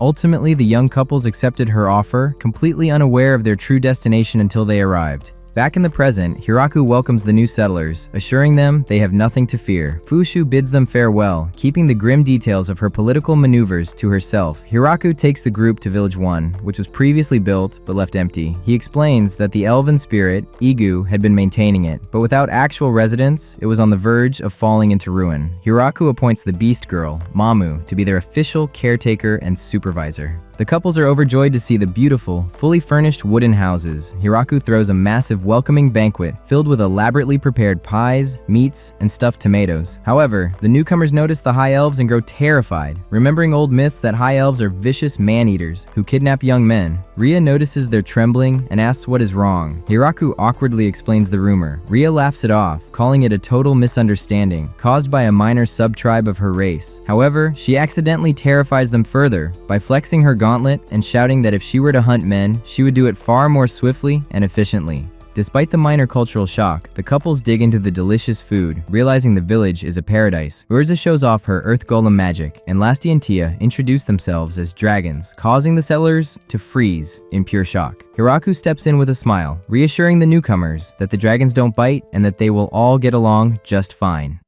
Ultimately, the young couples accepted her offer, completely unaware of their true destination until they arrived. Back in the present, Hiraku welcomes the new settlers, assuring them they have nothing to fear. Fushu bids them farewell, keeping the grim details of her political maneuvers to herself. Hiraku takes the group to Village 1, which was previously built but left empty. He explains that the elven spirit, Igu, had been maintaining it, but without actual residents, it was on the verge of falling into ruin. Hiraku appoints the Beast Girl, Mamu, to be their official caretaker and supervisor. The couples are overjoyed to see the beautiful, fully furnished wooden houses. Hiraku throws a massive welcoming banquet filled with elaborately prepared pies, meats, and stuffed tomatoes. However, the newcomers notice the high elves and grow terrified, remembering old myths that high elves are vicious man-eaters who kidnap young men. Ria notices their trembling and asks what is wrong. Hiraku awkwardly explains the rumor. Ria laughs it off, calling it a total misunderstanding caused by a minor sub-tribe of her race. However, she accidentally terrifies them further by flexing her gauntlet and shouting that if she were to hunt men, she would do it far more swiftly and efficiently. Despite the minor cultural shock, the couples dig into the delicious food, realizing the village is a paradise. Urza shows off her earth golem magic, and Lasti and Tia introduce themselves as dragons, causing the settlers to freeze in pure shock. Hiraku steps in with a smile, reassuring the newcomers that the dragons don't bite and that they will all get along just fine.